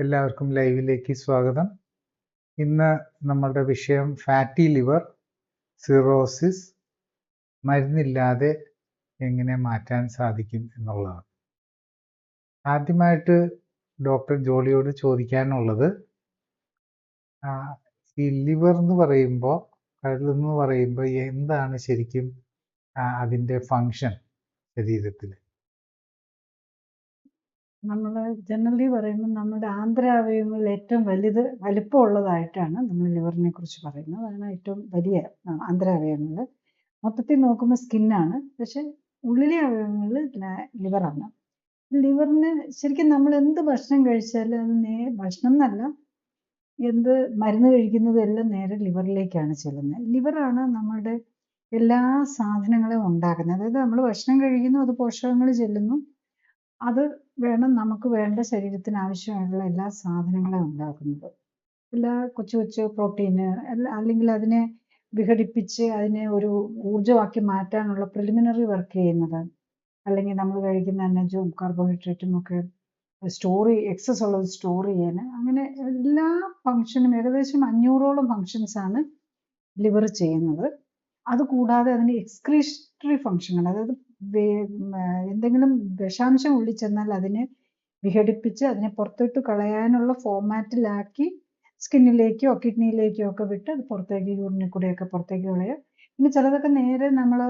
എല്ലാവർക്കും ലൈവിലേക്ക് സ്വാഗതം. ഇന്ന് നമ്മളുടെ വിഷയം ഫാറ്റി ലിവർ സിറോസിസ് മരുന്നില്ലാതെ എങ്ങനെ മാറ്റാൻ സാധിക്കും എന്നുള്ളതാണ്. ആദ്യമായിട്ട് ഡോക്ടർ ജോളിയോട് ചോദിക്കാനുള്ളത്, ഈ ലിവർ എന്ന് പറയുമ്പോൾ, കരളെന്ന് പറയുമ്പോൾ എന്താണ് ശരിക്കും അതിൻ്റെ ഫങ്ഷൻ ശരീരത്തിൽ? നമ്മൾ ജനറലി പറയുമ്പോൾ നമ്മുടെ ആന്തരാവയവങ്ങളിൽ ഏറ്റവും വലിപ്പമുള്ളതായിട്ടാണ് നമ്മൾ ലിവറിനെ കുറിച്ച് പറയുന്നത്. അതാണ് ഏറ്റവും വലിയ ആന്തരാവയവങ്ങൾ. മൊത്തത്തിൽ നോക്കുമ്പോൾ സ്കിന്നാണ്, പക്ഷെ ഉള്ളിലെ അവയവങ്ങളിൽ ലിവറാണ്. ലിവറിന് ശരിക്കും നമ്മൾ എന്ത് ഭക്ഷണം കഴിച്ചാലും അത് ഭക്ഷണം എന്നല്ല, എന്ത് മരുന്ന് കഴിക്കുന്നതും എല്ലാം നേരെ ലിവറിലേക്കാണ് ചെല്ലുന്നത്. ലിവറാണ് നമ്മുടെ എല്ലാ സാധനങ്ങളെയും ഉണ്ടാക്കുന്നത്. അതായത് നമ്മൾ ഭക്ഷണം കഴിക്കുന്നു, അത് പോഷകങ്ങൾ ചെല്ലുന്നു, അത് വേണം നമുക്ക് വേണ്ട ശരീരത്തിന് ആവശ്യമായിട്ടുള്ള എല്ലാ സാധനങ്ങളെയും ഉണ്ടാക്കുന്നത്. എല്ലാ കൊച്ചു കൊച്ചു പ്രോട്ടീന് അല്ലെങ്കിൽ അതിനെ വിഘടിപ്പിച്ച് അതിനെ ഒരു ഊർജ്ജമാക്കി മാറ്റാനുള്ള പ്രിലിമിനറി വർക്ക് ചെയ്യുന്നത്, അല്ലെങ്കിൽ നമ്മൾ കഴിക്കുന്ന എനർജിയും കാർബോഹൈഡ്രേറ്റും ഒക്കെ എക്സസ് ഉള്ളത് സ്റ്റോർ ചെയ്യാൻ, അങ്ങനെ എല്ലാ ഫങ്ഷനും ഏകദേശം 500ഓളം ഫങ്ഷൻസ് ആണ് ലിവർ ചെയ്യുന്നത്. അതുകൂടാതെ അതിന് എക്സ്ക്രീഷണറി ഫങ്ഷനുകൾ, അതായത് എന്തെങ്കിലും വിഷാംശം ഉള്ളിൽ ചെന്നാൽ അതിനെ വിഘടിപ്പിച്ച് അതിനെ പുറത്തോട്ട് കളയാനുള്ള ഫോർമാറ്റിലാക്കി സ്കിന്നിലേക്കോ കിഡ്നിയിലേക്കോ ഒക്കെ വിട്ട് അത് പുറത്തേക്ക് യൂറിനിൽ കൂടെയൊക്കെ പുറത്തേക്ക് കളയുക. പിന്നെ ചിലതൊക്കെ നേരെ നമ്മൾ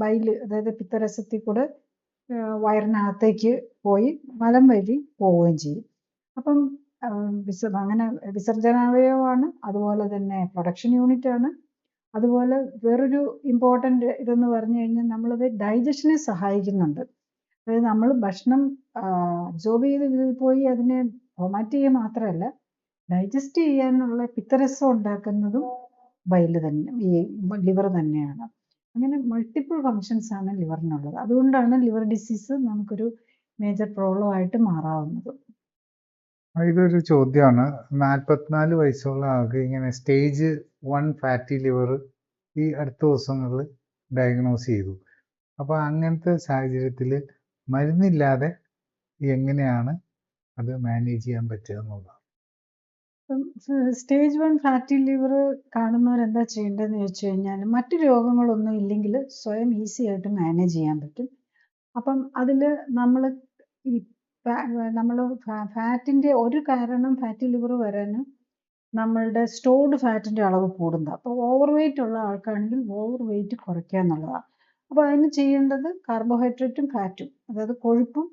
ബൈല്, അതായത് പിത്തരസത്തിൽ കൂടെ വയറിനകത്തേക്ക് പോയി മലം വഴി പോവുകയും ചെയ്യും. അപ്പം അങ്ങനെ വിസർജനാവയവമാണ്, അതുപോലെ തന്നെ പ്രൊഡക്ഷൻ യൂണിറ്റ് ആണ്. അതുപോലെ വേറൊരു ഇമ്പോർട്ടൻ്റ് ഇതെന്ന് പറഞ്ഞു കഴിഞ്ഞാൽ നമ്മളത് ഡൈജഷനെ സഹായിക്കുന്നുണ്ട്. അതായത് നമ്മൾ ഭക്ഷണം അബ്സോർബ് ചെയ്ത് പോയി അതിനെ ഫോമാറ്റ് ചെയ്യുക മാത്രമല്ല, ഡൈജസ്റ്റ് ചെയ്യാനുള്ള പിത്തരസം ഉണ്ടാക്കുന്നതും ബൈല് തന്നെ, ഈ ലിവർ തന്നെയാണ്. അങ്ങനെ മൾട്ടിപ്പിൾ ഫങ്ഷൻസ് ആണ് ലിവറിനുള്ളത്. അതുകൊണ്ടാണ് ലിവർ ഡിസീസ് നമുക്കൊരു മേജർ പ്രോബ്ലം ആയിട്ട് മാറാവുന്നത്. ഇതൊരു ചോദ്യമാണ്. 44 വയസ്സുള്ള ആൾക്ക് ഇങ്ങനെ സ്റ്റേജ് 1 ഫാറ്റി ലിവർ ഈ അടുത്ത ദിവസങ്ങളിൽ ഡയഗ്നോസ് ചെയ്തു. അപ്പോൾ അങ്ങനത്തെ സാഹചര്യത്തിൽ മരുന്നില്ലാതെ എങ്ങനെയാണ് അത് മാനേജ് ചെയ്യാൻ പറ്റുക എന്നുള്ളതാണ്. സ്റ്റേജ് 1 ഫാറ്റി ലിവർ കാണുന്നവരെന്താ ചെയ്യേണ്ടതെന്ന് ചോദിച്ചു കഴിഞ്ഞാൽ, മറ്റു രോഗങ്ങളൊന്നും ഇല്ലെങ്കിൽ സ്വയം ഈസി ആയിട്ട് മാനേജ് ചെയ്യാൻ പറ്റും. അപ്പം അതിൽ നമ്മൾ ഫാറ്റിൻ്റെ ഒരു കാരണം ഫാറ്റി ലിവർ വരാൻ നമ്മളുടെ സ്റ്റോർഡ് ഫാറ്റിൻ്റെ അളവ് കൂടുന്നത്. അപ്പോൾ ഓവർ വെയിറ്റ് ഉള്ള ആൾക്കാണെങ്കിൽ ഓവർ വെയിറ്റ് കുറയ്ക്കുക എന്നുള്ളതാണ്. അപ്പോൾ അതിന് ചെയ്യേണ്ടത് കാർബോഹൈഡ്രേറ്റും ഫാറ്റും, അതായത് കൊഴുപ്പും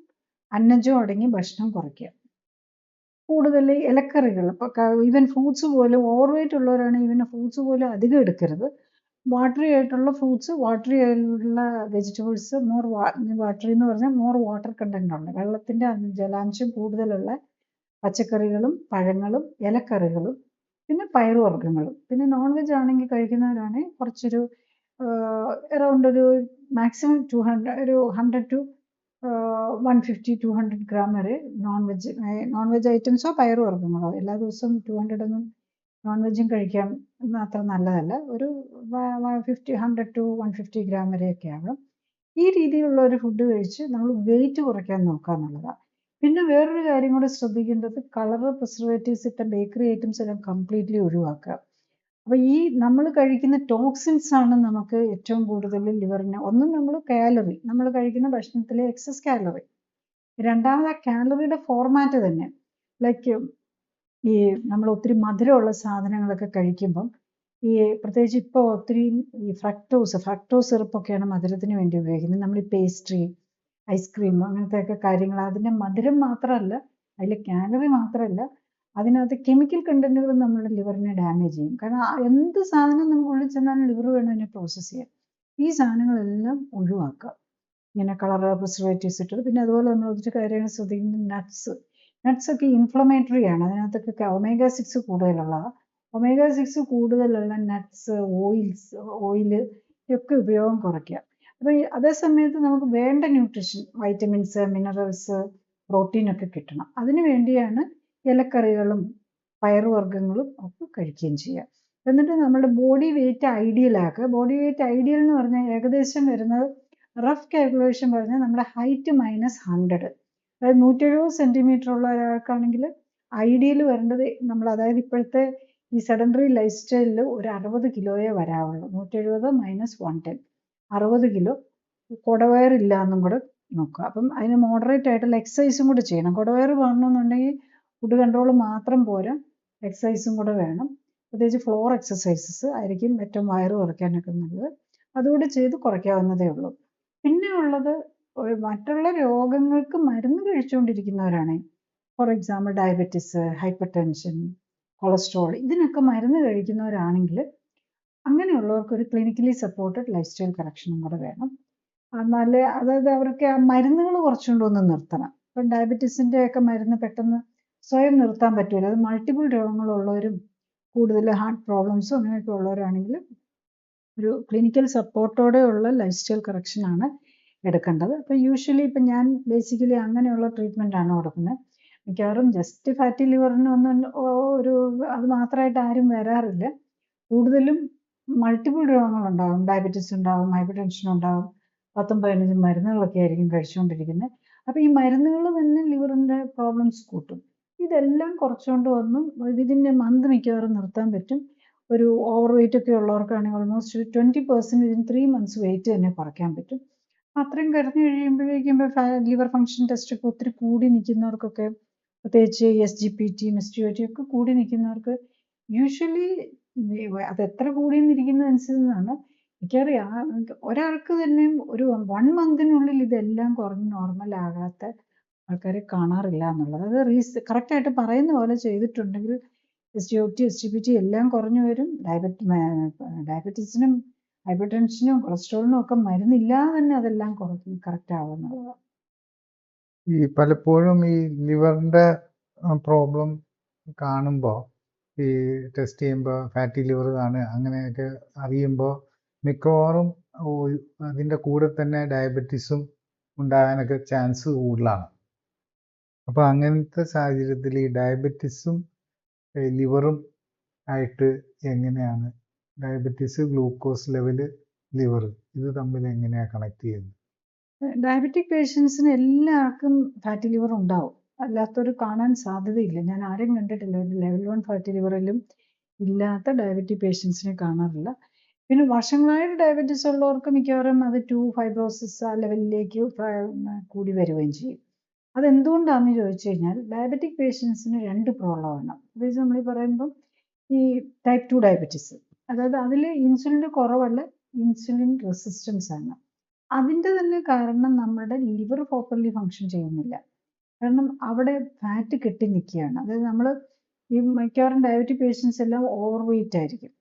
അന്നജവും അടങ്ങിയ ഭക്ഷണം കുറയ്ക്കുക. കൂടുതൽ ഇലക്കറികൾ, ഇപ്പോൾ ഈവൻ ഫ്രൂട്ട്സ് പോലും ഓവർ വെയിറ്റ് ഉള്ളവരാണെങ്കിൽ ഈവൻ ഫ്രൂട്ട്സ് പോലും അധികം എടുക്കരുത്. വാട്ടറി ആയിട്ടുള്ള ഫ്രൂട്ട്സ്, വാട്ടറി ആയിട്ടുള്ള വെജിറ്റബിൾസ്, വാട്ടറി എന്ന് പറഞ്ഞാൽ മോർ വാട്ടർ കണ്ടന്റ് ഉണ്ട്, വെള്ളത്തിൻ്റെ ജലാംശം കൂടുതലുള്ള പച്ചക്കറികളും പഴങ്ങളും ഇലക്കറികളും പിന്നെ പയറുവർഗ്ഗങ്ങളും. പിന്നെ നോൺ വെജ് ആണെങ്കിൽ കഴിക്കുന്നവരാണെങ്കിൽ കുറച്ചൊരു അറൗണ്ട് ഒരു മാക്സിമം 100 to 150-200 ഗ്രാം വരെ നോൺ വെജ് ഐറ്റംസോ പയറുവർഗ്ഗങ്ങളോ. എല്ലാ ദിവസവും 200 ഒന്നും നോൺ വെജും കഴിക്കാൻ അത്ര നല്ലതല്ല. ഒരു 100 to 150 ഗ്രാം വരെയൊക്കെ ആകും. ഈ രീതിയിലുള്ള ഒരു ഫുഡ് കഴിച്ച് നമ്മൾ വെയിറ്റ് കുറയ്ക്കാൻ നോക്കുക എന്നുള്ളതാണ്. പിന്നെ വേറൊരു കാര്യം കൂടെ ശ്രദ്ധിക്കേണ്ടത്, കളറ് പ്രിസർവേറ്റീവ്സ് ഇട്ട ബേക്കറി ഐറ്റംസ് എല്ലാം കംപ്ലീറ്റ്ലി ഒഴിവാക്കുക. അപ്പോൾ ഈ നമ്മൾ കഴിക്കുന്ന ടോക്സിൻസ് ആണ് നമുക്ക് ഏറ്റവും കൂടുതൽ ലിവറിന്, ഒന്നും നമ്മൾ കഴിക്കുന്ന ഭക്ഷണത്തിലെ എക്സസ് കാലറി, രണ്ടാമത് ആ കാലറിയുടെ ഫോർമാറ്റ് തന്നെ. ലൈക്ക് ഈ നമ്മൾ ഒത്തിരി മധുരമുള്ള സാധനങ്ങളൊക്കെ കഴിക്കുമ്പം, ഈ പ്രത്യേകിച്ച് ഇപ്പോൾ ഒത്തിരി ഈ ഫ്രക്ടോസ് സിറപ്പൊക്കെയാണ് മധുരത്തിന് വേണ്ടി ഉപയോഗിക്കുന്നത്. നമ്മൾ ഈ പേസ്ട്രി, ഐസ്ക്രീം അങ്ങനത്തെയൊക്കെ കാര്യങ്ങൾ, അതിൻ്റെ മധുരം മാത്രമല്ല, അതിൽ കാലറി മാത്രമല്ല, അതിനകത്ത് കെമിക്കൽ കണ്ടന്റുകൾ നമ്മുടെ ലിവറിനെ ഡാമേജ് ചെയ്യും. കാരണം എന്ത് സാധനം നമുക്ക് ഉള്ളിൽ ചെന്നാലും ലിവർ വേണം അതിനെ പ്രോസസ്സ് ചെയ്യാൻ. ഈ സാധനങ്ങളെല്ലാം ഒഴിവാക്കുക, ഇങ്ങനെ കളർ പ്രിസർവേറ്റീവ്സ് ഇട്ടത്. പിന്നെ അതുപോലെ നമ്മൾ ഒത്തിരി കാര്യങ്ങൾ ശ്രദ്ധിക്കുന്നത്, നട്ട്സ് ഒക്കെ ഇൻഫ്ലമേറ്ററി ആണ്. അതിനകത്തൊക്കെ ഒമേഗ 6 കൂടുതലുള്ളതാണ്. ഒമേഗ 6 കൂടുതലുള്ള നട്ട്സ്, ഓയില് ഒക്കെ ഉപയോഗം കുറയ്ക്കുക. അപ്പോൾ അതേ സമയത്ത് നമുക്ക് വേണ്ട ന്യൂട്രീഷൻ, വൈറ്റമിൻസ്, മിനറൽസ്, പ്രോട്ടീനൊക്കെ കിട്ടണം. അതിനു വേണ്ടിയാണ് ഇലക്കറികളും പയറുവർഗ്ഗങ്ങളും ഒക്കെ കഴിക്കുകയും ചെയ്യുക. എന്നിട്ട് നമ്മുടെ ബോഡി വെയിറ്റ് ഐഡിയൽ ആക്കുക. ബോഡി വെയിറ്റ് ഐഡിയൽ എന്ന് പറഞ്ഞാൽ ഏകദേശം വരുന്നത്, റഫ് കാൽക്കുലേഷൻ പറഞ്ഞാൽ നമ്മുടെ ഹൈറ്റ് -100, അതായത് 170 സെൻറ്റിമീറ്റർ ഉള്ള ഒരാൾക്കാണെങ്കിൽ ഐഡിയൽ വരേണ്ടത് നമ്മൾ, അതായത് ഇപ്പോഴത്തെ ഈ സെഡൻഡറി ലൈഫ് സ്റ്റൈലിൽ ഒരു 60 കിലോയെ വരാവുള്ളൂ. 170 മൈനസ് 110, 60 കിലോ. കുടവയറില്ല എന്നും കൂടെ നോക്കുക. അപ്പം അതിന് മോഡറേറ്റ് ആയിട്ടുള്ള എക്സസൈസും കൂടെ ചെയ്യണം. കുടവയർ കാണണമെന്നുണ്ടെങ്കിൽ ഫുഡ് കൺട്രോൾ മാത്രം പോരാ, എക്സസൈസും കൂടെ വേണം. പ്രത്യേകിച്ച് ഫ്ലോർ എക്സസൈസസ് ആയിരിക്കും ഏറ്റവും വയറ് കുറയ്ക്കാനൊക്കെ നല്ലത്. അതുകൂടി ചെയ്ത് കുറയ്ക്കാവുന്നതേ ഉള്ളൂ. പിന്നെ ഉള്ളത് മറ്റുള്ള രോഗങ്ങൾക്ക് മരുന്ന് കഴിച്ചുകൊണ്ടിരിക്കുന്നവരാണ്. For example diabetes, hypertension, cholesterol, ഇതിനൊക്കെ മരുന്ന് കഴിക്കുന്നവരാണെങ്കിൽ അങ്ങനെയുള്ളവർക്ക് ഒരു ക്ലിനിക്കലി സപ്പോർട്ടഡ് ലൈഫ് സ്റ്റൈൽ കറക്ഷനും കൂടെ വേണം. എന്നാലേ, അതായത് അവർക്ക് ആ മരുന്നുകൾ കുറച്ചുകൊണ്ടൊന്ന് നിർത്തണം. ഇപ്പം ഡയബറ്റീസിൻ്റെ ഒക്കെ മരുന്ന് പെട്ടെന്ന് സ്വയം നിർത്താൻ പറ്റില്ല. അത് മൾട്ടിപ്പിൾ രോഗങ്ങളുള്ളവരും കൂടുതൽ ഹാർട്ട് പ്രോബ്ലംസും അങ്ങനെയൊക്കെ ഉള്ളവരാണെങ്കിൽ ഒരു ക്ലിനിക്കൽ സപ്പോർട്ടോടെയുള്ള ലൈഫ് സ്റ്റൈൽ കറക്ഷനാണ് എടുക്കേണ്ടത്. അപ്പം യൂഷ്വലി ഇപ്പം ഞാൻ ബേസിക്കലി അങ്ങനെയുള്ള ട്രീറ്റ്മെൻറ്റാണ് കൊടുക്കുന്നത്. മിക്കവാറും ജസ്റ്റ് ഫാറ്റി ലിവറിന് ഒന്നും ഒരു അത് മാത്രമായിട്ട് ആരും വരാറില്ല. കൂടുതലും മൾട്ടിപ്പിൾ രോഗങ്ങളുണ്ടാകും. ഡയബറ്റീസ് ഉണ്ടാകും, ഹൈപ്പർ ടെൻഷൻ ഉണ്ടാകും, 10-15 മരുന്നുകളൊക്കെ ആയിരിക്കും കഴിച്ചുകൊണ്ടിരിക്കുന്നത്. അപ്പോൾ ഈ മരുന്നുകൾ തന്നെ ലിവറിൻ്റെ പ്രോബ്ലംസ് കൂട്ടും. ഇതെല്ലാം കുറച്ചുകൊണ്ട് വന്നും ഇതിൻ്റെ മന്ത് മിക്കവാറും നിർത്താൻ പറ്റും. ഒരു ഓവർ വെയിറ്റ് ഒക്കെ ഉള്ളവർക്കാണെങ്കിൽ ഓൾമോസ്റ്റ് 20% വിതിൻ 3 months വെയിറ്റ് തന്നെ കുറയ്ക്കാൻ പറ്റും. അത്രയും കഴിഞ്ഞ് കഴിയുമ്പോഴേക്കും ലിവർ ഫങ്ഷൻ ടെസ്റ്റ് ഒക്കെ ഒത്തിരി കൂടി നിൽക്കുന്നവർക്കൊക്കെ, പ്രത്യേകിച്ച് SGPT, SGOT ഒക്കെ കൂടി നിൽക്കുന്നവർക്ക് യൂഷ്വലി അത് എത്ര കൂടിയെന്നിരിക്കുന്നതനുസരിച്ചാണ്. എനിക്കറിയാം ഒരാൾക്ക് തന്നെ ഒരു 1 monthനുള്ളിൽ ഇതെല്ലാം കുറഞ്ഞ് നോർമൽ ആകാത്ത ആൾക്കാരെ കാണാറില്ല എന്നുള്ളത്. അത് കറക്റ്റായിട്ട് പറയുന്ന പോലെ ചെയ്തിട്ടുണ്ടെങ്കിൽ SGOT, SGPT എല്ലാം കുറഞ്ഞു വരും. ഡയബറ്റീസിനും ഹൈപ്പർ ടെൻഷനും കൊളസ്ട്രോളിനും ഒക്കെ മരുന്നില്ലാതെ തന്നെ അതെല്ലാം കറക്റ്റ് ആവുന്നുള്ളതാണ്. ഈ പലപ്പോഴും ഈ ലിവറിൻ്റെ പ്രോബ്ലം കാണുമ്പോൾ, ഈ ടെസ്റ്റ് ചെയ്യുമ്പോൾ ഫാറ്റി ലിവർ ആണ് അങ്ങനെയൊക്കെ അറിയുമ്പോൾ മിക്കവാറും അതിൻ്റെ കൂടെ തന്നെ ഡയബറ്റീസും ഉണ്ടാകാനൊക്കെ ചാൻസ് കൂടുതലാണ്. അപ്പോൾ അങ്ങനത്തെ സാഹചര്യത്തിൽ ഈ ഡയബറ്റീസും ലിവറും ആയിട്ട് എങ്ങനെയാണ്, ഡയബറ്റീസ്, ഗ്ലൂക്കോസ് ലെവൽ, ലിവർ, ഇത് തമ്മിൽ എങ്ങനെയാണ് കണക്ട് ചെയ്യുന്നത്? ഡയബറ്റിക് പേഷ്യൻസിന് എല്ലാവർക്കും ഫാറ്റി ലിവർ ഉണ്ടാവും. അല്ലാത്തവർ കാണാൻ സാധ്യതയില്ല. ഞാൻ ആരെയും കണ്ടിട്ടില്ല ഒരു ലെവൽ 1 ഫാറ്റി ലിവറിലും ഇല്ലാത്ത ഡയബറ്റിക് പേഷ്യൻസിനെ കാണാറില്ല. പിന്നെ വർഷങ്ങളായിട്ട് ഡയബറ്റീസ് ഉള്ളവർക്ക് മിക്കവാറും അത് 2 ഫൈബ്രോസിസ് ആ ലെവലിലേക്ക് കൂടി വരികയും ചെയ്യും. അതെന്തുകൊണ്ടാണെന്ന് ചോദിച്ചു കഴിഞ്ഞാൽ, ഡയബറ്റിക് പേഷ്യൻസിന് 2 പ്രോബ്ലമാണ്. അതായത് നമ്മൾ പറയുമ്പം ഈ ടൈപ്പ് 2 ഡയബറ്റീസ്, അതായത് അതിൽ ഇൻസുലിൻ്റെ കുറവല്ല, ഇൻസുലിൻ റെസിസ്റ്റൻസ് ആണ്. അതിൻ്റെ തന്നെ കാരണം നമ്മുടെ ലിവർ പ്രോപ്പർലി ഫങ്ഷൻ ചെയ്യുന്നില്ല. കാരണം അവിടെ ഫാറ്റ് കെട്ടി നിൽക്കുകയാണ്. അതായത് നമ്മൾ ഈ മിക്കവാറും ഡയബറ്റിക് പേഷ്യൻസ് എല്ലാം ഓവർ വെയിറ്റ് ആയിരിക്കും.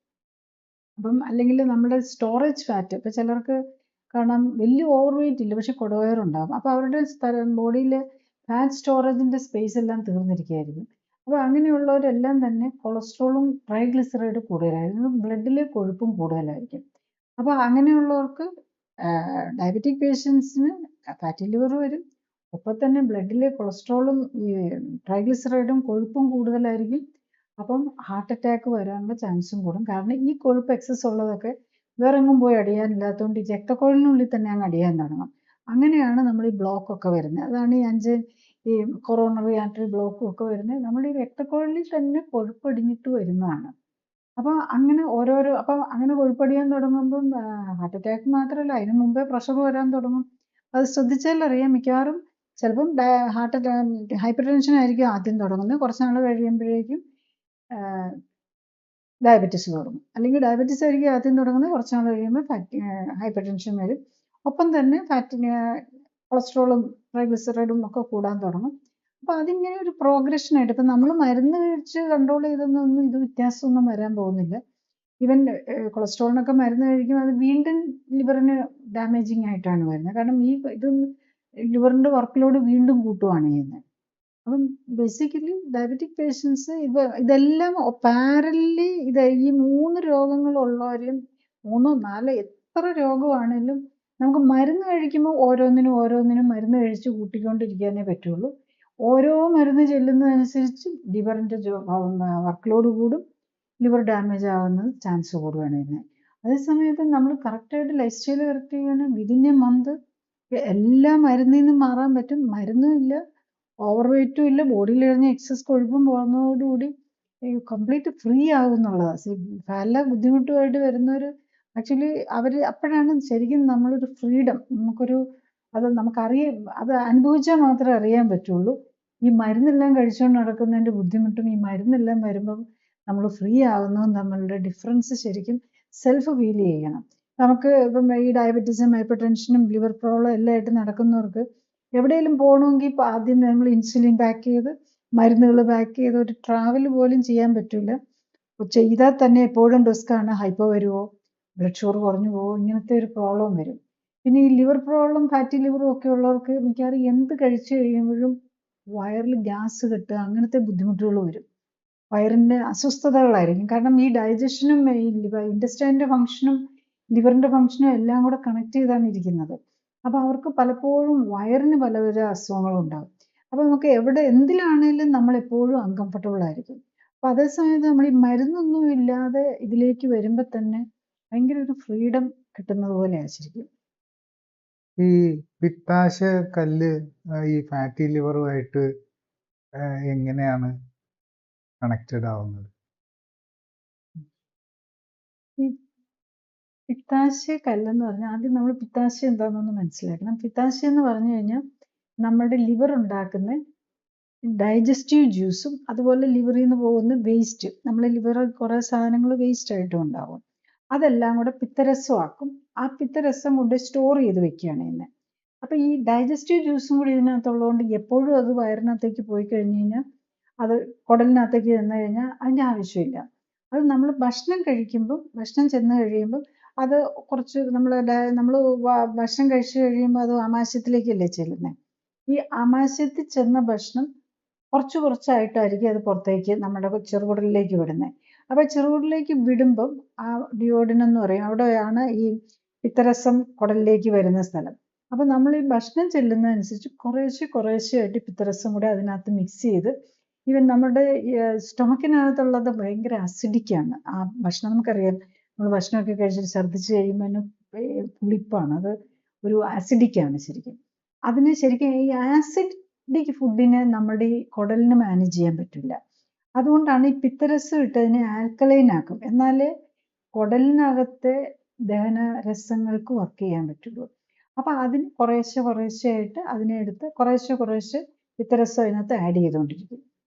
അപ്പം അല്ലെങ്കിൽ നമ്മുടെ സ്റ്റോറേജ് ഫാറ്റ്, ഇപ്പോൾ ചിലർക്ക് കാണാം വലിയ ഓവർ വെയിറ്റ് ഇല്ല പക്ഷെ കുടവയറുണ്ടാകും. അപ്പോൾ അവരുടെ ബോഡിയിൽ ഫാറ്റ് സ്റ്റോറേജിൻ്റെ സ്പേസ് എല്ലാം തീർന്നിരിക്കുകയായിരിക്കും. അപ്പോൾ അങ്ങനെയുള്ളവരെല്ലാം തന്നെ കൊളസ്ട്രോളും ട്രൈഗ്ലിസറൈഡ് കൂടുതലായിരിക്കും, ബ്ലഡിൽ കൊഴുപ്പും കൂടുതലായിരിക്കും. അപ്പോൾ അങ്ങനെയുള്ളവർക്ക് ഡയബറ്റിക് പേഷ്യൻസിന് ഫാറ്റി ലിവർ വരും. ഒപ്പം തന്നെ ബ്ലഡിലെ കൊളസ്ട്രോളും ഈ ട്രൈഗ്ലിസറൈഡും കൊഴുപ്പും കൂടുതലായിരിക്കും. അപ്പം ഹാർട്ട് അറ്റാക്ക് വരാനുള്ള ചാൻസും കൂടും. കാരണം ഈ കൊഴുപ്പ് എക്സസ് ഉള്ളതൊക്കെ വേറെ എങ്ങും പോയി അടിയാനില്ലാത്തതുകൊണ്ട് ഈ രക്തക്കുഴലിനുള്ളിൽ തന്നെ അങ്ങ് അടിയാൻ തുടങ്ങും. അങ്ങനെയാണ് നമ്മൾ ഈ ബ്ലോക്കൊക്കെ വരുന്നത്. അതാണ് ഈ കൊറോണറി ആർട്ടറി ബ്ലോക്കും ഒക്കെ വരുന്നത്. നമ്മുടെ ഈ രക്തക്കുഴലിൽ തന്നെ കൊഴുപ്പടിഞ്ഞിട്ട് വരുന്നതാണ്. അപ്പോൾ അങ്ങനെ അപ്പം അങ്ങനെ കൊഴുപ്പടിയാൻ തുടങ്ങുമ്പം ഹാർട്ട് അറ്റാക്ക് മാത്രമല്ല, അതിന് മുമ്പേ പ്രഷർ വരാൻ തുടങ്ങും. അത് ശ്രദ്ധിച്ചാൽ അറിയാം. മിക്കവാറും ചിലപ്പം ഹൈപ്പർ ടെൻഷൻ ആയിരിക്കും ആദ്യം തുടങ്ങുന്നത്. കുറച്ച് നാൾ കഴിയുമ്പോഴേക്കും ഡയബറ്റീസ് തുടങ്ങും. അല്ലെങ്കിൽ ഡയബറ്റീസ് ആയിരിക്കും ആദ്യം തുടങ്ങുന്നത്, കുറച്ച് നാൾ കഴിയുമ്പോൾ ഹൈപ്പർ ടെൻഷൻ വരും. ഒപ്പം തന്നെ കൊളസ്ട്രോളും ട്രൈഗ്ലിസറൈഡും ഒക്കെ കൂടാൻ തുടങ്ങും. അപ്പോൾ അതിങ്ങനെ ഒരു പ്രോഗ്രഷനായിട്ട്, ഇപ്പം നമ്മൾ മരുന്ന് കഴിച്ച് കൺട്രോൾ ചെയ്തൊന്നും ഇത് വ്യത്യാസമൊന്നും വരാൻ പോകുന്നില്ല. ഈവൻ കൊളസ്ട്രോളിനൊക്കെ മരുന്ന് കഴിക്കുമ്പോൾ അത് വീണ്ടും ലിവറിന് ഡാമേജിങ് ആയിട്ടാണ് വരുന്നത്. കാരണം ഇത് ലിവറിൻ്റെ വർക്ക് ലോഡ് വീണ്ടും കൂട്ടുകയാണ് ചെയ്യുന്നത്. അപ്പം ബേസിക്കലി ഡയബറ്റിക് പേഷ്യൻസ് ഇതെല്ലാം പാരലി ഈ 3 രോഗങ്ങളുള്ളവരെയും 3, 4 എത്ര രോഗമാണെങ്കിലും നമുക്ക് മരുന്ന് കഴിക്കുമ്പോൾ ഓരോന്നിനും മരുന്ന് കഴിച്ച് കൂട്ടിക്കൊണ്ടിരിക്കാനേ പറ്റുള്ളൂ. ഓരോ മരുന്ന് ചെല്ലുന്നതനുസരിച്ച് ലിവറിൻ്റെ വർക്ക് ലോഡ് കൂടും, ലിവർ ഡാമേജ് ആവുന്ന ചാൻസ് കൂടുകയാണ് ചെയ്യുന്നത്. അതേസമയത്ത് നമ്മൾ കറക്റ്റായിട്ട് ലൈഫ് സ്റ്റൈൽ കറക്റ്റ് ചെയ്യുകയാണെങ്കിൽ വിതിൻ എ മന്ത് എല്ലാ മരുന്നിൽ നിന്നും മാറാൻ പറ്റും. മരുന്നും ഇല്ല, ഓവർ വെയിറ്റും ഇല്ല, ബോഡിയിൽ എറിഞ്ഞ എക്സസ് കൊഴുപ്പും പോകുന്നതോടുകൂടി കംപ്ലീറ്റ് ഫ്രീ ആകും എന്നുള്ളതാണ്. പല ബുദ്ധിമുട്ടുമായിട്ട് വരുന്നവർ ആക്ച്വലി അപ്പോഴാണ് ശരിക്കും നമ്മളൊരു ഫ്രീഡം, അത് നമുക്കറിയാം, അത് അനുഭവിച്ചാൽ മാത്രമേ അറിയാൻ പറ്റുള്ളൂ. ഈ മരുന്നെല്ലാം കഴിച്ചുകൊണ്ട് നടക്കുന്നതിൻ്റെ ബുദ്ധിമുട്ടും ഈ മരുന്നെല്ലാം വരുമ്പം നമ്മൾ ഫ്രീ ആകുന്നതും തമ്മിലുള്ള ഡിഫറൻസ് ശരിക്കും സെൽഫ് ഫീൽ ചെയ്യണം. നമുക്ക് ഇപ്പം ഈ ഡയബറ്റീസും ഹൈപ്പർ ടെൻഷനും ലിവർ പ്രോബ്ലം എല്ലാം ആയിട്ട് നടക്കുന്നവർക്ക് എവിടെയെങ്കിലും പോകണമെങ്കിൽ ഇപ്പോൾ ആദ്യം നമ്മൾ ഇൻസുലിൻ പാക്ക് ചെയ്ത് മരുന്നുകൾ പാക്ക് ചെയ്ത് ഒരു ട്രാവൽ പോലും ചെയ്യാൻ പറ്റില്ല. ചെയ്താൽ തന്നെ എപ്പോഴും റിസ്ക് ആണ്. ഹൈപ്പോ വരുമോ, ബ്ലഡ് ഷുഗർ കുറഞ്ഞു പോകുമോ, ഇങ്ങനത്തെ ഒരു പ്രോബ്ലം വരും. പിന്നെ ഈ ലിവർ പ്രോബ്ലം, ഫാറ്റി ലിവറും ഒക്കെ ഉള്ളവർക്ക് മിക്കവാറും എന്ത് കഴിച്ചു കഴിയുമ്പോഴും വയറിൽ ഗ്യാസ് കെട്ടുക, അങ്ങനത്തെ ബുദ്ധിമുട്ടുകൾ വരും. വയറിൻ്റെ അസ്വസ്ഥതകളായിരിക്കും. കാരണം ഈ ഡൈജഷനും ഈ ഇൻറ്റസ്റ്റൈൻ്റെ ഫംഗ്ഷനും ലിവറിൻ്റെ ഫംഗ്ഷനും എല്ലാം കൂടെ കണക്ട് ചെയ്താണ് ഇരിക്കുന്നത്. അപ്പോൾ അവർക്ക് പലപ്പോഴും വയറിന് പലവിധ അസുഖങ്ങളും ഉണ്ടാകും. അപ്പോൾ നമുക്ക് എന്തിലാണേലും നമ്മൾ എപ്പോഴും അൺകംഫർട്ടബിൾ ആയിരിക്കും. അപ്പോൾ അതേ സമയത്ത് നമ്മൾ ഈ മരുന്നൊന്നും ഇല്ലാതെ ഇതിലേക്ക് വരുമ്പോൾ തന്നെ ഭയങ്കര ഒരു ഫ്രീഡം കിട്ടുന്നത് പോലെയാണ് ശരിക്കും. ഈ പിത്താശയ കല്ല് ഈ ഫാറ്റി ലിവറുമായിട്ട് എങ്ങനെയാണ് കണക്റ്റഡ് ആവുന്നത്? ഈ പിത്താശയ കല്ലെന്ന് പറഞ്ഞാൽ ആദ്യം നമ്മൾ പിത്താശയം എന്താണെന്നൊന്ന് മനസ്സിലാക്കണം. പിത്താശയം എന്ന് പറഞ്ഞു കഴിഞ്ഞാൽ നമ്മുടെ ലിവർ ഉണ്ടാക്കുന്ന ഡൈജസ്റ്റീവ് ജ്യൂസും അതുപോലെ ലിവറിൽ നിന്ന് പോകുന്ന വേസ്റ്റ്, നമ്മുടെ ലിവറിൽ കുറേ സാധനങ്ങൾ വേസ്റ്റ് ആയിട്ടും ഉണ്ടാകും. അതെല്ലാം കൂടെ പിത്തരസമാക്കും. ആ പിത്തരസം കൊണ്ട് സ്റ്റോർ ചെയ്ത് വെക്കുകയാണ് ചെയ്യുന്നത്. അപ്പോൾ ഈ ഡൈജസ്റ്റീവ് ജ്യൂസും കൂടി ഇതിനകത്തുള്ളതുകൊണ്ട് എപ്പോഴും അത് വയറിനകത്തേക്ക് പോയി കഴിഞ്ഞ് കഴിഞ്ഞാൽ, അത് കുടലിനകത്തേക്ക് ചെന്ന് കഴിഞ്ഞാൽ അതിൻ്റെ ആവശ്യമില്ല. അത് നമ്മൾ ഭക്ഷണം ചെന്ന് കഴിയുമ്പം അത് കുറച്ച് നമ്മൾ ഭക്ഷണം കഴിച്ച് കഴിയുമ്പോൾ അത് ആമാശയത്തിലേക്കല്ലേ ചെല്ലുന്നത്. ഈ ആമാശയത്തിൽ ചെന്ന ഭക്ഷണം കുറച്ചായിട്ടായിരിക്കും അത് പുറത്തേക്ക് നമ്മുടെ ചെറുകുടലിലേക്ക് വിടുന്നത്. അപ്പോൾ ചെറുകുടലിലേക്ക് വിടുമ്പം ആ ഡിയോഡിനം എന്ന് പറയും, അവിടെയാണ് ഈ പിത്തരസം കുടലിലേക്ക് വരുന്ന സ്ഥലം. അപ്പോൾ നമ്മൾ ഈ ഭക്ഷണം ചെല്ലുന്നതനുസരിച്ച് കുറേശ്ശെയായിട്ട് പിത്തരസം കൂടെ അതിനകത്ത് മിക്സ് ചെയ്ത്, ഈവൻ നമ്മുടെ സ്റ്റൊമക്കിനകത്തുള്ളത് ഭയങ്കര അസിഡിക്കാണ്. ആ ഭക്ഷണം നമുക്കറിയാം, നമ്മൾ ഭക്ഷണമൊക്കെ കഴിച്ചിട്ട് ഛർദ്ദിച്ച് കഴിയുമ്പോൾ പുളിപ്പാണ്, അത് ഒരു അസിഡിക്കാണ് ശരിക്കും. അതിന് ശരിക്കും ഈ ആസിഡിക് ഫുഡിനെ നമ്മുടെ ഈ കുടലിന് മാനേജ് ചെയ്യാൻ പറ്റില്ല. അതുകൊണ്ടാണ് ഈ പിത്തരസം ഇട്ടതിനെ ആൽക്കലൈൻ ആക്കും, എന്നാലേ കുടലിനകത്തെ ദഹനരസങ്ങൾക്ക് വർക്ക് ചെയ്യാൻ പറ്റുള്ളൂ. അപ്പോൾ അതിന് കുറേശ്ശെയായിട്ട് അതിനെ എടുത്ത് കുറേശ്ശെ പിത്തരസം അതിനകത്ത് ആഡ് ചെയ്തുകൊണ്ടിരിക്കും.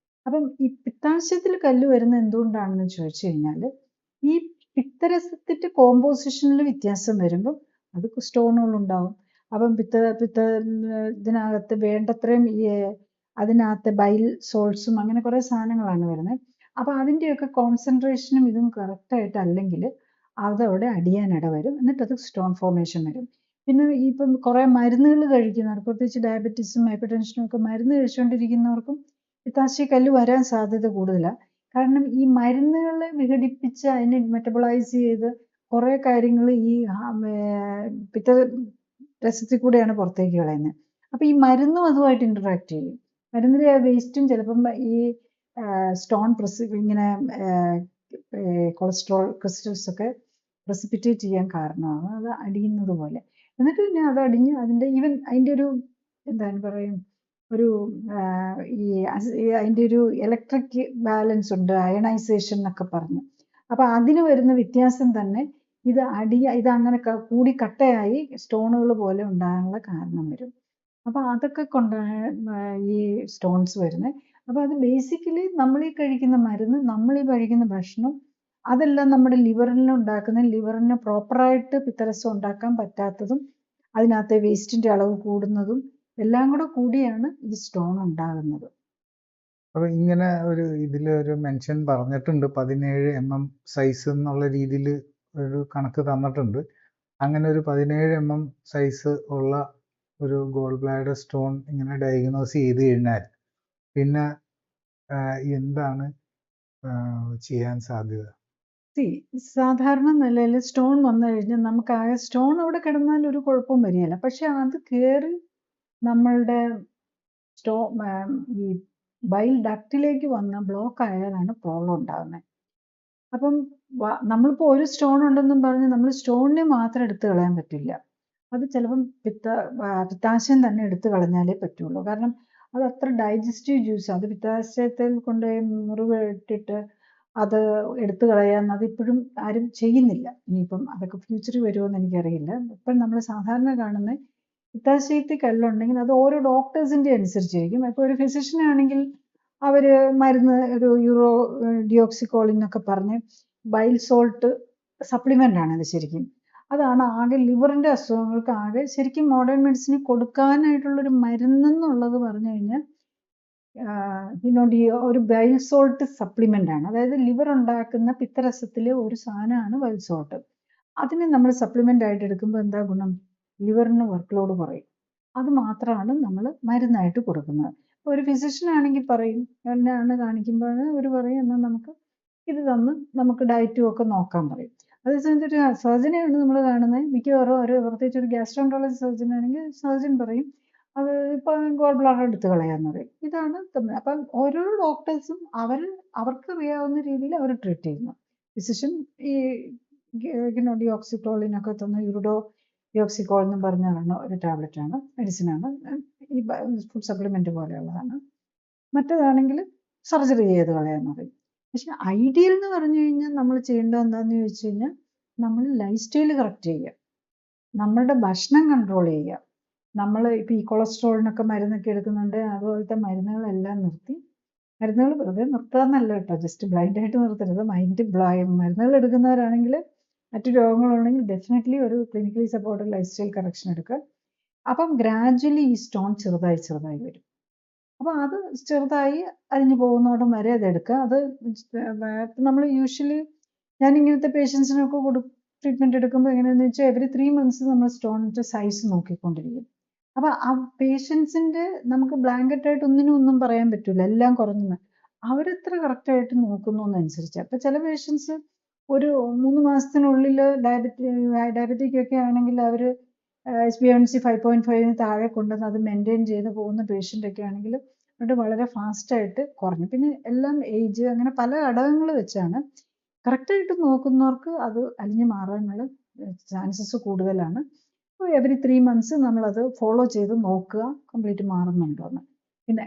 അപ്പം ഈ പിത്താശയത്തിൽ കല്ല് വരുന്നത് എന്തുകൊണ്ടാണെന്ന് ചോദിച്ചു കഴിഞ്ഞാൽ, ഈ പിത്തരസത്തിൻ്റെ കോമ്പോസിഷനിൽ വ്യത്യാസം വരുമ്പം അത് സ്റ്റോണുകളുണ്ടാവും. അപ്പം ഇതിനകത്ത് വേണ്ടത്രയും അതിനകത്ത് ബൈൽ സോൾട്സും അങ്ങനെ കുറേ സാധനങ്ങളാണ് വരുന്നത്. അപ്പോൾ അതിൻ്റെയൊക്കെ കോൺസെൻട്രേഷനും ഇതും കറക്റ്റായിട്ടല്ലെങ്കിൽ അതവിടെ അടിയാനിട വരും, എന്നിട്ട് അത് സ്റ്റോൺ ഫോർമേഷൻ വരും. പിന്നെ ഇപ്പം കുറേ മരുന്നുകൾ കഴിക്കുന്നവർ, പ്രത്യേകിച്ച് ഡയബറ്റീസും ഹൈപ്പർ ടെൻഷനും ഒക്കെ മരുന്ന് കഴിച്ചുകൊണ്ടിരിക്കുന്നവർക്കും പിത്താശയ കല്ല് വരാൻ സാധ്യത കൂടുതലാണ്. കാരണം ഈ മരുന്നുകളെ വിഘടിപ്പിച്ച് അതിനെ മെറ്റബോളൈസ് ചെയ്ത് കുറേ കാര്യങ്ങൾ ഈ പിത്തരസത്തിൽ കൂടെയാണ് പുറത്തേക്ക് കളയുന്നത്. അപ്പോൾ ഈ മരുന്നും അതുമായിട്ട് ഇൻറ്ററാക്ട് ചെയ്യും. മരുന്നിലെ വേസ്റ്റും ചിലപ്പം ഈ സ്റ്റോൺ ഇങ്ങനെ കൊളസ്ട്രോൾ ക്രിസ്റ്റൽസ് ഒക്കെ പ്രസിപ്പിറ്റേറ്റ് ചെയ്യാൻ കാരണമാണ്, അത് അടിയുന്നത് പോലെ. എന്നിട്ട് പിന്നെ അത് അടിഞ്ഞ് അതിൻ്റെ ഒരു എന്താണ് പറയും, ഒരു അതിൻ്റെ ഒരു ഇലക്ട്രിക് ബാലൻസ് ഉണ്ട്, അയണൈസേഷൻ എന്നൊക്കെ പറഞ്ഞു. അപ്പോൾ അതിന് വരുന്ന വ്യത്യാസം തന്നെ ഇതങ്ങനെ കൂടി കട്ടയായി സ്റ്റോണുകൾ പോലെ ഉണ്ടാകാനുള്ള കാരണം വരും. അപ്പോൾ അതൊക്കെ കൊണ്ടാണ് ഈ സ്റ്റോൺസ് വരുന്നത്. അപ്പോൾ അത് ബേസിക്കലി നമ്മൾ ഈ കഴിക്കുന്ന മരുന്ന്, നമ്മൾ ഈ കഴിക്കുന്ന ഭക്ഷണം, അതെല്ലാം നമ്മുടെ ലിവറിന് പ്രോപ്പറായിട്ട് പിത്തരസം ഉണ്ടാക്കാൻ പറ്റാത്തതും അതിനകത്തെ വേസ്റ്റിൻ്റെ അളവ് കൂടുന്നതും എല്ലാം കൂടെ കൂടിയാണ് ഈ സ്റ്റോൺ ഉണ്ടാകുന്നത്. അപ്പോൾ ഇങ്ങനെ ഇതിലൊരു മെൻഷൻ പറഞ്ഞിട്ടുണ്ട്, 17 mm സൈസ് എന്നുള്ള രീതിയിൽ ഒരു കണക്ക് തന്നിട്ടുണ്ട്. അങ്ങനെ ഒരു 17 mm സൈസ് ഉള്ള ഒരു ഗോൾ ബ്ലാഡർ സ്റ്റോൺ ഇങ്ങനെ ഡയഗ്നോസ് ചെയ്ത് കഴിഞ്ഞാൽ പിന്നെ എന്താണ് ചെയ്യാൻ സാധ്യത? സാധാരണ നിലയിൽ സ്റ്റോൺ വന്നു കഴിഞ്ഞാൽ നമുക്ക് ആ സ്റ്റോൺ അവിടെ കിടന്നാൽ ഒരു കുഴപ്പവും വരികയില്ല. പക്ഷെ അത് കയറി നമ്മളുടെ ഈ ബൈൽ ഡക്റ്റിലേക്ക് വന്ന് ബ്ലോക്ക് ആയാലാണ് പ്രോബ്ലം ഉണ്ടാകുന്നത്. അപ്പം നമ്മളിപ്പോൾ ഒരു സ്റ്റോൺ ഉണ്ടെന്നും പറഞ്ഞ് നമ്മൾ സ്റ്റോണിനെ മാത്രം എടുത്തു കളയാൻ പറ്റില്ല. അത് ചിലപ്പം പിത്താശയം തന്നെ എടുത്തു കളഞ്ഞാലേ പറ്റുള്ളൂ. കാരണം അത് അത്ര ഡൈജസ്റ്റീവ് ജ്യൂസ്. അത് പിത്താശയത്തിൽ കൊണ്ടുപോയി മുറിവ് ഇട്ടിട്ട് അത് എടുത്തു കളയാന്ന് അതിപ്പോഴും ആരും ചെയ്യുന്നില്ല. ഇനിയിപ്പം അതൊക്കെ ഫ്യൂച്ചറിൽ വരുമോയെന്ന് എനിക്കറിയില്ല. ഇപ്പം നമ്മൾ സാധാരണ കാണുന്ന പിത്താശയത്തിൽ കല്ലുണ്ടെങ്കിൽ അത് ഓരോ ഡോക്ടേഴ്സിൻ്റെ അനുസരിച്ചിരിക്കും. ഇപ്പോൾ ഒരു ഫിസിഷ്യൻ ആണെങ്കിൽ അവർ മരുന്ന് ഒരു ഡിയോക്സിക്കോളിൻ എന്നൊക്കെ പറഞ്ഞ് ബൈൽ സോൾട്ട് സപ്ലിമെൻ്റ് ആണ് അത് ശരിക്കും. അതാണ് ആകെ ലിവറിൻ്റെ അസുഖങ്ങൾക്ക് ആകെ ശരിക്കും മോഡേൺ മെഡിസിനിൽ കൊടുക്കാനായിട്ടുള്ളൊരു മരുന്നെന്നുള്ളത് പറഞ്ഞു കഴിഞ്ഞാൽ ഒരു ബൈൽ സോൾട്ട് സപ്ലിമെൻ്റ് ആണ്. അതായത് ലിവർ ഉണ്ടാക്കുന്ന പിത്തരസത്തിലെ ഒരു സാധനമാണ് ബൈൽ സോൾട്ട്. അതിനെ നമ്മൾ സപ്ലിമെൻ്റ് ആയിട്ട് എടുക്കുമ്പോൾ എന്താ ഗുണം? ലിവറിന് വർക്ക് ലോഡ് കുറയും. അത് മാത്രമാണ് നമ്മൾ മരുന്നായിട്ട് കൊടുക്കുന്നത്. ഇപ്പോൾ ഒരു ഫിസിഷ്യൻ ആണെങ്കിൽ പറയും, എന്നാണ് കാണിക്കുമ്പോൾ അവർ പറയും എന്നാൽ നമുക്ക് ഇത് തന്ന് നമുക്ക് ഡയറ്റും ഒക്കെ നോക്കാൻ പറയും. അതേസമയത്ത് ഒരു സർജനെയാണ് നമ്മൾ കാണുന്നത്. മിക്കവാറും ഒരു പ്രത്യേകിച്ച് ഒരു ഗ്യാസ്ട്രോൻട്രോളജി സർജൻ ആണെങ്കിൽ സർജൻ പറയും അത് ഇപ്പം ഗോൾ ബ്ലാഡർ എടുത്ത് കളയാന്ന് പറയും. ഇതാണ് തമ്മിൽ. അപ്പം ഓരോ ഡോക്ടേഴ്സും അവർക്കറിയാവുന്ന രീതിയിൽ അവർ ട്രീറ്റ് ചെയ്യുന്നു. ഫിസിഷ്യൻ ഈ ഡിയോക്സിക്കോളിനൊക്കെ തന്ന ഡിയോക്സിക്കോൾ എന്ന് പറഞ്ഞതാണ് ഒരു ടാബ്ലറ്റാണ്, മെഡിസിനാണ്. ഈ ഫുഡ് സപ്ലിമെൻ്റ് പോലെയുള്ളതാണ്. മറ്റേതാണെങ്കിൽ സർജറി ചെയ്ത് കളയാന്ന് പറയും. പക്ഷെ ഐഡിയൽ എന്ന് പറഞ്ഞു കഴിഞ്ഞാൽ നമ്മൾ ചെയ്യേണ്ടത് എന്താണെന്ന് ചോദിച്ചു കഴിഞ്ഞാൽ നമ്മൾ ലൈഫ് സ്റ്റൈൽ കറക്റ്റ് ചെയ്യുക, നമ്മളുടെ ഭക്ഷണം കൺട്രോൾ ചെയ്യുക. നമ്മൾ ഇപ്പോൾ ഈ കൊളസ്ട്രോളിനൊക്കെ മരുന്നൊക്കെ എടുക്കുന്നുണ്ട്, അതുപോലത്തെ മരുന്നുകളെല്ലാം നിർത്തി, മരുന്നുകൾ വെറുതെ നിർത്താമെന്നല്ല കേട്ടോ, ജസ്റ്റ് ബ്ലൈൻഡായിട്ട് നിർത്തരുത്. മരുന്നുകൾ എടുക്കുന്നവരാണെങ്കിൽ മറ്റു രോഗങ്ങളുണ്ടെങ്കിൽ ഡെഫിനറ്റ്ലി ഒരു clinically supported life style correction എടുക്കുക. അപ്പം ഗ്രാജ്വലി ഈ സ്റ്റോൺ ചെറുതായി വരും. അപ്പോൾ അത് ചെറുതായി അരിഞ്ഞു പോകുന്നോടം വരെ അതെടുക്കുക. അത് നമ്മൾ യൂഷ്വലി ഞാൻ ഇങ്ങനത്തെ പേഷ്യൻസിനൊക്കെ ട്രീറ്റ്മെൻറ്റ് എടുക്കുമ്പോൾ എങ്ങനെയാണെന്ന് വെച്ചാൽ എവറി 3 months നമ്മൾ സ്റ്റോണിൻ്റെ സൈസ് നോക്കിക്കൊണ്ടിരിക്കും. അപ്പോൾ ആ പേഷ്യൻസിൻ്റെ നമുക്ക് ബ്ലാങ്കറ്റായിട്ട് ഒന്നും പറയാൻ പറ്റില്ല, എല്ലാം കുറഞ്ഞു. അവരെത്ര കറക്റ്റായിട്ട് നോക്കുന്നു എന്നനുസരിച്ച്. അപ്പോൾ ചില പേഷ്യൻസ് ഒരു 3 മാസത്തിനുള്ളിൽ ഡയബറ്റിക് ഒക്കെ ആണെങ്കിൽ അവർ HbA1c 5.5 താഴെ കൊണ്ടുവന്ന് അത് മെയിൻറ്റെയിൻ ചെയ്ത് പോകുന്ന പേഷ്യൻ്റൊക്കെ ആണെങ്കിൽ അത് വളരെ ഫാസ്റ്റായിട്ട് കുറഞ്ഞു. പിന്നെ എല്ലാം ഏജ് അങ്ങനെ പല ഘടകങ്ങൾ വെച്ചാണ്. കറക്റ്റായിട്ട് നോക്കുന്നവർക്ക് അത് അലിഞ്ഞു മാറാനുള്ള ചാൻസസ് കൂടുതലാണ്. അപ്പോൾ എവറി 3 months നമ്മളത് ഫോളോ ചെയ്ത് നോക്കുക കംപ്ലീറ്റ് മാറുന്നുണ്ടോ എന്ന്. പിന്നെ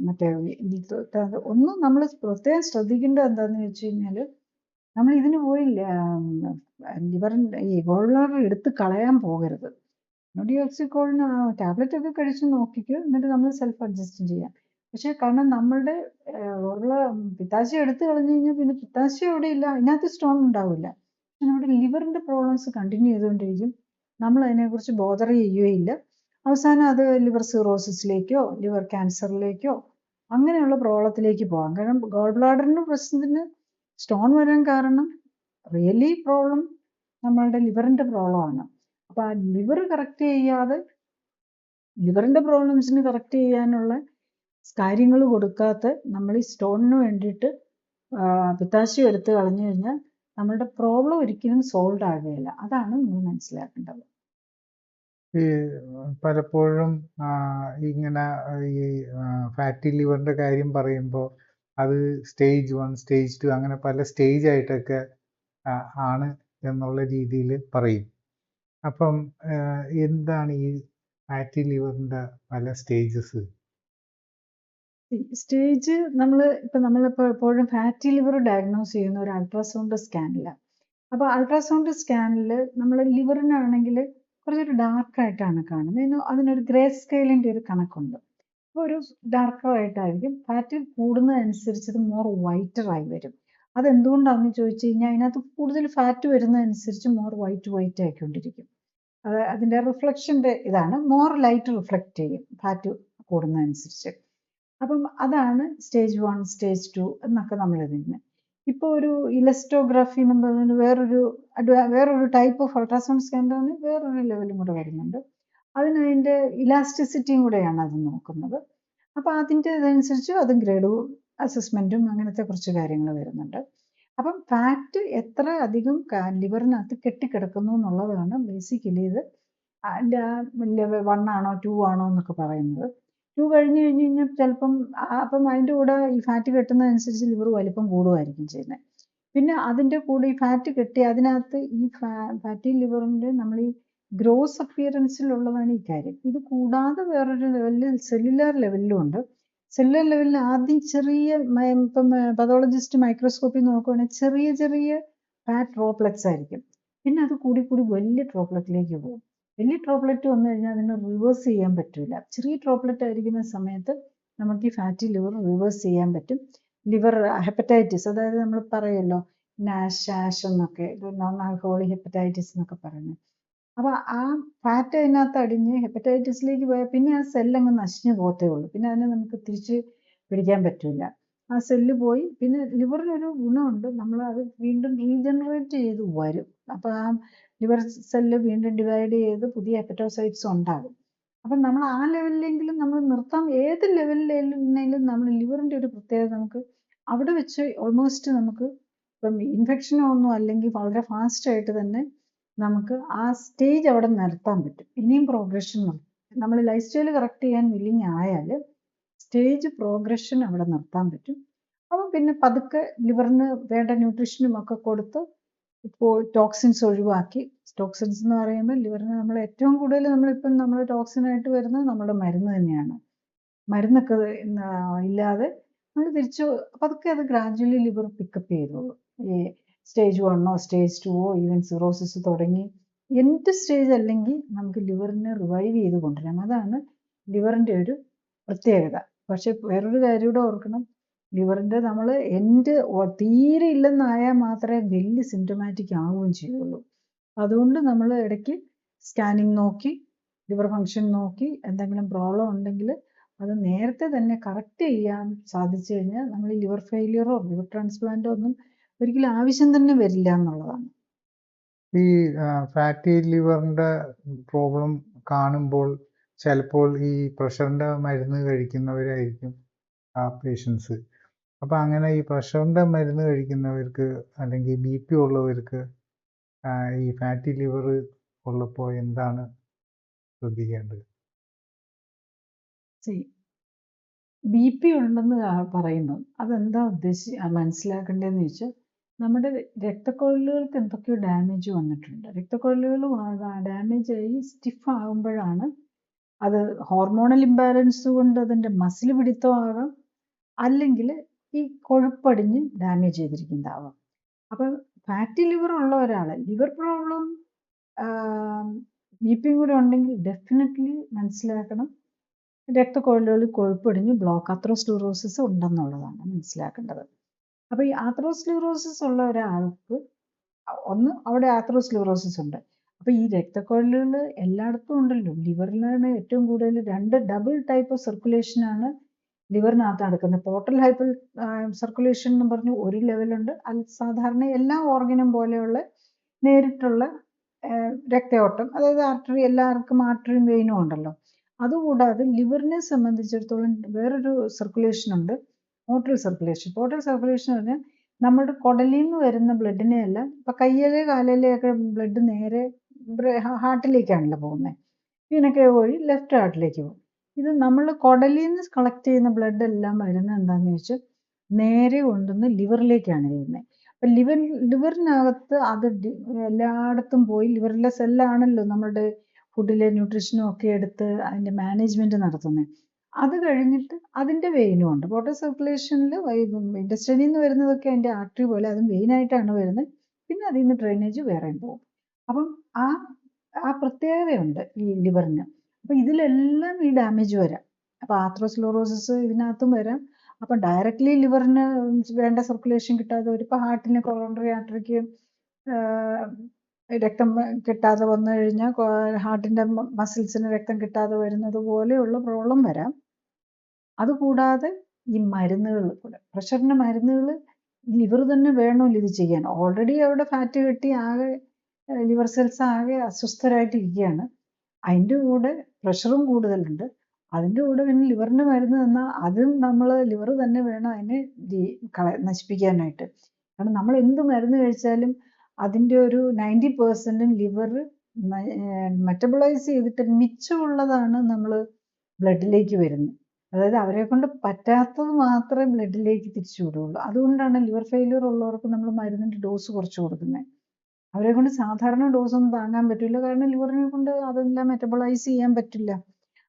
മറ്റേ ഒന്ന് നമ്മൾ പ്രത്യേകം ശ്രദ്ധിക്കേണ്ടത് എന്താണെന്ന് വെച്ച് കഴിഞ്ഞാൽ നമ്മൾ ഇതിന് പോയില്ല ലിവറിൻ്റെ ഈ ഗോൾ ബ്ലാഡർ എടുത്ത് കളയാൻ പോകരുത്. ഡിയോക്സിക്കോളിന് ടാബ്ലറ്റ് ഒക്കെ കഴിച്ച് നോക്കിക്കുക, എന്നിട്ട് നമ്മൾ സെൽഫ് അഡ്ജസ്റ്റ് ചെയ്യാം. പക്ഷേ കാരണം നമ്മളുടെ ഉള്ള പിത്താശയം എടുത്ത് കളഞ്ഞു കഴിഞ്ഞാൽ പിന്നെ പിത്താശയം അവിടെ ഇല്ല, അതിനകത്ത് സ്റ്റോൺ ഉണ്ടാവില്ല. പക്ഷെ നമ്മുടെ ലിവറിൻ്റെ പ്രോബ്ലംസ് കണ്ടിന്യൂ ചെയ്തുകൊണ്ടിരിക്കും. നമ്മൾ അതിനെക്കുറിച്ച് ബോധർ ചെയ്യുകയില്ല. അവസാനം അത് ലിവർ സിറോസിസിലേക്കോ ലിവർ ക്യാൻസറിലേക്കോ അങ്ങനെയുള്ള പ്രോബ്ലത്തിലേക്ക് പോകാം. കാരണം ഗോൾ ബ്ലാഡറിൻ്റെ പ്രശ്നത്തിന് സ്റ്റോൺ വരാൻ കാരണം റിയലി പ്രോബ്ലം നമ്മളുടെ ലിവറിൻ്റെ പ്രോബ്ലമാണ്. അപ്പോൾ ആ ലിവർ കറക്റ്റ് ചെയ്യാതെ ലിവറിൻ്റെ പ്രോബ്ലംസിന് കറക്റ്റ് ചെയ്യാനുള്ള കാര്യങ്ങൾ കൊടുക്കാത്ത നമ്മൾ ഈ സ്റ്റോണിന് വേണ്ടിയിട്ട് പിത്താശയം എടുത്ത് കളഞ്ഞു കഴിഞ്ഞാൽ നമ്മളുടെ പ്രോബ്ലം ഒരിക്കലും സോൾവ് ആകുകയില്ല. അതാണ് നമ്മൾ മനസ്സിലാക്കേണ്ടത്. ഈ പലപ്പോഴും ഇങ്ങനെ ഈ ഫാറ്റി ലിവറിൻ്റെ കാര്യം പറയുമ്പോൾ അത് സ്റ്റേജ് 1, സ്റ്റേജ് 2 അങ്ങനെ പല സ്റ്റേജ് ആയിട്ടൊക്കെ ആണ് എന്നുള്ള രീതിയിൽ പറയും. അപ്പം എന്താണ് ഈ ഫാറ്റി ലിവറിൻ്റെ പല സ്റ്റേജസ്? സ്റ്റേജ് നമ്മളിപ്പോൾ എപ്പോഴും ഫാറ്റി ലിവർ ഡയഗ്നോസ് ചെയ്യുന്ന ഒരു അൾട്രാസൗണ്ട് സ്കാനിലാണ്. അപ്പോൾ അൾട്രാസൗണ്ട് സ്കാനിൽ നമ്മൾ ലിവറിനാണെങ്കിൽ കുറച്ചൊരു ഡാർക്കായിട്ടാണ് കാണുന്നത്. അതിനൊരു ഗ്രേ സ്കെയിലിൻ്റെ ഒരു കണക്കുണ്ട്. അപ്പോൾ ഒരു ഡാർക്കറായിട്ടായിരിക്കും. ഫാറ്റ് കൂടുന്നതനുസരിച്ച് ഇത് മോർ വൈറ്ററായി വരും. അതെന്തുകൊണ്ടാണെന്ന് ചോദിച്ചു കഴിഞ്ഞാൽ അതിനകത്ത് കൂടുതൽ ഫാറ്റ് വരുന്നതനുസരിച്ച് മോർ വൈറ്റ് ആയിക്കൊണ്ടിരിക്കും. അതിൻ്റെ റിഫ്ലക്ഷൻ്റെ ഇതാണ്, മോർ ലൈറ്റ് റിഫ്ലക്റ്റ് ചെയ്യും ഫാറ്റ് കൂടുന്നതനുസരിച്ച്. അപ്പം അതാണ് സ്റ്റേജ് 1, സ്റ്റേജ് 2 എന്നൊക്കെ നമ്മൾ എഴുതുന്നത്. ഇപ്പോൾ ഒരു ഇലസ്റ്റോഗ്രാഫി എന്ന് പറഞ്ഞാൽ വേറൊരു ടൈപ്പ് ഓഫ് അൾട്രാസൗണ്ട് സ്കാനിലാണ് വേറൊരു ലെവലും കൂടെ വരുന്നുണ്ട്. അതിൻ്റെ ഇലാസ്റ്റിസിറ്റിയും കൂടെയാണ് അത് നോക്കുന്നത്. അപ്പോൾ അതിൻ്റെ ഇതനുസരിച്ച് അതും ഗ്രേഡ് അസസ്മെൻറ്റും അങ്ങനത്തെ കുറച്ച് കാര്യങ്ങൾ വരുന്നുണ്ട്. അപ്പം ഫാറ്റ് എത്ര അധികം ലിവറിനകത്ത് കെട്ടിക്കിടക്കുന്നു എന്നുള്ളതാണ് ബേസിക്കലി ഇത്. അതിൻ്റെ ലെവൽ 1 ആണോ 2 ആണോ എന്നൊക്കെ പറയുന്നത്. 2 കഴിഞ്ഞ് കഴിഞ്ഞാൽ ചിലപ്പം അപ്പം അതിൻ്റെ കൂടെ ഈ ഫാറ്റ് കെട്ടുന്നതനുസരിച്ച് ലിവർ വലിപ്പം കൂടുമായിരിക്കും ചെയ്യുന്നത്. പിന്നെ അതിൻ്റെ കൂടെ ഈ ഫാറ്റ് കെട്ടി അതിനകത്ത് ഈ ഫാറ്റി ലിവറിൻ്റെ നമ്മൾ ഈ ഗ്രോസ് അപ്പിയറൻസിലുള്ളതാണ് ഈ കാര്യം. ഇത് കൂടാതെ വേറൊരു ലെവലിൽ സെല്ലുലാർ ലെവലിലും ഉണ്ട്. സെല്ലുലാർ ലെവലിൽ ആദ്യം ചെറിയ ഇപ്പം പതോളജിസ്റ്റ് മൈക്രോസ്കോപ്പിൽ നോക്കുവാണെങ്കിൽ ചെറിയ ചെറിയ ഫാറ്റ് ഡ്രോപ്ലെറ്റ്സ് ആയിരിക്കും. പിന്നെ അത് കൂടി കൂടി വലിയ ഡ്രോപ്ലെറ്റിലേക്ക് പോകും. വലിയ ഡ്രോപ്ലെറ്റ് വന്നു കഴിഞ്ഞാൽ അതിനെ റിവേഴ്സ് ചെയ്യാൻ പറ്റില്ല. ചെറിയ ഡ്രോപ്ലെറ്റ് ആയിരിക്കുന്ന സമയത്ത് നമുക്ക് ഈ ഫാറ്റി ലിവർ റിവേഴ്സ് ചെയ്യാൻ പറ്റും. ലിവർ ഹെപ്പറ്റൈറ്റിസ്, അതായത് നമ്മൾ പറയുമല്ലോ നാഷ് ഷാഷ് എന്നൊക്കെ, നോൺ ആൽക്കഹോളിക് ഹെപ്പറ്റൈറ്റിസ് എന്നൊക്കെ പറയുന്നത്. അപ്പോൾ ആ ഫാറ്റ് അതിനകത്ത് അടിഞ്ഞ് ഹെപ്പറ്റൈറ്റിസിലേക്ക് പോയാൽ പിന്നെ ആ സെല്ലങ്ങ് നശിഞ്ഞു പോകത്തേ ഉള്ളൂ. പിന്നെ അതിനെ നമുക്ക് തിരിച്ച് പിടിക്കാൻ പറ്റില്ല. ആ സെല്ല് പോയി. പിന്നെ ലിവറിനൊരു ഗുണമുണ്ട്, നമ്മൾ അത് വീണ്ടും റീജനറേറ്റ് ചെയ്ത് വരും. അപ്പോൾ ആ ലിവർ സെല്ല് വീണ്ടും ഡിവൈഡ് ചെയ്ത് പുതിയ ഹെപ്പറ്റോസൈറ്റ്സ് ഉണ്ടാകും. അപ്പം നമ്മൾ ആ ലെവലിലെങ്കിലും നമ്മൾ നിർത്താം. ഏത് ലെവലിലായാലും നമ്മൾ ലിവറിൻ്റെ ഒരു പ്രത്യേകത, നമുക്ക് അവിടെ വെച്ച് ഓൾമോസ്റ്റ് നമുക്ക് ഇപ്പം ഇൻഫെക്ഷനോ ഒന്നും അല്ലെങ്കിൽ വളരെ ഫാസ്റ്റായിട്ട് തന്നെ നമുക്ക് ആ സ്റ്റേജ് അവിടെ നിർത്താൻ പറ്റും. ഇനിയും പ്രോഗ്രഷൻ നമ്മൾ ലൈഫ് സ്റ്റൈൽ കറക്റ്റ് ചെയ്യാൻ വില്ലിങ് ആയാൽ സ്റ്റേജ് പ്രോഗ്രഷൻ അവിടെ നിർത്താൻ പറ്റും. അപ്പം പിന്നെ പതുക്കെ ലിവറിന് വേണ്ട ന്യൂട്രീഷനും ഒക്കെ കൊടുത്ത് ഇപ്പോൾ ടോക്സിൻസ് ഒഴിവാക്കി. ടോക്സിൻസ് എന്ന് പറയുമ്പോൾ ലിവറിന് നമ്മൾ ഏറ്റവും കൂടുതൽ നമ്മളിപ്പം നമ്മൾ ടോക്സിനായിട്ട് വരുന്നത് നമ്മുടെ മരുന്ന് തന്നെയാണ്. മരുന്നൊക്കെ ഇല്ലാതെ നമ്മൾ തിരിച്ച് പതുക്കെ അത് ഗ്രാജുവലി ലിവർ പിക്കപ്പ് ചെയ്തോളൂ. ഈ സ്റ്റേജ് 1 സ്റ്റേജ് 2 ഈവൻ സിറോസിസ് തുടങ്ങി എന്ത് സ്റ്റേജ് അല്ലെങ്കിൽ നമുക്ക് ലിവറിനെ റിവൈവ് ചെയ്ത് കൊണ്ടുവരാം. അതാണ് ലിവറിൻ്റെ ഒരു പ്രത്യേകത. പക്ഷെ വേറൊരു കാര്യം കൂടെ ഓർക്കണം, ലിവറിൻ്റെ നമ്മൾ തീരെ ഇല്ലെന്നായാൽ മാത്രമേ വലിയ സിംറ്റമാറ്റിക് ആവുകയും ചെയ്യുള്ളൂ. അതുകൊണ്ട് നമ്മൾ ഇടയ്ക്ക് സ്കാനിങ് നോക്കി ലിവർ ഫങ്ഷൻ നോക്കി എന്തെങ്കിലും പ്രോബ്ലം ഉണ്ടെങ്കിൽ അത് നേരത്തെ തന്നെ കറക്റ്റ് ചെയ്യാൻ സാധിച്ചു കഴിഞ്ഞാൽ നമ്മൾ ലിവർ ഫെയിലിയറോ ലിവർ ട്രാൻസ്പ്ലാന്റോ ഒന്നും ഒരിക്കലും ആവശ്യം തന്നെ വരില്ല എന്നുള്ളതാണ്. ഈ ഫാറ്റി ലിവറിന്റെ പ്രോബ്ലം കാണുമ്പോൾ ചിലപ്പോൾ ഈ പ്രഷറിന്റെ മരുന്ന് കഴിക്കുന്നവരായിരിക്കും ആ പേഷ്യൻസ്. അപ്പം അങ്ങനെ ഈ പ്രഷറിന്റെ മരുന്ന് കഴിക്കുന്നവർക്ക് അല്ലെങ്കിൽ BP ഉള്ളവർക്ക് ഈ ഫാറ്റി ലിവർ ഉള്ളപ്പോൾ എന്താണ് ശ്രദ്ധിക്കേണ്ടത്? BP ഉണ്ടെന്ന് പറയുന്നു, അതെന്താ മനസ്സിലാക്കേണ്ടതെന്ന് ചോദിച്ചാൽ, നമ്മുടെ രക്തക്കൊഴലുകൾക്ക് എന്തൊക്കെയോ ഡാമേജ് വന്നിട്ടുണ്ട്. രക്തക്കൊഴലുകൾ ഡാമേജ് ആയി സ്റ്റിഫ് ആകുമ്പോഴാണ് അത് ഹോർമോണൽ ഇംബാലൻസ് കൊണ്ട് അതിൻ്റെ മസിൽ പിടിത്തമാകാം, അല്ലെങ്കിൽ ഈ കൊഴുപ്പടിഞ്ഞ് ഡാമേജ് ചെയ്തിരിക്കുന്നതാവാം. അപ്പം ഫാറ്റി ലിവർ ഉള്ള ഒരാൾ ലിവർ പ്രോബ്ലം BP കൂടെ ഉണ്ടെങ്കിൽ ഡെഫിനറ്റ്ലി മനസ്സിലാക്കണം, രക്തക്കൊഴലുകളിൽ കൊഴുപ്പടിഞ്ഞ് ബ്ലോക്ക് ആത്രോസ്ക്ലീറോസിസ് ഉണ്ടെന്നുള്ളതാണ് മനസ്സിലാക്കേണ്ടത്. അപ്പോൾ ഈ ആത്രോസ്ക്ലീറോസിസ് ഉള്ള ഒരാൾക്ക് അവിടെ ആത്രോസ്ക്ലീറോസിസ് ഉണ്ട്. അപ്പോൾ ഈ രക്തക്കൊഴലുകൾ എല്ലായിടത്തും ഉണ്ടല്ലോ. ലിവറിലാണ് ഏറ്റവും കൂടുതൽ. ഡബിൾ ടൈപ്പ് ഓഫ് സർക്കുലേഷനാണ് ലിവറിനകത്ത് നടക്കുന്നത്. പോർട്ടൽ ഹൈപ്പർ സർക്കുലേഷൻ എന്ന് പറഞ്ഞ് ഒരു ലെവലുണ്ട്. അത് സാധാരണ എല്ലാ ഓർഗനും പോലെയുള്ള നേരിട്ടുള്ള രക്തയോട്ടം, അതായത് ആർട്ടറി, എല്ലാവർക്കും ആർട്ടറിയും വെയിനും ഉണ്ടല്ലോ. അതുകൂടാതെ ലിവറിനെ സംബന്ധിച്ചിടത്തോളം വേറൊരു സർക്കുലേഷൻ ഉണ്ട്, പോർട്ടൽ സർക്കുലേഷൻ. പോർട്ടൽ സർക്കുലേഷൻ എന്ന് പറഞ്ഞാൽ നമ്മുടെ കുടലിൽ നിന്ന് വരുന്ന ബ്ലഡിനെ അല്ല, ഇപ്പം കയ്യിലെ കാലിലെയൊക്കെ ബ്ലഡ് നേരെ ഹാർട്ടിലേക്കാണല്ലോ പോകുന്നത്. ഇതിനൊക്കെ വഴി ലെഫ്റ്റ് ഹാർട്ടിലേക്ക് പോകും. ഇത് നമ്മൾ കുടലിൽ നിന്ന് കളക്ട് ചെയ്യുന്ന ബ്ലഡ് എല്ലാം വരുന്നത് എന്താണെന്ന് വെച്ചാൽ നേരെ കൊണ്ടുവന്ന് ലിവറിലേക്കാണ് വരുന്നത്. അപ്പം ലിവറിനകത്ത് അത് എല്ലായിടത്തും പോയി, ലിവറിലെ സെല്ലാണല്ലോ നമ്മുടെ ഫുഡിലെ ന്യൂട്രീഷനും ഒക്കെ എടുത്ത് അതിൻ്റെ മാനേജ്മെൻറ്റ് നടത്തുന്നത്. അത് കഴിഞ്ഞിട്ട് അതിൻ്റെ വെയിനും ഉണ്ട്. പോർട്ടൽ സർക്കുലേഷനിൽ ഇൻഡസ്ട്രിയിൽ നിന്ന് വരുന്നതൊക്കെ അതിൻ്റെ ആർട്ടറി പോലെ അതും വെയിനായിട്ടാണ് വരുന്നത്. പിന്നെ അതിൽ നിന്ന് ഡ്രെയിനേജ് വേറെയും പോകും. അപ്പം ആ പ്രത്യേകതയുണ്ട് ഈ ലിവറിന്. അപ്പം ഇതിലെല്ലാം ഈ ഡാമേജ് വരാം. അപ്പോൾ ആത്രോസ്ക്ലീറോസിസ് ഇതിനകത്തും വരാം. അപ്പം ഡയറക്റ്റ്ലി ലിവറിന് വേണ്ട സർക്കുലേഷൻ കിട്ടാതെ വരും. ഇപ്പോൾ ഹാർട്ടിന് കൊറോണറി ആർട്ടറിക്ക് രക്തം കിട്ടാതെ വന്നു കഴിഞ്ഞാൽ ഹാർട്ടിൻ്റെ മസിൽസിന് രക്തം കിട്ടാതെ വരുന്നത് പോലെയുള്ള പ്രോബ്ലം വരാം. അതുകൂടാതെ ഈ മരുന്നുകൾ കൂടെ, പ്രഷറിൻ്റെ മരുന്നുകൾ ലിവർ തന്നെ വേണമല്ലോ ഇത് ചെയ്യാൻ. ഓൾറെഡി അവിടെ ഫാറ്റ് കെട്ടി ആകെ ലിവർ സെൽസ് ആകെ അസ്വസ്ഥരായിട്ടിരിക്കുകയാണ്. അതിൻ്റെ കൂടെ പ്രഷറും കൂടുതലുണ്ട്. അതിൻ്റെ കൂടെ പിന്നെ ലിവറിൻ്റെ മരുന്ന് തന്നാൽ അതും നമ്മൾ ലിവർ തന്നെ വേണം അതിനെ നശിപ്പിക്കാനായിട്ട്. കാരണം നമ്മൾ എന്ത് മരുന്ന് കഴിച്ചാലും അതിൻ്റെ ഒരു 90% ലിവർ മെറ്റബോളൈസ് ചെയ്തിട്ട് മിച്ചമുള്ളതാണ് നമ്മൾ ബ്ലഡിലേക്ക് വരുന്നത്. അതായത് അവരെ കൊണ്ട് പറ്റാത്തത് മാത്രമേ ബ്ലഡിലേക്ക് തിരിച്ചു വിടുകയുള്ളൂ. അതുകൊണ്ടാണ് ലിവർ ഫെയിലിയർ ഉള്ളവർക്ക് നമ്മൾ മരുന്നിൻ്റെ ഡോസ് കുറച്ച് കൊടുക്കുന്നത്. അവരെ കൊണ്ട് സാധാരണ ഡോസൊന്നും താങ്ങാൻ പറ്റില്ല. കാരണം ലിവറിനെ കൊണ്ട് അതെല്ലാം മെറ്റബോളൈസ് ചെയ്യാൻ പറ്റില്ല.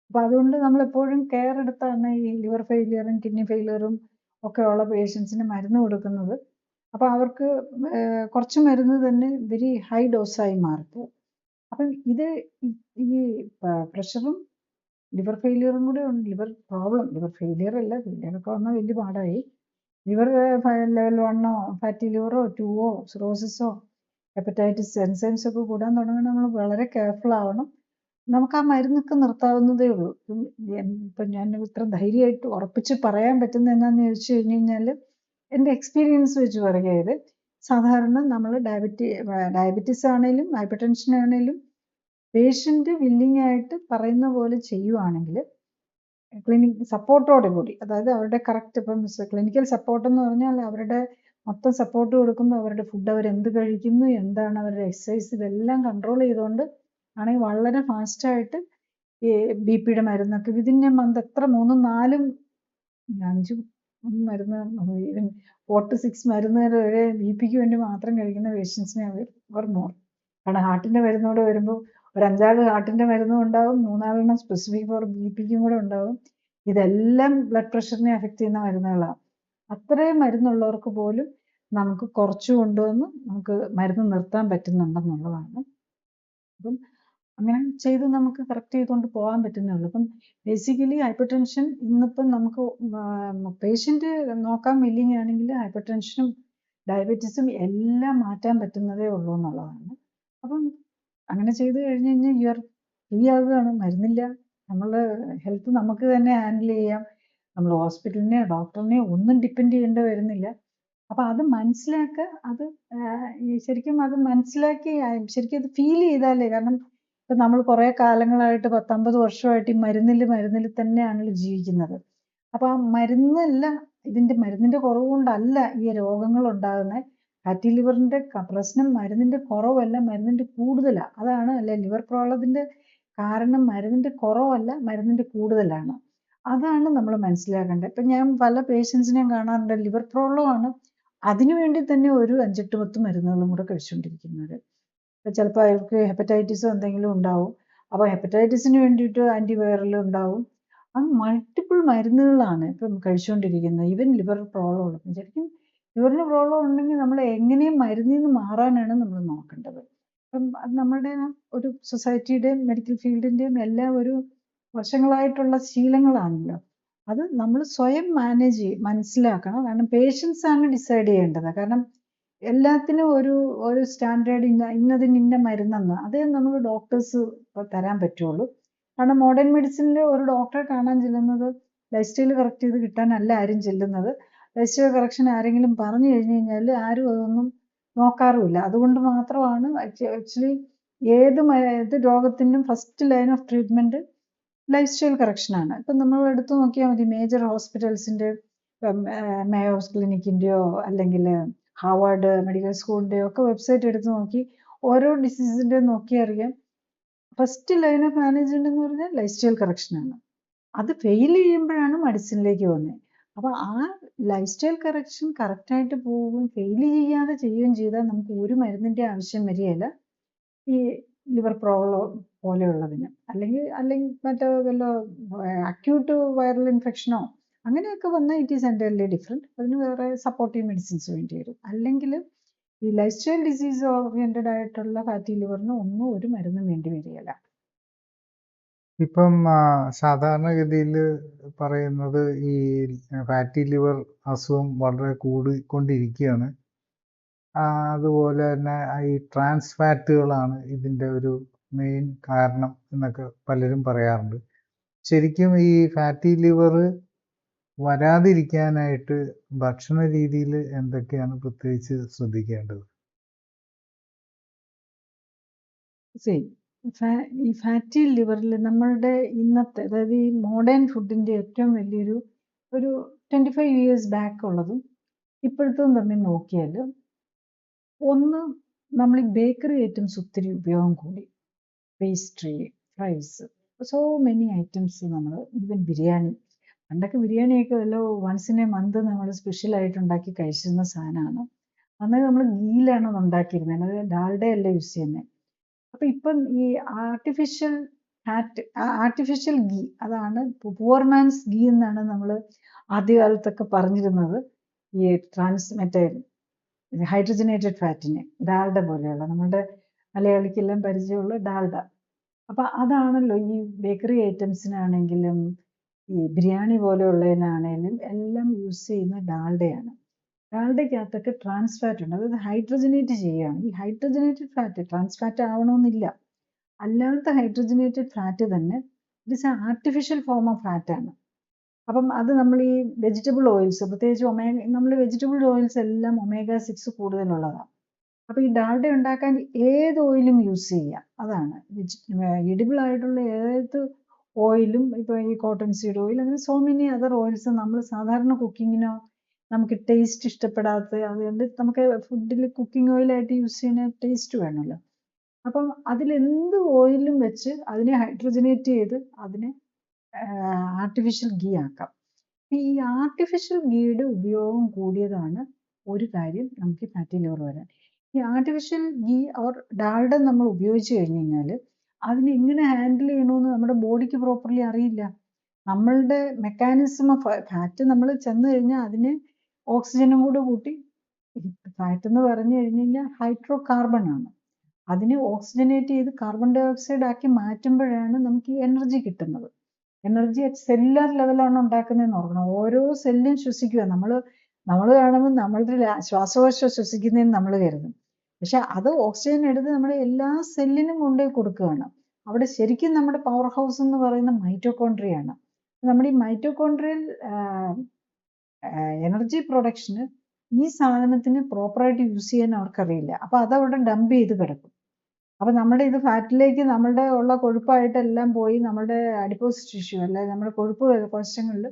അപ്പോൾ അതുകൊണ്ട് നമ്മളെപ്പോഴും കെയർ എടുത്താണ് ഈ ലിവർ ഫെയിലിയറും കിഡ്നി ഫെയിലിയറും ഒക്കെ ഉള്ള പേഷ്യൻസിന് മരുന്ന് കൊടുക്കുന്നത്. അപ്പോൾ അവർക്ക് കുറച്ച് മരുന്ന് തന്നെ വെരി ഹൈ ഡോസായി മാറും. അപ്പം ഇത് ഈ പ്രഷറും ലിവർ ഫെയിലിയറും കൂടെ ഉണ്ട്. ലിവർ പ്രോബ്ലം, ലിവർ ഫെയിലിയർ അല്ല, ഫെയിലിയറൊക്കെ വന്നാൽ വലിയ പാടായി. ലിവർ ലെവൽ 1ഓ ഫാറ്റി ലിവറോ 2ഓ സിറോസിസോ ഹെപ്പറ്റൈറ്റിസ് എൻസൈംസ് ഒക്കെ കൂടാൻ തുടങ്ങുമ്പോൾ നമ്മൾ വളരെ കെയർഫുൾ ആവണം. നമുക്ക് ആ മരുന്നൊക്കെ നിർത്താവുന്നതേ ഉള്ളൂ. ഇപ്പം ഞാൻ ഇത്ര ധൈര്യമായിട്ട് ഉറപ്പിച്ച് പറയാൻ പറ്റുന്ന എന്താണെന്ന് ചോദിച്ചു കഴിഞ്ഞ് കഴിഞ്ഞാൽ എൻ്റെ എക്സ്പീരിയൻസ് വെച്ച് പറയുകയത്, സാധാരണ നമ്മൾ ഡയബറ്റീസ് ആണെങ്കിലും ഹൈപ്പർ ടെൻഷൻ ആണെങ്കിലും പേഷ്യൻ്റ് വില്ലിംഗ് ആയിട്ട് പറയുന്ന പോലെ ചെയ്യുവാണെങ്കിൽ ക്ലിനിക് സപ്പോർട്ടോടെ കൂടി, അതായത് അവരുടെ കറക്റ്റ് ഇപ്പം ക്ലിനിക്കൽ സപ്പോർട്ട് എന്ന് പറഞ്ഞാൽ അവരുടെ മൊത്തം സപ്പോർട്ട് കൊടുക്കുന്നു. അവരുടെ ഫുഡ് അവരെന്ത് കഴിക്കുന്നു, എന്താണ് അവരുടെ എക്സസൈസ്, ഇതെല്ലാം കൺട്രോൾ ചെയ്തുകൊണ്ട് ആണെങ്കിൽ വളരെ ഫാസ്റ്റായിട്ട് ഈ ബി പിയുടെ മരുന്നൊക്കെ വിതിൻ എ മന്ത് എത്ര 3, 4, 5 മരുന്ന്, ഈവൻ 4 to 6 മരുന്നുകൾ വരെ ബി പിക്ക് വേണ്ടി മാത്രം കഴിക്കുന്ന പേഷ്യൻസിനെ അവർ മോർ. കാരണം ഹാർട്ടിൻ്റെ മരുന്നോട് വരുമ്പോൾ ഒരു 5-6 ഹാർട്ടിൻ്റെ മരുന്നും ഉണ്ടാവും, 3-4 സ്പെസിഫിക് ഫോർ ബി പിക്കും കൂടെ ഉണ്ടാവും. ഇതെല്ലാം ബ്ലഡ് പ്രഷറിനെ അഫക്റ്റ് ചെയ്യുന്ന മരുന്നുകളാണ്. അത്രയും മരുന്നുള്ളവർക്ക് പോലും നമുക്ക് കുറച്ച് കൊണ്ടുവന്ന് നമുക്ക് മരുന്ന് നിർത്താൻ പറ്റുന്നുണ്ടെന്നുള്ളതാണ്. അപ്പം അങ്ങനെ ചെയ്ത് നമുക്ക് കറക്റ്റ് ചെയ്തുകൊണ്ട് പോകാൻ പറ്റുന്നേ ഉള്ളൂ. അപ്പം ബേസിക്കലി ഹൈപ്പർ ടെൻഷൻ ഇന്നിപ്പം നമുക്ക് പേഷ്യൻ്റ് നോക്കാൻ വില്ലിങ് ആണെങ്കിൽ ഹൈപ്പർ ടെൻഷനും ഡയബറ്റീസും എല്ലാം മാറ്റാൻ പറ്റുന്നതേ ഉള്ളൂ എന്നുള്ളതാണ്. അപ്പം അങ്ങനെ ചെയ്ത് കഴിഞ്ഞ് കഴിഞ്ഞാൽ യു ആർ ഫ്രീ ആവുകയാണ്. മരുന്നില്ല, നമ്മൾ ഹെൽത്ത് നമുക്ക് തന്നെ ഹാൻഡിൽ ചെയ്യാം. നമ്മൾ ഹോസ്പിറ്റലിനെയോ ഡോക്ടറിനെയോ ഒന്നും ഡിപ്പെൻഡ് ചെയ്യേണ്ടി വരുന്നില്ല. അപ്പം അത് മനസ്സിലാക്കുക, അത് ശരിക്കും അത് മനസ്സിലാക്കി ശരിക്കും അത് ഫീൽ ചെയ്താലേ, കാരണം ഇപ്പം നമ്മൾ കുറേ കാലങ്ങളായിട്ട് 10-50 വർഷമായിട്ട് ഈ മരുന്നിൽ തന്നെയാണല്ലോ ജീവിക്കുന്നത്. അപ്പോൾ ആ മരുന്നല്ല, മരുന്നിൻ്റെ കുറവ് കൊണ്ടല്ല ഈ രോഗങ്ങൾ ഉണ്ടാകുന്നത്. ഫാറ്റി ലിവറിൻ്റെ പ്രശ്നം മരുന്നിൻ്റെ കുറവല്ല, മരുന്നിൻ്റെ കൂടുതലാണ്. അതാണ് അല്ലെ ലിവർ പ്രോബ്ലത്തിൻ്റെ കാരണം മരുന്നിൻ്റെ കുറവല്ല, മരുന്നിൻ്റെ കൂടുതലാണ്. അതാണ് നമ്മൾ മനസ്സിലാക്കേണ്ടത്. ഇപ്പം ഞാൻ പല പേഷ്യൻസിനെയും കാണാറുണ്ട്, ലിവർ പ്രോബ്ലമാണ്, അതിനു വേണ്ടി തന്നെ ഒരു 5-8-10 മരുന്നുകളും കൂടെ കഴിച്ചുകൊണ്ടിരിക്കുന്നത്. ഇപ്പം ചിലപ്പോൾ അവർക്ക് ഹെപ്പറ്റൈറ്റിസോ എന്തെങ്കിലും ഉണ്ടാവും. അപ്പോൾ ഹെപ്പറ്റൈറ്റിസിന് വേണ്ടിയിട്ട് ആൻറ്റിവൈറൽ ഉണ്ടാവും. അങ്ങനെ മൾട്ടിപ്പിൾ മരുന്നുകളാണ് ഇപ്പം കഴിച്ചുകൊണ്ടിരിക്കുന്നത്. ഈവൻ ലിവർ പ്രോബ്ലം ഉള്ളപ്പോൾ ശരിക്കും ലിവറിന് പ്രോബ്ലം ഉണ്ടെങ്കിൽ നമ്മൾ എങ്ങനെയും മരുന്നിൽ നിന്ന് മാറാനാണ് നമ്മൾ നോക്കേണ്ടത്. അപ്പം അത് നമ്മുടെ ഒരു സൊസൈറ്റിയുടെയും മെഡിക്കൽ ഫീൽഡിൻ്റെയും എല്ലാം ഒരു വർഷങ്ങളായിട്ടുള്ള ശീലങ്ങളാണല്ലോ. അത് നമ്മൾ സ്വയം മനസ്സിലാക്കണം. കാരണം പേഷ്യൻസ് ആണ് ഡിസൈഡ് ചെയ്യേണ്ടത്. കാരണം എല്ലാത്തിനും ഒരു സ്റ്റാൻഡേർഡ് ഇന്നതിന് ഇന്ന മരുന്നെന്ന് അതേ നമ്മൾ ഡോക്ടേഴ്സ് തരാൻ പറ്റുള്ളൂ. കാരണം മോഡേൺ മെഡിസിനിൽ ഒരു ഡോക്ടറെ കാണാൻ ചെല്ലുന്നത് ലൈഫ് സ്റ്റൈൽ കറക്റ്റ് ചെയ്ത് കിട്ടാനല്ല ആരും ചെല്ലുന്നത്. ലൈഫ് സ്റ്റൈൽ കറക്ഷൻ ആരെങ്കിലും പറഞ്ഞു കഴിഞ്ഞ് കഴിഞ്ഞാൽ ആരും അതൊന്നും നോക്കാറുമില്ല. അതുകൊണ്ട് മാത്രമാണ് ആക്ച്വലി ഏത് രോഗത്തിനും first line of treatment lifestyle കറക്ഷനാണ്. ഇപ്പം നമ്മൾ എടുത്തു നോക്കിയാൽ മതി, മേജർ ഹോസ്പിറ്റൽസിൻ്റെ മേയോസ് ക്ലിനിക്കിൻ്റെയോ അല്ലെങ്കിൽ ഹാർവാർഡ് മെഡിക്കൽ സ്കൂളിൻ്റെയോ ഒക്കെ വെബ്സൈറ്റ് എടുത്ത് നോക്കി ഓരോ ഡിസീസിൻ്റെയും നോക്കി അറിയാം. ഫസ്റ്റ് ലൈൻ ഓഫ് മാനേജ്മെൻറ്റ് എന്ന് പറഞ്ഞാൽ ലൈഫ് സ്റ്റൈൽ കറക്ഷനാണ്. അത് ഫെയിൽ ചെയ്യുമ്പോഴാണ് മെഡിസിനിലേക്ക് പോകുന്നത്. അപ്പോൾ ആ ലൈഫ് സ്റ്റൈൽ കറക്ഷൻ കറക്റ്റായിട്ട് പോവുകയും ഫെയിൽ ചെയ്യാതെ ചെയ്യുകയും ചെയ്താൽ നമുക്ക് ഒരു മരുന്നിൻ്റെ ആവശ്യം വരികയില്ല ഈ ലിവർ പ്രോബ്ലം പോലെയുള്ളതിന്. അല്ലെങ്കിൽ മറ്റേ വല്ല അക്യൂട്ട് വൈറൽ ഇൻഫെക്ഷനോ അങ്ങനെയൊക്കെ വന്നാൽ ഇറ്റ് ഈസ് എൻ്റയർലി ഡിഫറെൻറ്റ്. അതിന് വേറെ സപ്പോർട്ടീവ് മെഡിസിൻസ് വേണ്ടി വരും. അല്ലെങ്കിൽ ഈ ലൈഫ് സ്റ്റൈൽ ഡിസീസ് ഓറിയൻറ്റഡ് ആയിട്ടുള്ള ഫാറ്റി ലിവറിന് ഒന്നും ഒരു മരുന്നും വേണ്ടി വരികയില്ല. ഇപ്പം സാധാരണഗതിയിൽ പറയുന്നത് ഈ ഫാറ്റി ലിവർ അസുഖം വളരെ കൂടിക്കൊണ്ടിരിക്കുകയാണ്. അതുപോലെ തന്നെ ഈ ട്രാൻസ് ഫാറ്റുകളാണ് ഇതിൻ്റെ ഒരു മെയിൻ കാരണം എന്നൊക്കെ പലരും പറയാറുണ്ട്. ശരിക്കും ഈ ഫാറ്റി ലിവർ വരാതിരിക്കാനായിട്ട് ഭക്ഷണ രീതിയിൽ എന്തൊക്കെയാണ് പ്രത്യേകിച്ച് ശ്രദ്ധിക്കേണ്ടത്? ഈ ഫാറ്റി ലിവറിൽ നമ്മളുടെ ഇന്നത്തെ, അതായത് ഈ മോഡേൺ ഫുഡിൻ്റെ ഏറ്റവും വലിയൊരു 25 years ബാക്ക് ഉള്ളതും ഇപ്പോഴത്തും തമ്മിൽ നോക്കിയാൽ, ഒന്ന് നമ്മൾ ഈ ബേക്കറി ഐറ്റംസ് ഒത്തിരി ഉപയോഗം കൂടി. Pastry, fries, so many items. നമ്മൾ ഈവൻ ബിരിയാണി, പണ്ടൊക്കെ ബിരിയാണിയൊക്കെ വല്ലോ വൺസ് ഇൻ എ മന്ത് നമ്മൾ സ്പെഷ്യലായിട്ട് ഉണ്ടാക്കി കഴിച്ചിരുന്ന സാധനമാണ്. അന്ന് നമ്മൾ ഗീയിലാണ് അത് ഉണ്ടാക്കിയിരുന്നത്, അത് ഡാൽഡയല്ല യൂസ് ചെയ്യുന്നത്. അപ്പൊ ഇപ്പം ഈ ആർട്ടിഫിഷ്യൽ ഫാറ്റ്, ആർട്ടിഫിഷ്യൽ ഗീ, അതാണ് പുവർ മാൻസ് ഗീ എന്നാണ് നമ്മൾ ആദ്യകാലത്തൊക്കെ പറഞ്ഞിരുന്നത്. ഈ മറ്റേ ഹൈഡ്രജനേറ്റഡ് ഫാറ്റിനെ, ഡാൽഡ പോലെയുള്ള, നമ്മുടെ മലയാളിക്കെല്ലാം പരിചയമുള്ള ഡാൽഡ. അപ്പൊ അതാണല്ലോ ഈ ബേക്കറി ഐറ്റംസിനാണെങ്കിലും ഈ ബിരിയാണി പോലെയുള്ളതിനാണെങ്കിലും എല്ലാം യൂസ് ചെയ്യുന്ന ഡാൽഡയാണ്. ഡാൽഡയ്ക്കകത്തൊക്കെ ട്രാൻസ് ഫാറ്റ് ഉണ്ട്, അതായത് ഹൈഡ്രജനേറ്റ് ചെയ്യുകയാണ്. ഈ ഹൈഡ്രജനേറ്റഡ് ഫാറ്റ് ട്രാൻസ് ഫാറ്റ് ആവണമെന്നില്ല, അല്ലാത്ത ഹൈഡ്രജനേറ്റഡ് ഫാറ്റ് തന്നെ it is A artificial form of fat ആണ്. അപ്പം അത് നമ്മൾ ഈ വെജിറ്റബിൾ ഓയിൽസ്, പ്രത്യേകിച്ച് നമ്മൾ വെജിറ്റബിൾ ഓയിൽസ് എല്ലാം omega-6 കൂടുതലുള്ളതാണ്. അപ്പൊ ഈ ഡാൽഡ ഉണ്ടാക്കാൻ ഏത് ഓയിലും യൂസ് ചെയ്യാം, അതാണ് എഡിബിൾ ആയിട്ടുള്ള ഏത് ഓയിലും. ഇപ്പൊ ഈ കോട്ടൺ സീഡ് ഓയിൽ, അങ്ങനെ സോ മെനി അതർ ഓയിൽസ് നമ്മൾ സാധാരണ കുക്കിങ്ങിനോ നമുക്ക് ടേസ്റ്റ് ഇഷ്ടപ്പെടാത്ത, അതുകൊണ്ട് നമുക്ക് ഫുഡിൽ കുക്കിംഗ് ഓയിലായിട്ട് യൂസ് ചെയ്യുന്ന ടേസ്റ്റ് വേണമല്ലോ. അപ്പം അതിലെന്ത് ഓയിലും വെച്ച് അതിനെ ഹൈഡ്രജനേറ്റ് ചെയ്ത് അതിനെ ആർട്ടിഫിഷ്യൽ ഗീ ആക്കാം. ഈ ആർട്ടിഫിഷ്യൽ ഗീയുടെ ഉപയോഗം കൂടിയതാണ് ഒരു കാര്യം നമുക്ക് ഫാറ്റി ലിവർ വരാൻ. ഈ ആർട്ടിഫിഷ്യൽ ഗീ ഓർ ഡാൽഡ നമ്മൾ ഉപയോഗിച്ച് കഴിഞ്ഞ് കഴിഞ്ഞാൽ അതിനെ എങ്ങനെ ഹാൻഡിൽ ചെയ്യണമെന്ന് നമ്മുടെ ബോഡിക്ക് പ്രോപ്പർലി അറിയില്ല. നമ്മളുടെ മെക്കാനിസം ഓഫ് ഫാറ്റ്, നമ്മൾ ചെന്ന് കഴിഞ്ഞാൽ അതിന് ഓക്സിജനും കൂടെ കൂട്ടി, ഫാറ്റ് എന്ന് പറഞ്ഞു കഴിഞ്ഞ് കഴിഞ്ഞാൽ ഹൈഡ്രോ കാർബൺ ആണ്, അതിനെ ഓക്സിജനേറ്റ് ചെയ്ത് കാർബൺ ഡൈ ഓക്സൈഡ് ആക്കി മാറ്റുമ്പോഴാണ് നമുക്ക് ഈ എനർജി കിട്ടുന്നത്. എനർജി അറ്റ് സെല്ലുലാർ ലെവലാണ് ഉണ്ടാക്കുന്നതെന്ന് ഓർക്കണം. ഓരോ സെല്ലും ശ്വസിക്കുക, നമ്മൾ കാണുമ്പോൾ നമ്മളുടെ ശ്വാസകോശം ശ്വസിക്കുന്നതെന്ന് നമ്മൾ കരുതും, പക്ഷെ അത് ഓക്സിജൻ എടുത്ത് നമ്മുടെ എല്ലാ സെല്ലിനും കൊണ്ടുപോയി കൊടുക്കുകയാണ്. അവിടെ ശരിക്കും നമ്മുടെ പവർ ഹൗസ് എന്ന് പറയുന്ന മൈറ്റോകോൺട്രിയാണ്. നമ്മുടെ ഈ മൈറ്റോകോൺട്രിയൽ എനർജി പ്രൊഡക്ഷന് ഈ സാധനത്തിന് പ്രോപ്പറായിട്ട് യൂസ് ചെയ്യാൻ അവർക്കറിയില്ല. അപ്പൊ അതവിടെ ഡംപ് ചെയ്ത് കിടക്കും. അപ്പൊ നമ്മുടെ ഇത് ഫാറ്റിലേക്ക് നമ്മളുടെ ഉള്ള കൊഴുപ്പായിട്ടെല്ലാം പോയി നമ്മുടെ അഡിപ്പോസ് ടിഷ്യൂ, അല്ലെ നമ്മുടെ കൊഴുപ്പ് കോശങ്ങളിൽ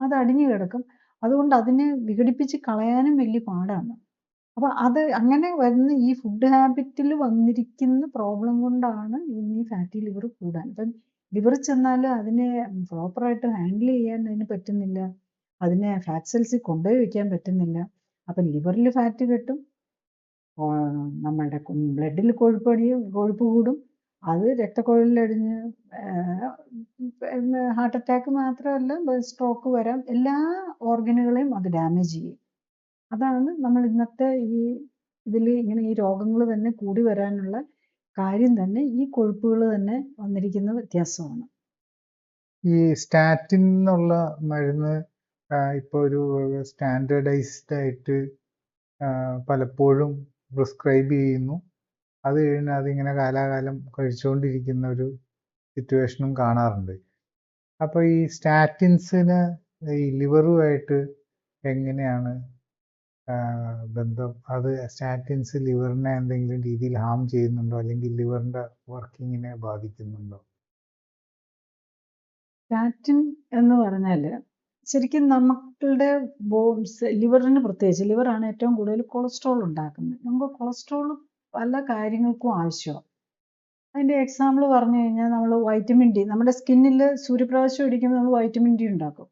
അത് അടിഞ്ഞു കിടക്കും. അതുകൊണ്ട് അതിനെ വിഘടിപ്പിച്ച് കളയാനും വലിയ പാടാണ്. അപ്പൊ അത് അങ്ങനെ വരുന്ന ഈ ഫുഡ് ഹാബിറ്റിൽ വന്നിരിക്കുന്ന പ്രോബ്ലം കൊണ്ടാണ് ഇന്ന് ഈ ഫാറ്റി ലിവർ കൂടാൻ. ഇപ്പം ലിവർ ചെന്നാൽ അതിനെ പ്രോപ്പറായിട്ട് ഹാൻഡിൽ ചെയ്യാൻ അതിന് പറ്റുന്നില്ല, അതിനെ ഫാറ്റ് സെൽസിൽ കൊണ്ടുപോയി വെക്കാൻ പറ്റുന്നില്ല. അപ്പം ലിവറിൽ ഫാറ്റ് കെട്ടും, നമ്മളുടെ ബ്ലഡിൽ കൊഴുപ്പ് കൂടും, അത് രക്തക്കുഴലിലടിഞ്ഞ് ഹാർട്ട് അറ്റാക്ക് മാത്രമല്ല സ്ട്രോക്ക് വരാം, എല്ലാ ഓർഗനുകളെയും അത് ഡാമേജ് ചെയ്യും. അതാണ് നമ്മൾ ഇന്നത്തെ ഈ ഇതിൽ ഇങ്ങനെ ഈ രോഗങ്ങൾ തന്നെ കൂടി വരാനുള്ള കാര്യം തന്നെ ഈ കൊഴുപ്പുകൾ തന്നെ വന്നിരിക്കുന്ന വ്യത്യാസമാണ്. ഈ സ്റ്റാറ്റിൻ എന്നുള്ള മരുന്ന് ഇപ്പോൾ ഒരു സ്റ്റാൻഡേർഡൈസ്ഡ് ആയിട്ട് പലപ്പോഴും പ്രിസ്ക്രൈബ് ചെയ്യുന്നു, അത് കഴിഞ്ഞ് അതിങ്ങനെ കാലാകാലം കഴിച്ചുകൊണ്ടിരിക്കുന്ന ഒരു സിറ്റുവേഷനും കാണാറുണ്ട്. അപ്പോൾ ഈ സ്റ്റാറ്റിൻസിന് ഈ ലിവറുമായിട്ട് എങ്ങനെയാണ് ബന്ധം? അത് സ്റ്റാറ്റിൻസ് ലിവറിനെ എന്തെങ്കിലും രീതിയിൽ ഹാം ചെയ്യുന്നുണ്ടോ, അല്ലെങ്കിൽ ലിവറിന്റെ വർക്കിങ്ങിനെ ബാധിക്കുന്നുണ്ടോ? സ്റ്റാറ്റിൻ എന്ന് പറഞ്ഞാൽ ശരിക്കും നമ്മളുടെ ലിവറിന്, പ്രത്യേകിച്ച് ലിവറാണ് ഏറ്റവും കൂടുതൽ കൊളസ്ട്രോൾ ഉണ്ടാക്കുന്നത്. നമുക്ക് കൊളസ്ട്രോൾ പല കാര്യങ്ങൾക്കും ആവശ്യമാണ്. അതിൻ്റെ എക്സാമ്പിൾ പറഞ്ഞു കഴിഞ്ഞാൽ നമ്മൾ വൈറ്റമിൻ ഡി, നമ്മുടെ സ്കിന്നിൽ സൂര്യപ്രകാശം അടിക്കുമ്പോൾ നമ്മൾ വൈറ്റമിൻ ഡി ഉണ്ടാക്കും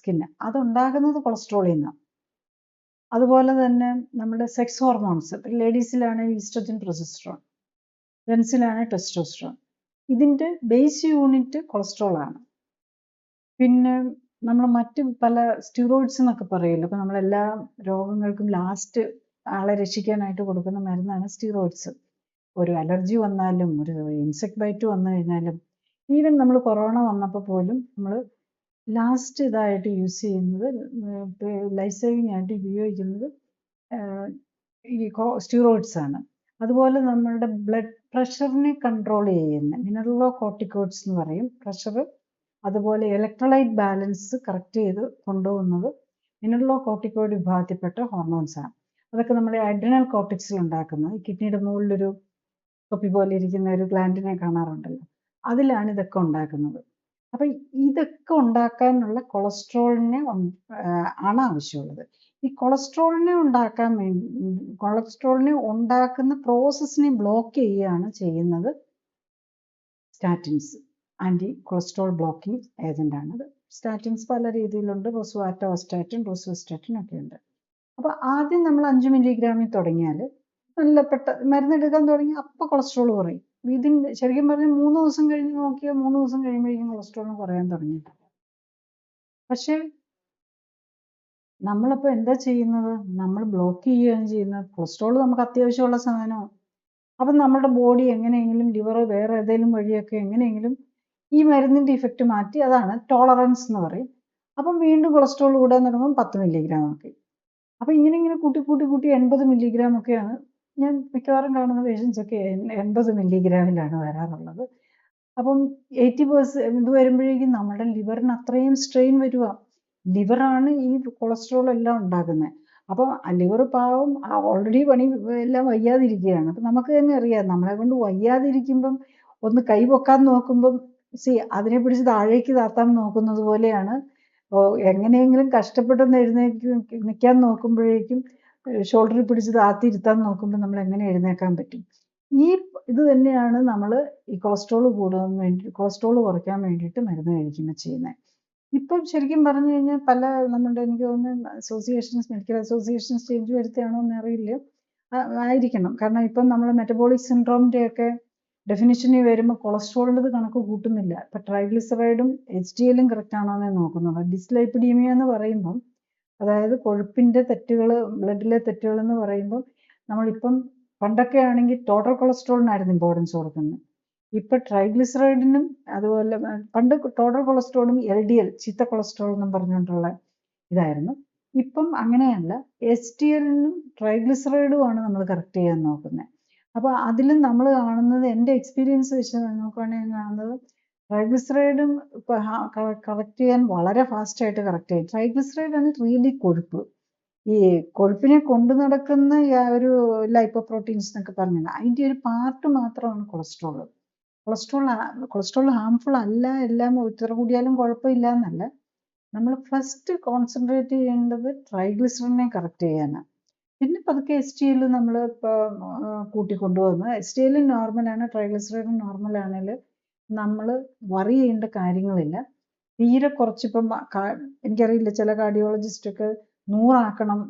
സ്കിന്ന്, അതുണ്ടാകുന്നത് കൊളസ്ട്രോളിൽ നിന്നാണ്. അതുപോലെ തന്നെ നമ്മുടെ സെക്സ് ഹോർമോൺസ്, ലേഡീസിലാണ് ഈസ്ട്രജൻ, പ്രൊജസ്ട്രോൺ, ജെൻസിലാണ് ടെസ്റ്റോസ്ട്രോൺ, ഇതിൻ്റെ ബേസ് യൂണിറ്റ് കൊളസ്ട്രോൾ ആണ്. പിന്നെ നമ്മൾ മറ്റ് പല സ്റ്റിറോയിഡ്സ് എന്നൊക്കെ പറയുമല്ലോ, അപ്പോൾ നമ്മളെല്ലാ രോഗങ്ങൾക്കും ലാസ്റ്റ് ആളെ രക്ഷിക്കാനായിട്ട് കൊടുക്കുന്ന മരുന്നാണ് സ്റ്റിറോയിഡ്സ്. ഒരു അലർജി വന്നാലും, ഒരു ഇൻസെക്ട് ബൈറ്റ് വന്നു കഴിഞ്ഞാലും, ഈവൻ നമ്മൾ കൊറോണ വന്നപ്പോൾ പോലും നമ്മൾ ലാസ്റ്റ് ഇതായിട്ട് യൂസ് ചെയ്യുന്നത്, ലൈഫ് സേവിങ് ആയിട്ട് ഉപയോഗിക്കുന്നത് ഈ സ്റ്റിറോയിഡ്സ് ആണ്. അതുപോലെ നമ്മളുടെ ബ്ലഡ് പ്രഷറിനെ കൺട്രോൾ ചെയ്യുന്ന മിനറലോ കോർട്ടിക്കോയിഡ്സ് എന്ന് പറയും, പ്രഷർ, അതുപോലെ ഇലക്ട്രോലൈറ്റ് ബാലൻസ് കറക്റ്റ് ചെയ്ത് കൊണ്ടുപോകുന്നത് മിനറലോ കോർട്ടിക്കോയിഡ് വിഭാഗത്തിൽപ്പെട്ട ഹോർമോൺസ് ആണ്. അതൊക്കെ നമ്മുടെ അഡ്രിനൽ കോർട്ടിക്സിൽ ഉണ്ടാക്കുന്നത്, ഈ കിഡ്നിയുടെ മുകളിലൊരു തൊപ്പി പോലെ ഇരിക്കുന്ന ഒരു ഗ്ലാൻഡിനെ കാണാറുണ്ടല്ലോ, അതിലാണ് ഇതൊക്കെ ഉണ്ടാക്കുന്നത്. അപ്പൊ ഇതൊക്കെ ഉണ്ടാക്കാനുള്ള കൊളസ്ട്രോളിനെ ആണ് ആവശ്യമുള്ളത്. ഈ കൊളസ്ട്രോളിനെ ഉണ്ടാക്കുന്ന പ്രോസസ്സിനെ ബ്ലോക്ക് ചെയ്യുകയാണ് ചെയ്യുന്നത് statins. Anti cholesterol blocking agent ആണത്. സ്റ്റാറ്റിൻസ് പല രീതിയിലുണ്ട്, റോസുവാറ്റോസ്റ്റാറ്റിൻ, റോസുവാസ്റ്റാറ്റിൻ ഒക്കെ ഉണ്ട്. അപ്പോൾ ആദ്യം നമ്മൾ 5 മില്ലിഗ്രാമിൽ തുടങ്ങിയാൽ നല്ല മരുന്നെടുക്കാൻ തുടങ്ങി അപ്പോൾ കൊളസ്ട്രോൾ കുറയും. ശരിക്കും പറഞ്ഞാൽ 3 ദിവസം കഴിഞ്ഞ് നോക്കിയാൽ 3 ദിവസം കഴിയുമ്പോഴേക്കും കൊളസ്ട്രോളിന് കുറയാൻ തുടങ്ങി. പക്ഷേ നമ്മളപ്പോൾ എന്താ ചെയ്യുന്നത്? നമ്മൾ ബ്ലോക്ക് ചെയ്യുകയാണ് ചെയ്യുന്നത്. കൊളസ്ട്രോൾ നമുക്ക് അത്യാവശ്യമുള്ള സാധനമാണ്. അപ്പം നമ്മുടെ ബോഡി എങ്ങനെയെങ്കിലും ലിവർ വേറെ ഏതെങ്കിലും വഴിയൊക്കെ എങ്ങനെയെങ്കിലും ഈ മരുന്നിൻ്റെ ഇഫക്റ്റ് മാറ്റി, അതാണ് ടോളറൻസ് എന്ന് പറയും. അപ്പം വീണ്ടും കൊളസ്ട്രോൾ കൂടാൻ തുടങ്ങും 10 മില്ലിഗ്രാം ആക്കി. അപ്പം ഇങ്ങനെ കൂട്ടി 80 മില്ലിഗ്രാം ഒക്കെയാണ് ഞാൻ മിക്കവാറും കാണുന്ന പേഷ്യൻസ് ഒക്കെ 80 മില്ലിഗ്രാമിലാണ് വരാറുള്ളത്. അപ്പം 80% ഇത് വരുമ്പോഴേക്കും നമ്മുടെ ലിവറിന് അത്രയും സ്ട്രെയിൻ വരുക. ലിവറാണ് ഈ കൊളസ്ട്രോൾ എല്ലാം ഉണ്ടാക്കുന്നത്. അപ്പം ലിവർ പാവം ഓൾറെഡി പണി എല്ലാം വയ്യാതിരിക്കുകയാണ്. അപ്പം നമുക്ക് തന്നെ അറിയാം, നമ്മളെ കൊണ്ട് വയ്യാതിരിക്കുമ്പം ഒന്ന് കൈ പൊക്കാൻ നോക്കുമ്പം അതിനെ പിടിച്ച് താഴേക്ക് താത്താൻ നോക്കുന്നത് പോലെയാണ്. എങ്ങനെയെങ്കിലും കഷ്ടപ്പെട്ടൊന്ന് നിൽക്കാൻ നോക്കുമ്പോഴേക്കും ഷോൾഡറിൽ പിടിച്ച് താത്തിരുത്താൻ നോക്കുമ്പോൾ നമ്മൾ എങ്ങനെ എഴുന്നേക്കാൻ പറ്റും? ഈ ഇത് തന്നെയാണ് നമ്മൾ ഈ കൊളസ്ട്രോൾ കുറയ്ക്കാൻ വേണ്ടിയിട്ട് മരുന്ന് കഴിക്കുമ്പോൾ ചെയ്യുന്നത്. ഇപ്പം ശരിക്കും പറഞ്ഞു കഴിഞ്ഞാൽ നമ്മുടെ എനിക്ക് തോന്നുന്നു മെഡിക്കൽ അസോസിയേഷൻസ് ചേഞ്ച് വരുത്തുകയാണോ എന്ന് അറിയില്ല, ആയിരിക്കണം. കാരണം ഇപ്പം നമ്മൾ മെറ്റബോളിക് സിൻഡ്രോമിൻ്റെ ഒക്കെ ഡെഫിനിഷനിൽ വരുമ്പോൾ കൊളസ്ട്രോളിൻ്റെ കണക്ക് കൂട്ടുന്നില്ല. ഇപ്പം ട്രൈഗ്ലിസറൈഡും HDL കറക്റ്റ് ആണോ എന്നേ നോക്കുന്നുള്ളൂ. ഡിസ്ലൈപ്പിഡീമിയ എന്ന് പറയുമ്പം, അതായത് കൊഴുപ്പിൻ്റെ തെറ്റുകൾ, ബ്ലഡിലെ തെറ്റുകൾ എന്ന് പറയുമ്പോൾ നമ്മളിപ്പം പണ്ടൊക്കെ ആണെങ്കിൽ ടോട്ടൽ കൊളസ്ട്രോളിനായിരുന്നു ഇമ്പോർട്ടൻസ് കൊടുക്കുന്നത്. ഇപ്പം ട്രൈഗ്ലിസറൈഡിനും അതുപോലെ പണ്ട് ടോട്ടൽ കൊളസ്ട്രോളും LDL ചീത്ത കൊളസ്ട്രോൾ എന്നും പറഞ്ഞുകൊണ്ടുള്ള ഇതായിരുന്നു. ഇപ്പം അങ്ങനെയല്ല, HDLനും ട്രൈഗ്ലിസറൈഡുമാണ് നമ്മൾ കറക്റ്റ് ചെയ്യാൻ നോക്കുന്നത്. അപ്പോൾ അതിലും നമ്മൾ കാണുന്നത്, എൻ്റെ എക്സ്പീരിയൻസ് വെച്ച് നോക്കുകയാണെങ്കിൽ കാണുന്നത്, ട്രൈഗ്ലിസറൈഡും കറക്റ്റ് ചെയ്യാൻ വളരെ ഫാസ്റ്റായിട്ട് കറക്റ്റ് ചെയ്യും. ട്രൈഗ്ലിസറൈഡാണ് റിയലി കൊഴുപ്പ്. ഈ കൊഴുപ്പിനെ കൊണ്ടു നടക്കുന്ന ഒരു ലൈപ്പോപ്രോട്ടീൻസ് എന്നൊക്കെ പറഞ്ഞാൽ അതിൻ്റെ ഒരു പാർട്ട് മാത്രമാണ് കൊളസ്ട്രോൾ. കൊളസ്ട്രോൾ ഹാംഫുൾ അല്ല, എല്ലാം ഇത്ര കൂടിയാലും കുഴപ്പമില്ല എന്നല്ല. നമ്മൾ ഫസ്റ്റ് കോൺസെൻട്രേറ്റ് ചെയ്യേണ്ടത് ട്രൈഗ്ലിസറിനെ കറക്റ്റ് ചെയ്യാനാണ്. പിന്നെ പതുക്കെ HDL നമ്മൾ ഇപ്പോൾ കൂട്ടിക്കൊണ്ടുവന്ന് HDL നോർമലാണ്, ട്രൈഗ്ലിസറൈഡ് നോർമലാണെങ്കിൽ നമ്മൾ വറി ചെയ്യേണ്ട കാര്യങ്ങളില്ല. തീരെ കുറച്ചിപ്പം എനിക്കറിയില്ല, ചില കാർഡിയോളജിസ്റ്റൊക്കെ 100 ആക്കണം,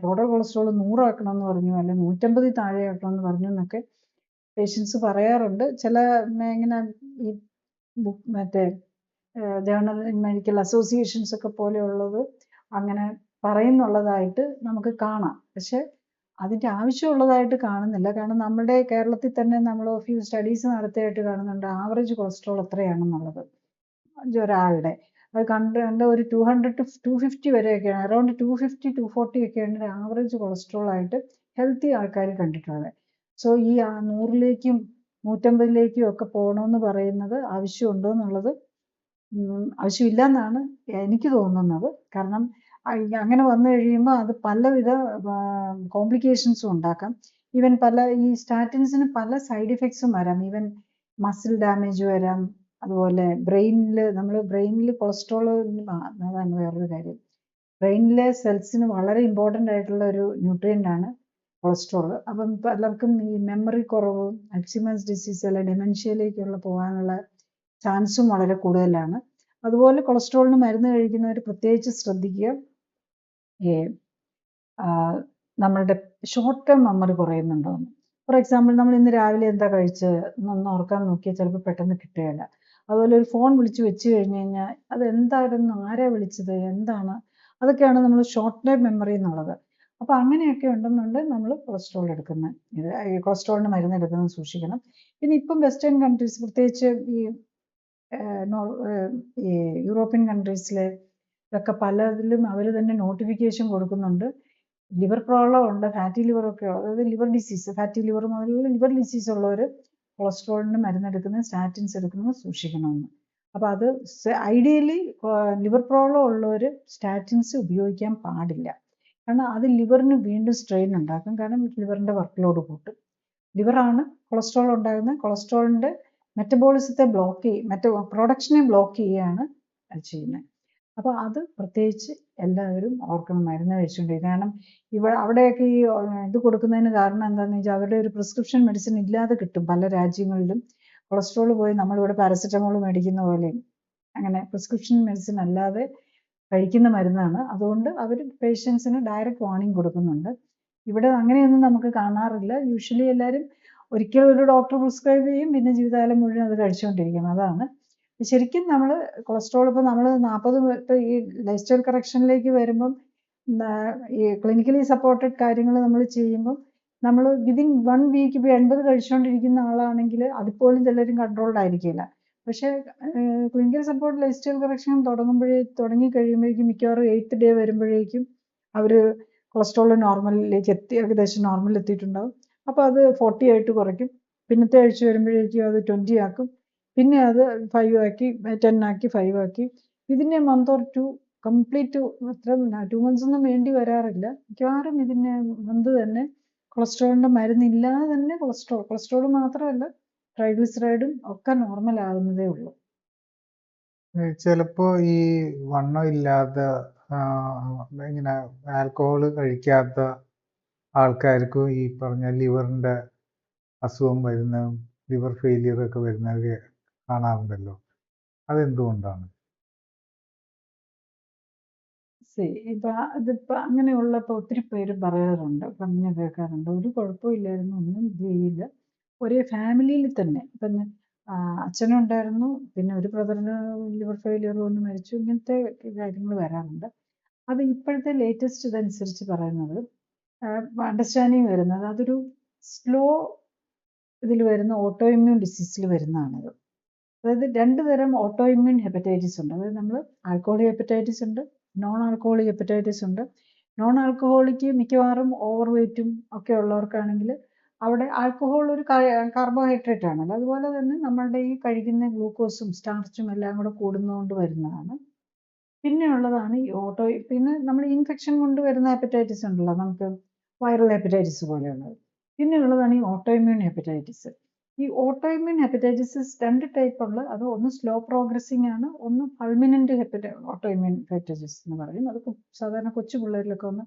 ടോട്ടൽ കൊളസ്ട്രോൾ 100 ആക്കണം എന്ന് പറഞ്ഞു, അല്ലെങ്കിൽ 150 താഴെ ആക്കണം എന്ന് പറഞ്ഞു എന്നൊക്കെ പേഷ്യൻസ് പറയാറുണ്ട്. ചില ഇങ്ങനെ ഈ മറ്റേ ജേർണൽ മെഡിക്കൽ അസോസിയേഷൻസ് ഒക്കെ പോലെയുള്ളത് അങ്ങനെ പറയുന്നുള്ളതായിട്ട് നമുക്ക് കാണാം. പക്ഷെ അതിൻ്റെ ആവശ്യമുള്ളതായിട്ട് കാണുന്നില്ല. കാരണം നമ്മുടെ കേരളത്തിൽ തന്നെ നമ്മൾ ഫ്യൂ സ്റ്റഡീസ് നടത്തിയായിട്ട് കാണുന്നുണ്ട് ആവറേജ് കൊളസ്ട്രോൾ എത്രയാണെന്നുള്ളത് ഒരാളുടെ. അത് കണ്ട ഒരു 200 to 250 വരെയൊക്കെയാണ്, അറൗണ്ട് 250 240 ഒക്കെയാണ് ആവറേജ് കൊളസ്ട്രോൾ ആയിട്ട് ഹെൽത്തി ആൾക്കാർ കണ്ടിട്ടുള്ളത്. സോ ഈ 100ലേക്കും 150ലേക്കും ഒക്കെ പോകണമെന്ന് പറയുന്നത് ആവശ്യമുണ്ടോ എന്നുള്ളത് ആവശ്യമില്ല എന്നാണ് എനിക്ക് തോന്നുന്നത്. കാരണം അങ്ങനെ വന്നു കഴിയുമ്പോൾ അത് പലവിധ കോംപ്ലിക്കേഷൻസും ഉണ്ടാക്കാം. ഈവൻ ഈ സ്റ്റാറ്റിൻസിന് പല സൈഡ് ഇഫക്ട്സും വരാം. ഈവൻ മസിൽ ഡാമേജ് വരാം. അതുപോലെ ബ്രെയിനിൽ കൊളസ്ട്രോൾ, അതാണ് വേറൊരു കാര്യം. ബ്രെയിനിലെ സെൽസിന് വളരെ ഇമ്പോർട്ടൻ്റ് ആയിട്ടുള്ള ഒരു ന്യൂട്രിയൻ്റ് ആണ് കൊളസ്ട്രോൾ. അപ്പം പലർക്കും ഈ മെമ്മറി കുറവ്, അൽഷിമേഴ്സ് ഡിസീസ് അല്ലെ ഡെമൻഷ്യയിലേക്കുള്ള പോകാനുള്ള ചാൻസും വളരെ കൂടുതലാണ്. അതുപോലെ കൊളസ്ട്രോളിന് മരുന്ന് കഴിക്കുന്നവർ പ്രത്യേകിച്ച് ശ്രദ്ധിക്കുക, നമ്മളുടെ ഷോർട്ട് ടേം മെമ്മറി കുറയുന്നുണ്ടോ എന്ന്. ഫോർ എക്സാമ്പിൾ, നമ്മൾ ഇന്ന് രാവിലെ എന്താ കഴിച്ചത് എന്നൊന്ന് ഓർക്കാൻ നോക്കിയാൽ ചിലപ്പോൾ പെട്ടെന്ന് കിട്ടുകയില്ല. അതുപോലെ ഒരു ഫോൺ വിളിച്ച് വെച്ച് കഴിഞ്ഞ് കഴിഞ്ഞാൽ അത് എന്തായിരുന്നു, ആരാ വിളിച്ചത്, എന്താണ്, അതൊക്കെയാണ് നമ്മൾ ഷോർട്ട് ടേം മെമ്മറി എന്നുള്ളത്. അപ്പോൾ അങ്ങനെയൊക്കെ ഉണ്ടെന്നുണ്ടെങ്കിൽ നമ്മൾ കൊളസ്ട്രോളിന് മരുന്ന് എടുക്കുന്നത് സൂക്ഷിക്കണം. പിന്നെ ഇപ്പം വെസ്റ്റേൺ കൺട്രീസ്, പ്രത്യേകിച്ച് ഈ യൂറോപ്യൻ കൺട്രീസിലെ ഇതൊക്കെ പലതിലും അവർ തന്നെ നോട്ടിഫിക്കേഷൻ കൊടുക്കുന്നുണ്ട്. ലിവർ പ്രോബ്ലം ഉണ്ട്, ഫാറ്റി ലിവർ ഒക്കെ, അതായത് ലിവർ ഡിസീസ്, ഫാറ്റി ലിവർ മുതലുള്ള ലിവർ ഡിസീസ് ഉള്ളവർ കൊളസ്ട്രോളിന് മരുന്നെടുക്കുന്നത്, സ്റ്റാറ്റിൻസ് എടുക്കുന്നത് സൂക്ഷിക്കണമെന്ന്. അപ്പോൾ അത് ഐഡിയലി ലിവർ പ്രോബ്ലം ഉള്ളവർ സ്റ്റാറ്റിൻസ് ഉപയോഗിക്കാൻ പാടില്ല. കാരണം അത് ലിവറിന് വീണ്ടും സ്ട്രെയിൻ ഉണ്ടാക്കും. കാരണം ലിവറിൻ്റെ വർക്ക് ലോഡ് കൂട്ടും. ലിവറാണ് കൊളസ്ട്രോൾ ഉണ്ടാകുന്നത്. കൊളസ്ട്രോളിൻ്റെ മെറ്റബോളിസത്തെ പ്രൊഡക്ഷനെ ബ്ലോക്ക് ചെയ്യുകയാണ് അത് ചെയ്യുന്നത്. അപ്പോൾ അത് പ്രത്യേകിച്ച് എല്ലാവരും ഓർക്കണം മരുന്ന് കഴിച്ചുകൊണ്ടിരിക്കുക. കാരണം അവിടെയൊക്കെ ഈ ഇത് കൊടുക്കുന്നതിന് കാരണം എന്താണെന്ന് വെച്ചാൽ അവരുടെ ഒരു പ്രിസ്ക്രിപ്ഷൻ മെഡിസിൻ ഇല്ലാതെ കിട്ടും പല രാജ്യങ്ങളിലും. കൊളസ്ട്രോൾ പോയി നമ്മളിവിടെ പാരസെറ്റമോൾ മേടിക്കുന്ന പോലെയും അങ്ങനെ പ്രിസ്ക്രിപ്ഷൻ മെഡിസിൻ അല്ലാതെ കഴിക്കുന്ന മരുന്നാണ്. അതുകൊണ്ട് അവർ പേഷ്യൻസിന് ഡയറക്റ്റ് വാർണിംഗ് കൊടുക്കുന്നുണ്ട്. ഇവിടെ അങ്ങനെയൊന്നും നമുക്ക് കാണാറില്ല. യൂഷ്വലി എല്ലാവരും ഒരിക്കൽ ഒരു ഡോക്ടർ പ്രിസ്ക്രൈബ് ചെയ്യും, പിന്നെ ജീവിതകാലം മുഴുവൻ അത് കഴിച്ചുകൊണ്ടിരിക്കും. അതാണ് ശരിക്കും നമ്മൾ കൊളസ്ട്രോൾ ഇപ്പോൾ നമ്മൾ 40 ഇപ്പോൾ ഈ ലൈഫ് സ്റ്റൈൽ കറക്ഷനിലേക്ക് വരുമ്പം ഈ ക്ലിനിക്കലി സപ്പോർട്ടഡ് കാര്യങ്ങൾ നമ്മൾ ചെയ്യുമ്പം നമ്മൾ വിതിൻ 1 വീക്ക് ഇപ്പോൾ 80 കഴിച്ചുകൊണ്ടിരിക്കുന്ന ആളാണെങ്കിൽ അതുപോലും ചിലരും കൺട്രോൾഡ് ആയിരിക്കില്ല. പക്ഷേ clinical support life style correction തുടങ്ങി കഴിയുമ്പോഴേക്കും മിക്കവാറും 8th ഡേ വരുമ്പോഴേക്കും അവർ കൊളസ്ട്രോൾ നോർമലിലേക്ക് ഏകദേശം നോർമൽ എത്തിയിട്ടുണ്ടാവും. അപ്പോൾ അത് 40 ആയിട്ട് കുറയ്ക്കും. പിന്നത്തെ ആഴ്ച വരുമ്പോഴേക്കും അത് 20 ആക്കും. പിന്നെ അത് 5 ആക്കി 10 ആക്കി 5 ആക്കി. ഇതിനെ മന്ത് ഓർ 2 കംപ്ലീറ്റ് അത്ര 2 മന്ത്സ് ഒന്നും വേണ്ടി വരാറില്ല. മിക്കവാറും ഇതിനെ മന്ത് തന്നെ കൊളസ്ട്രോളിൻ്റെ മരുന്നില്ലാതെ തന്നെ കൊളസ്ട്രോൾ മാത്രമല്ല ട്രൈഗ്ലിസറൈഡും ഒക്കെ നോർമൽ ആകുന്നതേ ഉള്ളൂ. ചിലപ്പോ ഈ വണ്ണം ഇല്ലാതെ ഇങ്ങനെ ആൽക്കഹോൾ കഴിക്കാത്ത ആൾക്കാർക്കും ഈ പറഞ്ഞ ലിവറിന്റെ അസുഖം വരുന്ന ലിവർ ഫെയിലിയർ ഒക്കെ വരുന്നത് കാണാറുണ്ടല്ലോ. അതെന്തുകൊണ്ടാണ്? ഇതിപ്പോൾ അങ്ങനെയുള്ളപ്പോൾ ഒത്തിരി പേര് പറയാറുണ്ട്, പറഞ്ഞു കേൾക്കാറുണ്ട്, ഒരു കുഴപ്പമില്ലായിരുന്നു, ഒന്നും ഇത് ചെയ്യില്ല. ഒരേ ഫാമിലിയിൽ തന്നെ ഇപ്പം അച്ഛനും ഉണ്ടായിരുന്നു, പിന്നെ ഒരു ബ്രദറിന് ലിവർ ഫെയിലിയർ വന്ന് മരിച്ചു, ഇങ്ങനത്തെ കാര്യങ്ങൾ വരാറുണ്ട്. അത് ഇപ്പോഴത്തെ ലേറ്റസ്റ്റ് ഇതനുസരിച്ച് പറയുന്നത് അണ്ടർസ്റ്റാൻഡിങ് വരുന്നത് അതൊരു സ്ലോ ഇതിൽ വരുന്ന ഓട്ടോ ഇമ്മ്യൂൺ ഡിസീസിൽ വരുന്നതാണത്. അതായത് 2 തരം ഓട്ടോ ഇമ്മ്യൂൺ ഹെപ്പറ്റൈറ്റിസ് ഉണ്ട്. അതായത് നമ്മൾ ആൽക്കഹോളിക് ഹെപ്പറ്റൈറ്റിസ് ഉണ്ട്, നോൺ ആൽക്കഹോളിക് ഹെപ്പറ്റൈറ്റിസ് ഉണ്ട്. നോൺ ആൽക്കഹോളിക് മിക്കവാറും ഓവർ വെയ്റ്റും ഒക്കെ ഉള്ളവർക്കാണെങ്കിൽ അവിടെ ആൽക്കഹോൾ ഒരു കാർബോഹൈഡ്രേറ്റ് ആണല്ലോ, അതുപോലെ തന്നെ നമ്മളുടെ ഈ കഴിക്കുന്ന ഗ്ലൂക്കോസും സ്റ്റാർച്ചും എല്ലാം കൂടെ കൂടുന്നതുകൊണ്ട് വരുന്നതാണ്. പിന്നെ ഉള്ളതാണ് ഈ പിന്നെ നമ്മൾ ഇൻഫെക്ഷൻ കൊണ്ട് വരുന്ന ഹെപ്പറ്റൈറ്റിസ് ഉണ്ടല്ലോ, നമുക്ക് വൈറൽ ഹെപ്പറ്റൈറ്റിസ് പോലെയുള്ളത്. പിന്നെ ഉള്ളതാണ് ഈ ഓട്ടോ ഇമ്മ്യൂൺ ഹെപ്പറ്റൈറ്റിസ്. ഈ ഓട്ടോ ഇമ്മ്യൂൺ ഹെപ്പറ്റൈറ്റിസ് 2 ടൈപ്പ് ഉണ്ട്. അത് ഒന്ന് സ്ലോ പ്രോഗ്രസിങ് ആണ്, ഒന്ന് ഫൾമിനന്റ് ഓട്ടോ ഇമ്മ്യൂൺ ഹെപ്പറ്റൈറ്റിസ് എന്ന് പറയും. അത് സാധാരണ കൊച്ചു പിള്ളേരിലൊക്കെ ഒന്ന്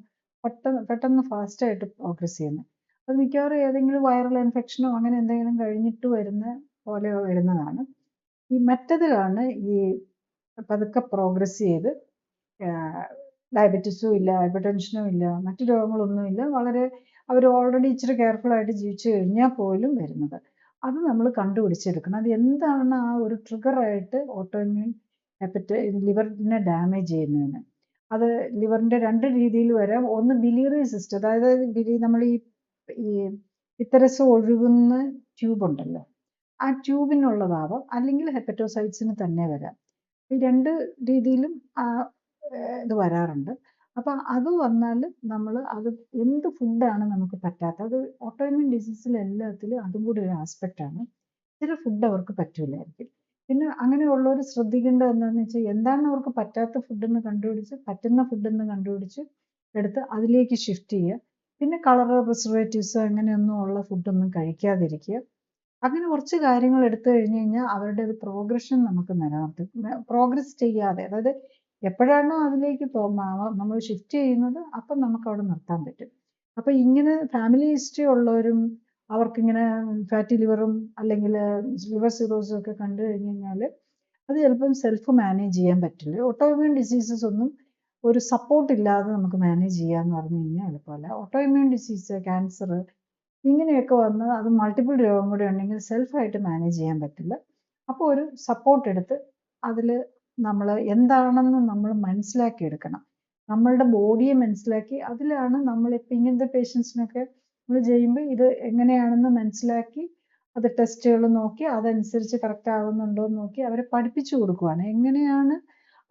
പെട്ടെന്ന് ഫാസ്റ്റായിട്ട് പ്രോഗ്രസ് ചെയ്യുന്നത്. അത് മിക്കവാറും ഏതെങ്കിലും വൈറൽ ഇൻഫെക്ഷനോ അങ്ങനെ എന്തെങ്കിലും കഴിഞ്ഞിട്ട് വരുന്ന പോലെ വരുന്നതാണ്. ഈ മറ്റതിലാണ് ഈ പതുക്കെ പ്രോഗ്രസ് ചെയ്ത് ഡയബറ്റീസും ഇല്ല, ഹൈപ്പർ ടെൻഷനും ഇല്ല, മറ്റു രോഗങ്ങളൊന്നുമില്ല, വളരെ അവർ ഓൾറെഡി ഇച്ചിരി കെയർഫുള്ളായിട്ട് ജീവിച്ചു കഴിഞ്ഞാൽ പോലും വരുന്നത്. അത് നമ്മൾ കണ്ടുപിടിച്ചെടുക്കണം. അത് എന്താണ് ആ ഒരു ട്രിഗറായിട്ട് ഓട്ടോ ഇമ്മ്യൂൺ ലിവറിനെ ഡാമേജ് ചെയ്യുന്നതിന്. അത് ലിവറിൻ്റെ 2 രീതിയിൽ വരാം. ഒന്ന് ബിലിയറി സിസ്റ്റം, അതായത് നമ്മൾ ഈ പിത്തരസം ഒഴുകുന്ന ട്യൂബ് ഉണ്ടല്ലോ, ആ ട്യൂബിനുള്ളതാവാം, അല്ലെങ്കിൽ ഹെപ്പറ്റോസൈറ്റ്സിന് തന്നെ വരാം. ഈ 2 രീതിയിലും ഇത് വരാറുണ്ട്. അപ്പം അത് വന്നാൽ നമ്മൾ അത് എന്ത് ഫുഡാണ് നമുക്ക് പറ്റാത്തത്, അത് ഓട്ടോ ഇമ്മ്യൂൺ ഡിസീസിൽ എല്ലാത്തിലും അതും കൂടി ഒരു ആസ്പെക്റ്റാണ്. ചില ഫുഡ് അവർക്ക് പറ്റില്ലായിരിക്കും. പിന്നെ അങ്ങനെയുള്ളവർ ശ്രദ്ധിക്കേണ്ടത് എന്താണെന്ന് വെച്ചാൽ എന്താണ് അവർക്ക് പറ്റാത്ത ഫുഡെന്ന് കണ്ടുപിടിച്ച് പറ്റുന്ന ഫുഡെന്ന് കണ്ടുപിടിച്ച് എടുത്ത് അതിലേക്ക് ഷിഫ്റ്റ് ചെയ്യുക. പിന്നെ കളറ് പ്രിസർവേറ്റീവ്സ് അങ്ങനെയൊന്നും ഉള്ള ഫുഡൊന്നും കഴിക്കാതിരിക്കുക. അങ്ങനെ കുറച്ച് കാര്യങ്ങൾ എടുത്തു കഴിഞ്ഞ് കഴിഞ്ഞാൽ അവരുടെ ഒരു പ്രോഗ്രഷൻ നമുക്ക് നിലനിർത്തും. പ്രോഗ്രസ് ചെയ്യാതെ, അതായത് എപ്പോഴാണോ അതിലേക്ക് നമ്മൾ ഷിഫ്റ്റ് ചെയ്യുന്നത് അപ്പം നമുക്ക് അവിടെ നിർത്താൻ പറ്റും. അപ്പം ഇങ്ങനെ ഫാമിലി ഹിസ്റ്ററി ഉള്ളവരും അവർക്കിങ്ങനെ ഫാറ്റി ലിവറും അല്ലെങ്കിൽ ലിവർ സിറോസും ഒക്കെ കണ്ടു കഴിഞ്ഞ് കഴിഞ്ഞാൽ അത് ചിലപ്പം സെൽഫ് മാനേജ് ചെയ്യാൻ പറ്റില്ല. ഓട്ടോ ഇമ്മ്യൂൺ ഡിസീസസ് ഒന്നും ഒരു സപ്പോർട്ട് ഇല്ലാതെ നമുക്ക് മാനേജ് ചെയ്യാന്ന് പറഞ്ഞു കഴിഞ്ഞാൽ എളുപ്പമല്ല. ഓട്ടോ ഇമ്മ്യൂൺ ഡിസീസ്, ക്യാൻസർ ഇങ്ങനെയൊക്കെ വന്ന് അത് മൾട്ടിപ്പിൾ രോഗം കൂടെ ഉണ്ടെങ്കിൽ സെൽഫായിട്ട് മാനേജ് ചെയ്യാൻ പറ്റില്ല. അപ്പോൾ ഒരു സപ്പോർട്ട് എടുത്ത് അതിൽ നമ്മൾ എന്താണെന്ന് നമ്മൾ മനസ്സിലാക്കി എടുക്കണം. നമ്മളുടെ ബോഡിയെ മനസ്സിലാക്കി അതിലാണ് നമ്മളിപ്പോൾ ഇങ്ങനത്തെ പേഷ്യൻസിനൊക്കെ നമ്മൾ ചെയ്യുമ്പോൾ ഇത് എങ്ങനെയാണെന്ന് മനസ്സിലാക്കി അത് ടെസ്റ്റുകൾ നോക്കി അതനുസരിച്ച് കറക്റ്റ് ആകുന്നുണ്ടോ എന്ന് നോക്കി അവരെ പഠിപ്പിച്ചു കൊടുക്കുകയാണ് എങ്ങനെയാണ്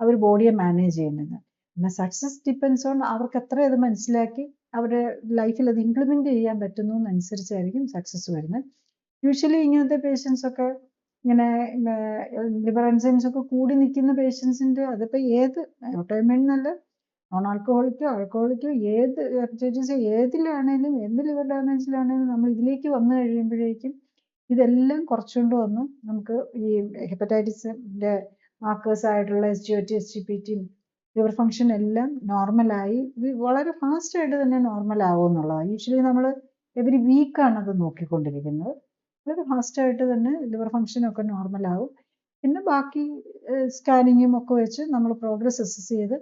അവർ ബോഡിയെ മാനേജ് ചെയ്യുന്നത്. പിന്നെ സക്സസ് ഡിപ്പെൻസ് ഓൺ അവർക്ക് എത്ര ഇത് മനസ്സിലാക്കി അവരുടെ ലൈഫിൽ അത് ഇംപ്ലിമെൻറ്റ് ചെയ്യാൻ പറ്റുന്നതനുസരിച്ചായിരിക്കും സക്സസ് വരുന്നത്. യൂഷ്വലി ഇങ്ങനത്തെ പേഷ്യൻസൊക്കെ ഇങ്ങനെ ലിവർ എൻസൈംസ് ഒക്കെ കൂടി നിൽക്കുന്ന പേഷ്യൻസിൻ്റെ അതിപ്പോൾ ഏത് ഓട്ടോ ഇമ്മ്യൂൺ എന്നല്ല, നോൺ ആൽക്കഹോളിക്കോ ആൽക്കഹോളിക്കോ ഏത് ഹെപ്പറ്റൈറ്റിസ് ഏതിലാണേലും എന്ത് ലിവർ ഡാമേജിലാണേലും നമ്മൾ ഇതിലേക്ക് വന്നു കഴിയുമ്പോഴേക്കും ഇതെല്ലാം കുറച്ചുകൊണ്ട് വന്ന് നമുക്ക് ഈ ഹെപ്പറ്റൈറ്റിസിൻ്റെ മാർക്കേഴ്സ് ആയിട്ടുള്ള SGOT, SGPT, ലിവർ ഫങ്ഷൻ എല്ലാം നോർമലായി വളരെ ഫാസ്റ്റായിട്ട് തന്നെ നോർമലാവും എന്നുള്ളതാണ്. യൂഷ്വലി നമ്മൾ എവറി വീക്കാണ് അത് നോക്കിക്കൊണ്ടിരിക്കുന്നത്. വളരെ ഫാസ്റ്റായിട്ട് തന്നെ ലിവർ ഫങ്ഷനൊക്കെ നോർമലാവും. പിന്നെ ബാക്കി സ്കാനിങ്ങും ഒക്കെ വെച്ച് നമ്മൾ പ്രോഗ്രസ് അസസ് ചെയ്ത്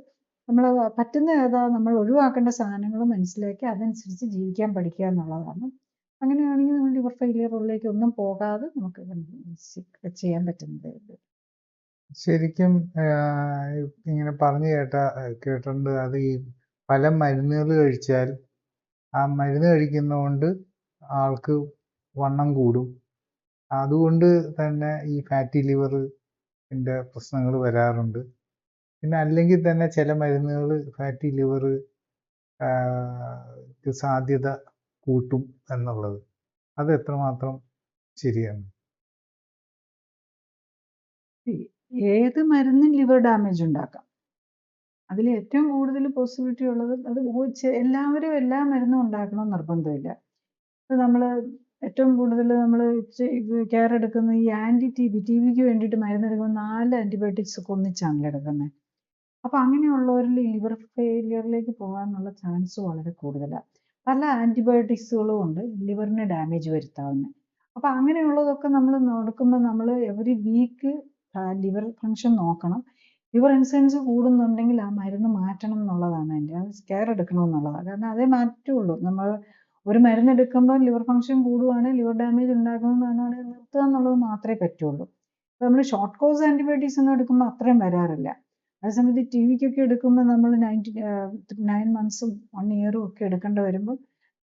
നമ്മൾ പറ്റുന്ന ഏതാ നമ്മൾ ഒഴിവാക്കേണ്ട സാധനങ്ങൾ മനസ്സിലാക്കി അതനുസരിച്ച് ജീവിക്കാൻ പഠിക്കുക എന്നുള്ളതാണ്. അങ്ങനെയാണെങ്കിൽ നമ്മൾ ലിവർ ഫെയിലിയറിലേക്ക് ഒന്നും പോകാതെ നമുക്ക് ചെയ്യാൻ പറ്റുന്നത്. ശരിക്കും ഇങ്ങനെ പറഞ്ഞു കേട്ടിട്ടുണ്ട് അത് ഈ പല മരുന്നുകൾ കഴിച്ചാൽ ആ മരുന്ന് കഴിക്കുന്നതുകൊണ്ട് ആൾക്ക് വണ്ണം കൂടും, അതുകൊണ്ട് തന്നെ ഈ ഫാറ്റി ലിവറിൻ്റെ പ്രശ്നങ്ങൾ വരാറുണ്ട്. പിന്നെ അല്ലെങ്കിൽ തന്നെ ചില മരുന്നുകൾ ഫാറ്റി ലിവർ സാധ്യത കൂട്ടും എന്നുള്ളത്, അത് എത്രമാത്രം ശരിയാണ്? ഏത് മരുന്നും ലിവർ ഡാമേജ് ഉണ്ടാക്കാം. അതിൽ ഏറ്റവും കൂടുതൽ പോസിബിലിറ്റി ഉള്ളത് അത് എല്ലാവരും എല്ലാ മരുന്നും ഉണ്ടാക്കണമെന്ന് നിർബന്ധമില്ല. നമ്മൾ ഏറ്റവും കൂടുതൽ നമ്മൾ കെയർ എടുക്കുന്ന ഈ ആൻറ്റി ടി ബിക്ക് വേണ്ടിയിട്ട് മരുന്നെടുക്കുമ്പോൾ 4 ആൻറ്റിബയോട്ടിക്സ് ഒക്കെ ഒന്നിച്ചാണല്ലോ എടുക്കുന്നത്. അപ്പോൾ അങ്ങനെയുള്ളവരിൽ ലിവർ ഫെയിലിയറിലേക്ക് പോകാനുള്ള ചാൻസ് വളരെ കൂടുതലാണ്. പല ആൻറ്റിബയോട്ടിക്സുകളും ഉണ്ട് ലിവറിന് ഡാമേജ് വരുത്താവുന്നത്. അപ്പോൾ അങ്ങനെയുള്ളതൊക്കെ നമ്മൾ നോക്കുമ്പോൾ നമ്മൾ എവറി വീക്ക് ലിവർ ഫങ്ഷൻ നോക്കണം. ലിവർ എൻസൈംസ് കൂടുന്നുണ്ടെങ്കിൽ ആ മരുന്ന് മാറ്റണം എന്നുള്ളതാണ് എൻ്റെ, അത് കെയർ എടുക്കണമെന്നുള്ളതാണ്. കാരണം അതേ മാറ്റുള്ളൂ. നമ്മൾ ഒരു മരുന്ന് എടുക്കുമ്പോൾ ലിവർ ഫങ്ഷൻ കൂടുവാണെങ്കിൽ ലിവർ ഡാമേജ് ഉണ്ടാകുന്നതാണ് നിർത്തുക എന്നുള്ളത് മാത്രമേ പറ്റുള്ളൂ. അപ്പോൾ നമ്മൾ ഷോർട്ട് കോഴ്സ് ആൻറ്റിബയോട്ടിക്സ് ഒന്നും എടുക്കുമ്പോൾ അത്രയും വരാറില്ല. അതേസമയത്ത് ടി വിക്കൊക്കെ എടുക്കുമ്പോൾ നമ്മൾ 9 മന്ത്സും 1 ഇയറും ഒക്കെ എടുക്കേണ്ടി വരുമ്പോൾ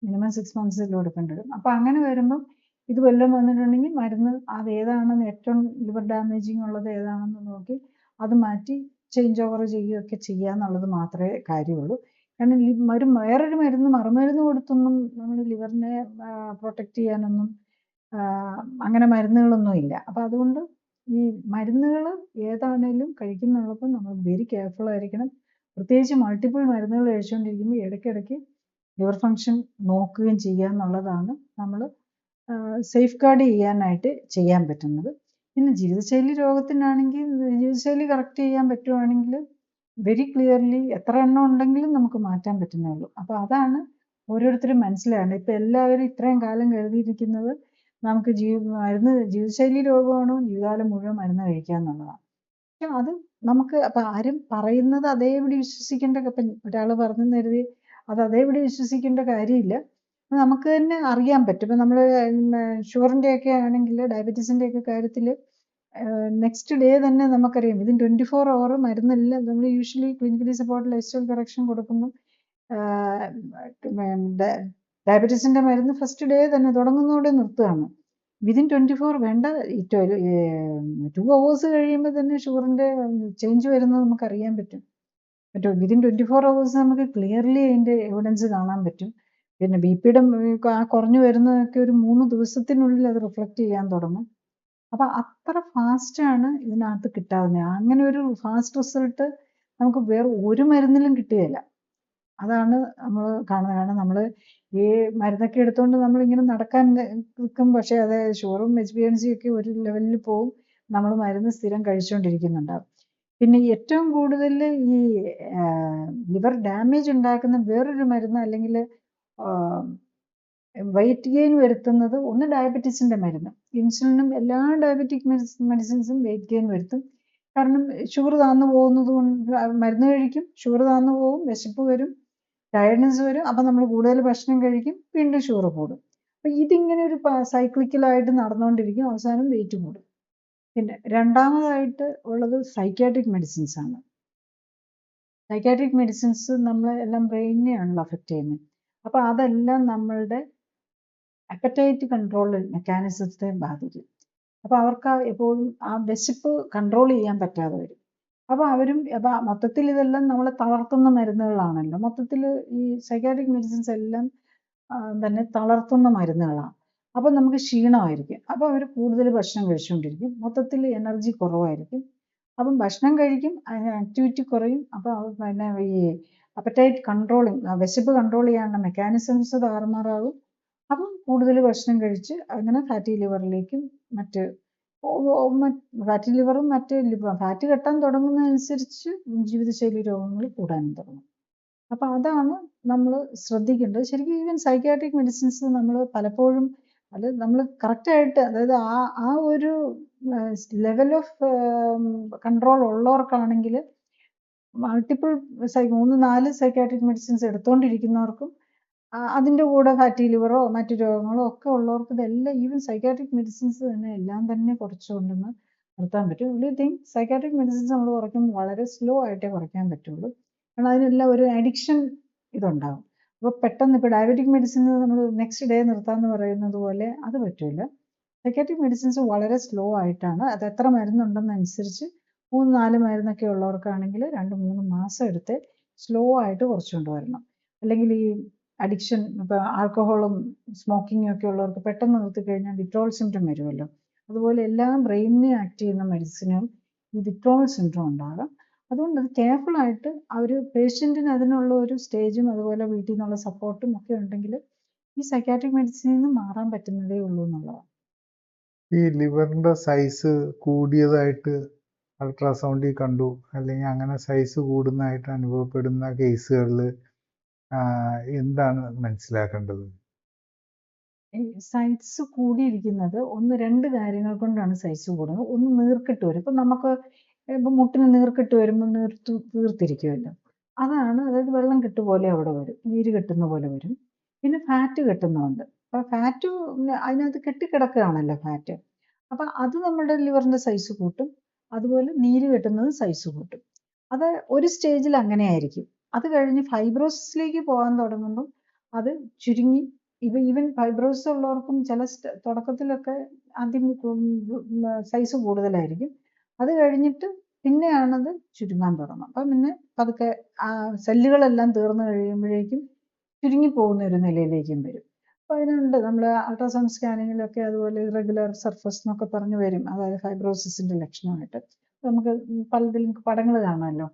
മിനിമം 6 മന്ത്സിലും എടുക്കേണ്ടി വരും. അപ്പോൾ അങ്ങനെ വരുമ്പം ഇത് വല്ലതും വന്നിട്ടുണ്ടെങ്കിൽ മരുന്ന് അത് ഏതാണെന്ന് ഏറ്റവും ലിവർ ഡാമേജിങ് ഉള്ളത് ഏതാണെന്ന് നോക്കി അത് മാറ്റി ചേഞ്ച് ഓവർ ചെയ്യുകയൊക്കെ ചെയ്യുക എന്നുള്ളത് മാത്രമേ കാര്യമുള്ളൂ. കാരണം വേറൊരു മറുമരുന്ന് കൊടുത്തൊന്നും നമ്മൾ ലിവറിനെ പ്രൊട്ടക്റ്റ് ചെയ്യാനൊന്നും അങ്ങനെ മരുന്നുകളൊന്നും ഇല്ല. അപ്പോൾ അതുകൊണ്ട് ഈ മരുന്നുകൾ ഏതാണേലും കഴിക്കുന്നുള്ളപ്പോൾ നമ്മൾ വെരി കെയർഫുൾ ആയിരിക്കണം. പ്രത്യേകിച്ച് മൾട്ടിപ്പിൾ മരുന്നുകൾ കഴിച്ചുകൊണ്ടിരിക്കുമ്പോൾ ഇടയ്ക്കിടയ്ക്ക് ലിവർ ഫങ്ഷൻ നോക്കുകയും ചെയ്യുക എന്നുള്ളതാണ് നമ്മൾ സേഫ് ഗാർഡ് ചെയ്യാനായിട്ട് ചെയ്യാൻ പറ്റുന്നത്. പിന്നെ ജീവിതശൈലി രോഗത്തിനാണെങ്കിൽ ജീവിതശൈലി കറക്റ്റ് ചെയ്യാൻ പറ്റുവാണെങ്കിൽ വെരി ക്ലിയർലി എത്ര എണ്ണം ഉണ്ടെങ്കിലും നമുക്ക് മാറ്റാൻ പറ്റുന്നേ ഉള്ളൂ. അപ്പോൾ അതാണ് ഓരോരുത്തരും മനസ്സിലാകേണ്ടത്. ഇപ്പം എല്ലാവരും ഇത്രയും കാലം കരുതിയിരിക്കുന്നത് നമുക്ക് ജീവിതശൈലി രോഗമാണോ ജീവിതകാലം മുഴുവൻ മരുന്ന് കഴിക്കുക എന്നുള്ളതാണ്. പക്ഷെ അത് നമുക്ക് അപ്പം ആരും പറയുന്നത് അതേപടി വിശ്വസിക്കേണ്ട, ഇപ്പം ഒരാൾ പറഞ്ഞു കരുതി അത് അതേപടി വിശ്വസിക്കേണ്ട കാര്യമില്ല. നമുക്ക് തന്നെ അറിയാൻ പറ്റും. ഇപ്പം നമ്മൾ ഷുഗറിൻ്റെ ഒക്കെ ആണെങ്കിൽ ഡയബറ്റീസിൻ്റെ ഒക്കെ കാര്യത്തിൽ നെക്സ്റ്റ് ഡേ തന്നെ നമുക്കറിയാം വിതിൻ 24 hour മരുന്നെല്ലാം നമ്മൾ usually clinically support life style correction കൊടുക്കുമ്പോൾ ഡയബറ്റീസിൻ്റെ മരുന്ന് ഫസ്റ്റ് ഡേ തന്നെ തുടങ്ങുന്നതോടെ നിർത്തുകയാണ്. വിതിൻ 24 വേണ്ട 2 hours കഴിയുമ്പോൾ തന്നെ ഷുഗറിൻ്റെ ചേഞ്ച് വരുന്നത് നമുക്കറിയാൻ പറ്റും. വിതിൻ 24 hours നമുക്ക് ക്ലിയർലി അതിൻ്റെ എവിഡൻസ് കാണാൻ പറ്റും. പിന്നെ ബി പിയുടെ കുറഞ്ഞു വരുന്നതൊക്കെ ഒരു 3 ദിവസത്തിനുള്ളിൽ അത് റിഫ്ലക്റ്റ് ചെയ്യാൻ തുടങ്ങും. അപ്പോൾ അത്ര ഫാസ്റ്റാണ് ഇതിനകത്ത് കിട്ടാവുന്നത്. അങ്ങനെ ഒരു ഫാസ്റ്റ് റിസൾട്ട് നമുക്ക് വേറെ ഒരു മരുന്നിലും കിട്ടുകയില്ല. അതാണ് നമ്മൾ കാണുന്നത്. കാരണം നമ്മൾ ഈ മരുന്നൊക്കെ എടുത്തുകൊണ്ട് നമ്മളിങ്ങനെ നടക്കാൻ നിൽക്കും, പക്ഷേ അത് ഷുഗറും HbA1c ഒക്കെ ഒരു ലെവലിൽ പോവും, നമ്മൾ മരുന്ന് സ്ഥിരം കഴിച്ചുകൊണ്ടിരിക്കുന്നുണ്ടാവും. പിന്നെ ഏറ്റവും കൂടുതൽ ഈ ലിവർ ഡാമേജ് ഉണ്ടാക്കുന്ന വേറൊരു മരുന്ന് അല്ലെങ്കിൽ വെയിറ്റ് ഗെയിൻ വരുത്തുന്നത് ഒന്ന് ഡയബറ്റീസിൻ്റെ മരുന്ന്. ഇൻസുലിനും എല്ലാ ഡയബറ്റിക് മെഡിസിൻസും വെയിറ്റ് ഗെയിൻ വരുത്തും. കാരണം ഷുഗർ താന്നു പോകുന്നത് കൊണ്ട് മരുന്ന് കഴിക്കും, ഷുഗർ താന്നു പോകും, വിശപ്പ് വരും, ടയർഡ്നെസ് വരും, അപ്പം നമ്മൾ കൂടുതൽ ഭക്ഷണം കഴിക്കും, വീണ്ടും ഷുഗർ കൂടും. അപ്പം ഇതിങ്ങനെ ഒരു സൈക്ലിക്കലായിട്ട് നടന്നുകൊണ്ടിരിക്കും, അവസാനം വെയിറ്റ് കൂടും. പിന്നെ രണ്ടാമതായിട്ട് ഉള്ളത് സൈക്യാട്രിക് മെഡിസിൻസ് ആണ്. സൈക്യാട്രിക് മെഡിസിൻസ് നമ്മളെല്ലാം ബ്രെയിനെയാണല്ലോ അഫക്റ്റ് ചെയ്യുന്നത്. അപ്പോൾ അതെല്ലാം നമ്മളുടെ അപ്പറ്റൈറ്റ് കൺട്രോൾ മെക്കാനിസത്തെ ബാധിക്കും. അപ്പോൾ അവർക്ക് എപ്പോഴും ആ വിശപ്പ് കൺട്രോൾ ചെയ്യാൻ പറ്റാതെ വരും. അപ്പോൾ അപ്പം മൊത്തത്തിൽ ഇതെല്ലാം നമ്മളെ തളർത്തുന്ന മരുന്നുകളാണല്ലോ. മൊത്തത്തിൽ ഈ സൈക്യാട്രിക് മെഡിസിൻസ് എല്ലാം തന്നെ തളർത്തുന്ന മരുന്നുകളാണ്. അപ്പം നമുക്ക് ക്ഷീണമായിരിക്കും. അപ്പോൾ അവർ കൂടുതൽ ഭക്ഷണം കഴിച്ചുകൊണ്ടിരിക്കും, മൊത്തത്തിൽ എനർജി കുറവായിരിക്കും. അപ്പം ഭക്ഷണം കഴിക്കും, അതിന് ആക്ടിവിറ്റി കുറയും. അപ്പോൾ പിന്നെ ഈ അപ്പറ്റൈറ്റ് കൺട്രോളിങ്, വിശപ്പ് കൺട്രോൾ ചെയ്യാനുള്ള മെക്കാനിസംസ് താറുമാറാകും. അപ്പം കൂടുതൽ ഭക്ഷണം കഴിച്ച് അങ്ങനെ ഫാറ്റി ലിവറിലേക്കും ഫാറ്റി ലിവറും ഫാറ്റ് കെട്ടാൻ തുടങ്ങുന്നതനുസരിച്ച് ജീവിതശൈലി രോഗങ്ങൾ കൂടാനും തുടങ്ങും. അപ്പോൾ അതാണ് നമ്മൾ ശ്രദ്ധിക്കേണ്ടത്. ശരിക്കും ഈവൻ സൈക്യാട്രിക് മെഡിസിൻസ് നമ്മൾ പലപ്പോഴും അത് നമ്മൾ കറക്റ്റായിട്ട്, അതായത് ആ ഒരു ലെവൽ ഓഫ് കൺട്രോൾ ഉള്ളവർക്കാണെങ്കിൽ മൾട്ടിപ്പിൾ 3-4 സൈക്കാട്രിക് മെഡിസിൻസ് എടുത്തുകൊണ്ടിരിക്കുന്നവർക്കും അതിൻ്റെ കൂടെ ഫാറ്റി ലിവറോ മറ്റു രോഗങ്ങളോ ഒക്കെ ഉള്ളവർക്ക് ഇതെല്ലാം ഈവൻ സൈക്കാട്രിക് മെഡിസിൻസ് തന്നെ എല്ലാം തന്നെ കുറച്ചുകൊണ്ടെന്ന് നിർത്താൻ പറ്റും. ഒൺലി തിങ് സൈക്കാട്രിക് മെഡിസിൻസ് നമ്മൾ കുറയ്ക്കുമ്പോൾ വളരെ സ്ലോ ആയിട്ടേ കുറയ്ക്കാൻ പറ്റുള്ളൂ. കാരണം അതിനെല്ലാം ഒരു അഡിക്ഷൻ ഇതുണ്ടാകും. അപ്പോൾ പെട്ടെന്ന് ഇപ്പോൾ ഡയബറ്റിക് മെഡിസിൻ നമ്മൾ നെക്സ്റ്റ് ഡേ നിർത്താമെന്ന് പറയുന്നത് പോലെ അത് പറ്റില്ല. സൈക്കാട്രിക് മെഡിസിൻസ് വളരെ സ്ലോ ആയിട്ടാണ്, അത് എത്ര മരുന്നുണ്ടെന്നനുസരിച്ച് 3-4 മരുന്നൊക്കെ ഉള്ളവർക്കാണെങ്കിൽ 2-3 മാസം എടുത്ത് സ്ലോ ആയിട്ട് കുറച്ചുകൊണ്ട് വരണം. അല്ലെങ്കിൽ ഈ അഡിക്ഷൻ ഇപ്പോൾ ആൽക്കഹോളും സ്മോക്കിങ്ങും ഒക്കെ ഉള്ളവർക്ക് പെട്ടെന്ന് നിർത്തിക്കഴിഞ്ഞാൽ വിത്ഡ്രോവൽ സിംറ്റം വരുമല്ലോ. അതുപോലെ എല്ലാ ബ്രെയിനിനെ ആക്ട് ചെയ്യുന്ന മെഡിസിനും ഈ വിത്ഡ്രോവൽ സിൻഡ്രോം ഉണ്ടാകാം. അതുകൊണ്ട് അത് കെയർഫുള്ളായിട്ട് പേഷ്യൻറ്റിന് അതിനുള്ള ഒരു സ്റ്റേജും അതുപോലെ വീട്ടിൽ നിന്നുള്ള സപ്പോർട്ടും ഒക്കെ ഉണ്ടെങ്കിൽ ഈ സൈക്കാട്രിക് മെഡിസിനിൽ നിന്ന് മാറാൻ പറ്റുന്നതേ ഉള്ളൂ എന്നുള്ളതാണ്. ഈ ലിവറിന്റെ സൈസ് കൂടിയതായിട്ട് അൾട്രാസൗണ്ടിൽ കണ്ടു, അല്ലെങ്കിൽ അങ്ങനെ സൈസ് കൂടുന്നതായിട്ട് അനുഭവപ്പെടുന്ന കേസുകളിൽ എന്താണ് മനസ്സിലാക്കേണ്ടത്? ഈ സൈസ് കൂടിയിരിക്കുന്നത് 1-2 കാര്യങ്ങൾ കൊണ്ടാണ് സൈസ് കൂടുന്നത്. ഒന്ന് നീർക്കെട്ട് വരും. ഇപ്പം നമുക്ക് ഇപ്പം മുട്ടിന് നീർക്കെട്ട് വരുമ്പോൾ വീർത്തിരിക്കുമല്ലോ, അതാണ്. അതായത് വെള്ളം കെട്ട് പോലെ അവിടെ വരും, നീര് കെട്ടുന്ന പോലെ വരും. പിന്നെ ഫാറ്റ് കെട്ടുന്നുണ്ട്. അപ്പോൾ ഫാറ്റ് അതിനകത്ത് കെട്ടിക്കിടക്കുകയാണല്ലോ ഫാറ്റ്. അപ്പം അത് നമ്മുടെ ലിവറിൻ്റെ സൈസ് കൂട്ടും. അതുപോലെ നീര് കെട്ടുന്നത് സൈസ് കൂട്ടും. അത് ഒരു സ്റ്റേജിൽ അങ്ങനെ ആയിരിക്കും. അത് കഴിഞ്ഞ് ഫൈബ്രോസിസിലേക്ക് പോകാൻ തുടങ്ങുമ്പം അത് ചുരുങ്ങി ഈവൻ ഫൈബ്രോസിസ് ഉള്ളവർക്കും ചില തുടക്കത്തിലൊക്കെ ആദ്യം സൈസ് കൂടുതലായിരിക്കും. അത് കഴിഞ്ഞിട്ട് പിന്നെയാണത് ചുരുങ്ങാൻ തുടങ്ങും. അപ്പം പിന്നെ പതുക്കെ സെല്ലുകളെല്ലാം തീർന്നു കഴിയുമ്പോഴേക്കും ചുരുങ്ങിപ്പോകുന്ന ഒരു നിലയിലേക്കും വരും. അപ്പോൾ അതിനുണ്ട് നമ്മൾ അൾട്രാസൗണ്ട് സ്കാനിങ്ങിലൊക്കെ അതുപോലെ ഇറഗുലർ സർഫസ് എന്നൊക്കെ പറഞ്ഞ് വരും, അതായത് ഫൈബ്രോസിസിൻ്റെ ലക്ഷണമായിട്ട്. നമുക്ക് പലതിലും പടങ്ങൾ കാണാമല്ലോ,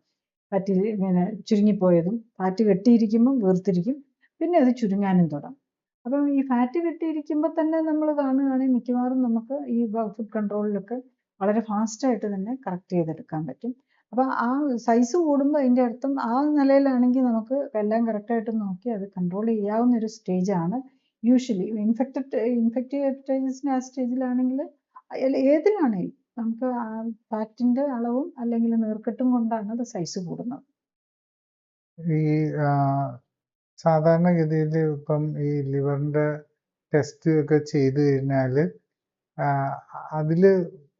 ഫാറ്റ് ഇങ്ങനെ ചുരുങ്ങിപ്പോയതും. ഫാറ്റ് കെട്ടിയിരിക്കുമ്പം വീർത്തിരിക്കും, പിന്നെ അത് ചുരുങ്ങാനും തുടങ്ങും. അപ്പം ഈ ഫാറ്റ് കെട്ടിയിരിക്കുമ്പോൾ തന്നെ നമ്മൾ കാണുകയാണെങ്കിൽ മിക്കവാറും നമുക്ക് ഈ ഫുഡ് കൺട്രോളിലൊക്കെ വളരെ ഫാസ്റ്റായിട്ട് തന്നെ കറക്റ്റ് ചെയ്തെടുക്കാൻ പറ്റും. അപ്പം ആ സൈസ് കൂടുമ്പോൾ അതിൻ്റെ അർത്ഥം ആ നിലയിലാണെങ്കിൽ നമുക്ക് എല്ലാം കറക്റ്റായിട്ട് നോക്കി അത് കൺട്രോൾ ചെയ്യാവുന്ന ഒരു സ്റ്റേജാണ് യൂഷ്വലി. ഇൻഫെക്റ്റീവ് ഹെപ്പറ്റൈറ്റിസിന് ആ സ്റ്റേജിലാണെങ്കിൽ ഏതിലാണെങ്കിലും നമുക്ക് ആ ഫാറ്റിൻ്റെ അളവും അല്ലെങ്കിൽ നീർക്കെട്ടും കൊണ്ടാണ് അത് സൈസ് കൂടുന്നത്. ഈ സാധാരണഗതിയിൽ ഇപ്പം ഈ ലിവറിന്റെ ടെസ്റ്റ് ഒക്കെ ചെയ്തു കഴിഞ്ഞാൽ അതിൽ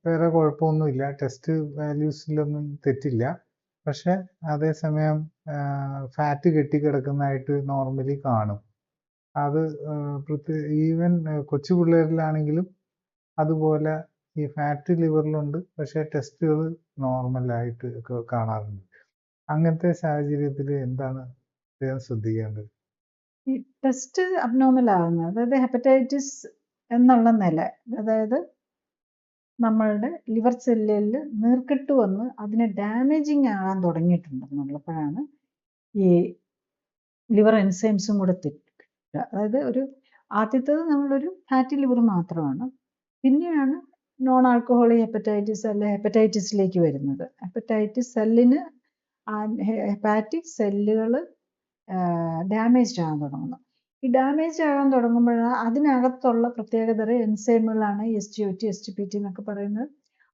വേറെ കുഴപ്പമൊന്നുമില്ല, ടെസ്റ്റ് വാല്യൂസിലൊന്നും തെറ്റില്ല. പക്ഷെ അതേസമയം ഫാറ്റ് കെട്ടിക്കിടക്കുന്നതായിട്ട് നോർമലി കാണും. അത് ഈവൻ കൊച്ചു പിള്ളേരിലാണെങ്കിലും അതുപോലെ ഈ ഫാറ്റ് ലിവറിലുണ്ട്, പക്ഷെ ടെസ്റ്റുകൾ നോർമലായിട്ട് കാണാറുണ്ട്. അങ്ങനത്തെ സാഹചര്യത്തിൽ എന്താണ് ശ്രദ്ധിക്കേണ്ടത്? ഈ ടെസ്റ്റ് അബ്നോർമൽ ആകുന്നത്, അതായത് ഹെപ്പറ്റൈറ്റിസ് എന്നുള്ള നില, അതായത് നമ്മളുടെ ലിവർ സെല്ലിൽ നീർക്കെട്ട് വന്ന് അതിനെ ഡാമേജിങ് ആകാൻ തുടങ്ങിയിട്ടുണ്ടെന്നുള്ളപ്പോഴാണ് ഈ ലിവർ എൻസൈംസും കൂടെ തെറ്റുക. അതായത് ആദ്യത്തേത് നമ്മളൊരു ഫാറ്റി ലിവർ മാത്രമാണ്. പിന്നെയാണ് നോൺ ആൽക്കഹോളിക് ഹെപ്പറ്റൈറ്റിസ് അല്ലെ ഹെപ്പറ്റൈറ്റിസിലേക്ക് വരുന്നത്. ഹെപ്പറ്റൈറ്റിസ് സെല്ലിന് ഹെപ്പാറ്റിക് സെല്ലുകൾ ഡാമേജ്ഡ് ആകാൻ തുടങ്ങുന്നു. ഈ ഡാമേജ് ആകാൻ തുടങ്ങുമ്പോഴാണ് അതിനകത്തുള്ള പ്രത്യേകതരം എൻസൈമുകളാണ് SGOT, SGPT എന്നൊക്കെ പറയുന്നത്.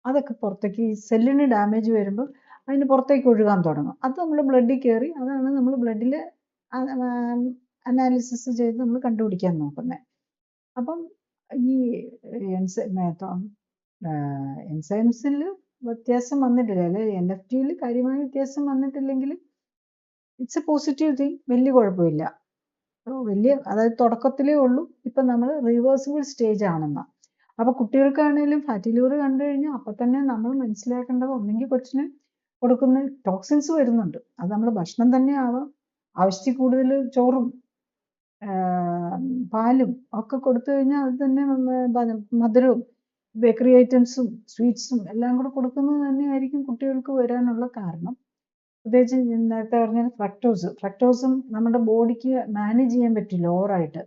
അതൊക്കെ പുറത്തേക്ക് ഈ സെല്ലിന് ഡാമേജ് വരുമ്പോൾ അതിന് പുറത്തേക്ക് ഒഴുകാൻ തുടങ്ങും. അത് നമ്മൾ ബ്ലഡിൽ കയറി, അതാണ് നമ്മൾ ബ്ലഡിൽ അനാലിസിസ് ചെയ്ത് നമ്മൾ കണ്ടുപിടിക്കാൻ നോക്കുന്നത്. അപ്പം ഈ എൻസൈംസിൽ വ്യത്യാസം വന്നിട്ടില്ല, അല്ലെ NFTയിൽ കാര്യമായ വ്യത്യാസം വന്നിട്ടില്ലെങ്കിൽ ഇറ്റ്സ് എ പോസിറ്റീവ് തിങ്, വലിയ കുഴപ്പമില്ല. അതായത് തുടക്കത്തിലേ ഉള്ളൂ. ഇപ്പം നമ്മൾ റിവേഴ്സിബിൾ സ്റ്റേജ് ആണെന്ന. അപ്പോൾ കുട്ടികൾക്കാണെങ്കിലും ഫാറ്റി ലിവർ കണ്ടു കഴിഞ്ഞാൽ അപ്പം തന്നെ നമ്മൾ മനസ്സിലാക്കേണ്ടത് ഒന്നെങ്കിൽ കൊച്ചിന് കൊടുക്കുന്ന ടോക്സിൻസ് വരുന്നുണ്ട്, അത് നമ്മൾ ഭക്ഷണം തന്നെ ആവാം, ആവശ്യത്തിൽ കൂടുതൽ ചോറും പാലും ഒക്കെ കൊടുത്തു കഴിഞ്ഞാൽ അത് തന്നെ മധുരവും ബേക്കറി ഐറ്റംസും സ്വീറ്റ്സും എല്ലാം കൂടെ കൊടുക്കുന്നത് തന്നെയായിരിക്കും കുട്ടികൾക്ക് വരാനുള്ള കാരണം. പ്രത്യേകിച്ച് നേരത്തെ പറഞ്ഞ ഫ്രക്ടോസും നമ്മുടെ ബോഡിക്ക് മാനേജ് ചെയ്യാൻ പറ്റില്ല ഓവറായിട്ട്.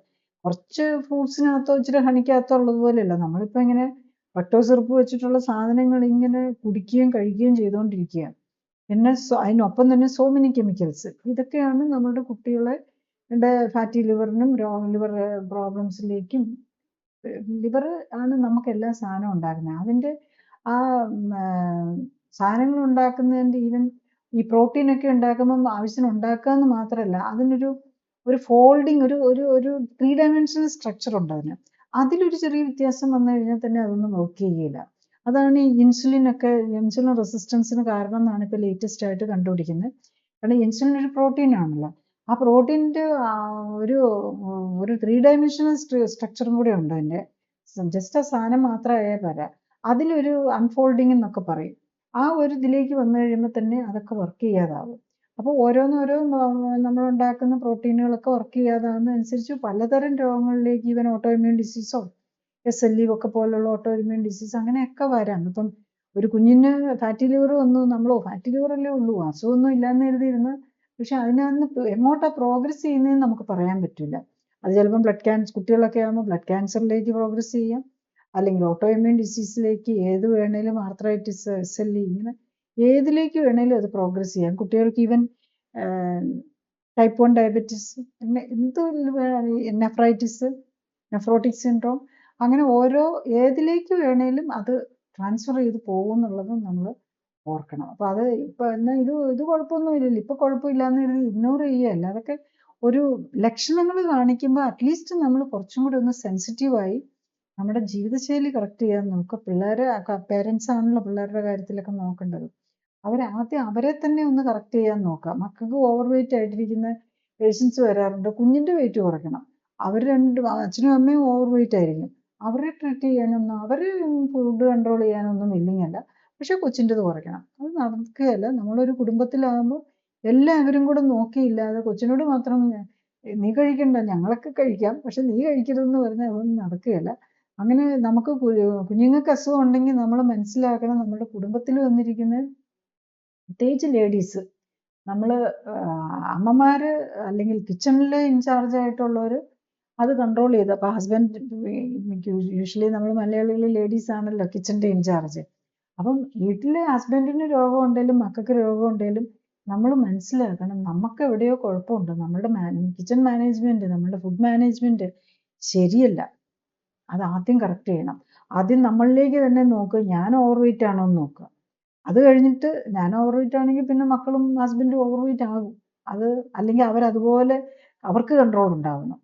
കുറച്ച് ഫ്രൂട്ട്സിനകത്തോ ഇച്ചിരി ഹണിക്കകത്തോ ഉള്ളതുപോലെയല്ല നമ്മളിപ്പോൾ ഇങ്ങനെ ഫ്രക്ടോസ് സിറപ്പ് വെച്ചിട്ടുള്ള സാധനങ്ങൾ ഇങ്ങനെ കുടിക്കുകയും കഴിക്കുകയും ചെയ്തുകൊണ്ടിരിക്കുകയാണ്. പിന്നെ അതിനൊപ്പം തന്നെ സോ മെനി കെമിക്കൽസ്. ഇതൊക്കെയാണ് നമ്മുടെ കുട്ടികളെ ഫാറ്റി ലിവറിനും ലിവർ പ്രോബ്ലംസിലേക്കും. ലിവർ ആണ് നമുക്ക് എല്ലാ സാധനവും ഉണ്ടാക്കുന്നത്. അതിൻ്റെ ആ സാധനങ്ങൾ ഉണ്ടാക്കുന്നതിൻ്റെ ഈവൻ ഈ പ്രോട്ടീനൊക്കെ ഉണ്ടാക്കുമ്പം ആവശ്യത്തിന് ഉണ്ടാക്കുക എന്ന് മാത്രമല്ല, അതിനൊരു ഫോൾഡിങ്, ഒരു 3 ഡയമെൻഷണൽ സ്ട്രക്ചർ ഉണ്ട് അതിന്. അതിലൊരു ചെറിയ വ്യത്യാസം വന്നു കഴിഞ്ഞാൽ തന്നെ അതൊന്നും വർക്ക് ചെയ്യില്ല. അതാണ് ഈ ഇൻസുലിൻ റെസിസ്റ്റൻസിന് കാരണം എന്നാണ് ഇപ്പോൾ ലേറ്റസ്റ്റ് ആയിട്ട് കണ്ടുപിടിക്കുന്നത്. കാരണം ഇൻസുലിൻ ഒരു പ്രോട്ടീൻ ആണല്ലോ. ആ പ്രോട്ടീൻ്റെ ഒരു 3 ഡയമെൻഷണൽ സ്ട്രക്ചറും കൂടെ ഉണ്ട് അതിൻ്റെ. ജസ്റ്റ് ആ സാധനം മാത്രമായാൽ പോരാ, അതിലൊരു അൺഫോൾഡിങ് എന്നൊക്കെ പറയും. ആ ഒരു ഇതിലേക്ക് വന്നു കഴിയുമ്പോൾ തന്നെ അതൊക്കെ വർക്ക് ചെയ്യാതാവും. അപ്പോൾ നമ്മളുണ്ടാക്കുന്ന പ്രോട്ടീനുകളൊക്കെ വർക്ക് ചെയ്യാതാവുന്നതനുസരിച്ച് പലതരം രോഗങ്ങളിലേക്ക്, ഈവൻ ഓട്ടോഇമ്മ്യൂൺ ഡിസീസോ SLE ഒക്കെ പോലുള്ള ഓട്ടോഇമ്മ്യൂൺ ഡിസീസ് അങ്ങനെയൊക്കെ വരാം. ഇപ്പം ഒരു കുഞ്ഞിന് ഫാറ്റി ലിവർ വന്നു, ഫാറ്റി ലിവർ അല്ലേ ഉള്ളൂ, അസുഖമൊന്നും ഇല്ലാന്ന് കരുതിയിരുന്ന്, പക്ഷെ അതിനകത്ത് എങ്ങോട്ടാ പ്രോഗ്രസ് ചെയ്യുന്നതെന്ന് നമുക്ക് പറയാൻ പറ്റില്ല. അത് ചിലപ്പം കുട്ടികളൊക്കെ ആകുമ്പോൾ ബ്ലഡ് ക്യാൻസറിലേക്ക് പ്രോഗ്രസ് ചെയ്യാം, അല്ലെങ്കിൽ ഓട്ടോഇമ്മ്യൂൺ ഡിസീസിലേക്ക്, ഏത് വേണേലും ആർത്രൈറ്റിസ്, SLE, ഇങ്ങനെ ഏതിലേക്ക് വേണേലും അത് പ്രോഗ്രസ് ചെയ്യാം. കുട്ടികൾക്ക് even type 1 diabetes, nephrotic syndrome, അങ്ങനെ ഏതിലേക്ക് വേണേലും അത് ട്രാൻസ്ഫർ ചെയ്ത് പോകും എന്നുള്ളതും നമ്മൾ ഓർക്കണം. അപ്പോൾ അത് ഇപ്പം എന്നാൽ ഇത് കുഴപ്പമൊന്നുമില്ലല്ലോ, ഇപ്പം കുഴപ്പമില്ലാന്ന് കരുതി ഇഗ്നോർ ചെയ്യുകയല്ല. അതൊക്കെ ഒരു ലക്ഷണങ്ങൾ കാണിക്കുമ്പോൾ അറ്റ്ലീസ്റ്റ് നമ്മൾ കുറച്ചും കൂടി ഒന്ന് സെൻസിറ്റീവായി നമ്മുടെ ജീവിതശൈലി കറക്റ്റ് ചെയ്യാൻ നോക്കുക. പേരൻസ് ആണല്ലോ പിള്ളേരുടെ കാര്യത്തിലൊക്കെ നോക്കേണ്ടത്. ആദ്യം അവരെ തന്നെ ഒന്ന് കറക്റ്റ് ചെയ്യാൻ നോക്കുക. മക്കൾക്ക് ഓവർ വെയിറ്റ് ആയിട്ടിരിക്കുന്ന പേഷ്യൻസ് വരാറുണ്ട്. കുഞ്ഞിൻ്റെ വെയിറ്റ് കുറയ്ക്കണം, അവർ അച്ഛനും അമ്മയും ഓവർ വെയിറ്റ് ആയിരിക്കും, അവരെ ട്രീറ്റ് ചെയ്യാനൊന്നും, അവർ ഫുഡ് കൺട്രോൾ ചെയ്യാനൊന്നും വില്ലിങ് അല്ല, പക്ഷെ കൊച്ചിൻ്റെത് കുറയ്ക്കണം. അത് നടക്കുകയല്ല. നമ്മളൊരു കുടുംബത്തിലാകുമ്പോൾ എല്ലാവരും കൂടെ നോക്കിയില്ലാതെ കൊച്ചിനോട് മാത്രം നീ കഴിക്കണ്ട, ഞങ്ങളൊക്കെ കഴിക്കാം, പക്ഷെ നീ കഴിക്കരുതെന്ന് പറഞ്ഞാൽ അതൊന്നും നടക്കുകയല്ല. അങ്ങനെ നമുക്ക് കുഞ്ഞുങ്ങൾക്ക് അസുഖം ഉണ്ടെങ്കിൽ നമ്മൾ മനസ്സിലാക്കണം, നമ്മുടെ കുടുംബത്തിൽ വന്നിരിക്കുന്ന പ്രത്യേകിച്ച് ലേഡീസ്, നമ്മൾ അമ്മമാർ അല്ലെങ്കിൽ കിച്ചണിൽ ഇൻചാർജ് ആയിട്ടുള്ളവർ അത് കൺട്രോൾ ചെയ്ത്, അപ്പോൾ ഹസ്ബൻഡ്, യൂഷ്വലി നമ്മൾ മലയാളികൾ ലേഡീസ് ആണല്ലോ കിച്ചണിൻ്റെ ഇൻചാർജ്. അപ്പം വീട്ടിൽ ഹസ്ബൻഡിന് രോഗം ഉണ്ടെങ്കിലും മക്കൾക്ക് രോഗം ഉണ്ടെങ്കിലും നമ്മൾ മനസ്സിലാക്കണം, നമുക്ക് എവിടെയോ കുഴപ്പമുണ്ട്, നമ്മുടെ കിച്ചൺ മാനേജ്മെൻറ്റ്, നമ്മുടെ ഫുഡ് മാനേജ്മെൻറ്റ് ശരിയല്ല. അത് ആദ്യം കറക്റ്റ് ചെയ്യണം. ആദ്യം നമ്മളിലേക്ക് തന്നെ നോക്കുക, ഞാൻ ഓവർ വെയിറ്റ് ആണോ എന്ന് നോക്കുക. അത് കഴിഞ്ഞിട്ട് ഞാൻ ഓവർ വെയിറ്റ് ആണെങ്കിൽ പിന്നെ മക്കളും ഹസ്ബൻഡും ഓവർ വെയിറ്റ് ആകും. അല്ലെങ്കിൽ അവരതുപോലെ അവർക്ക് കൺട്രോൾ ഉണ്ടാവണം.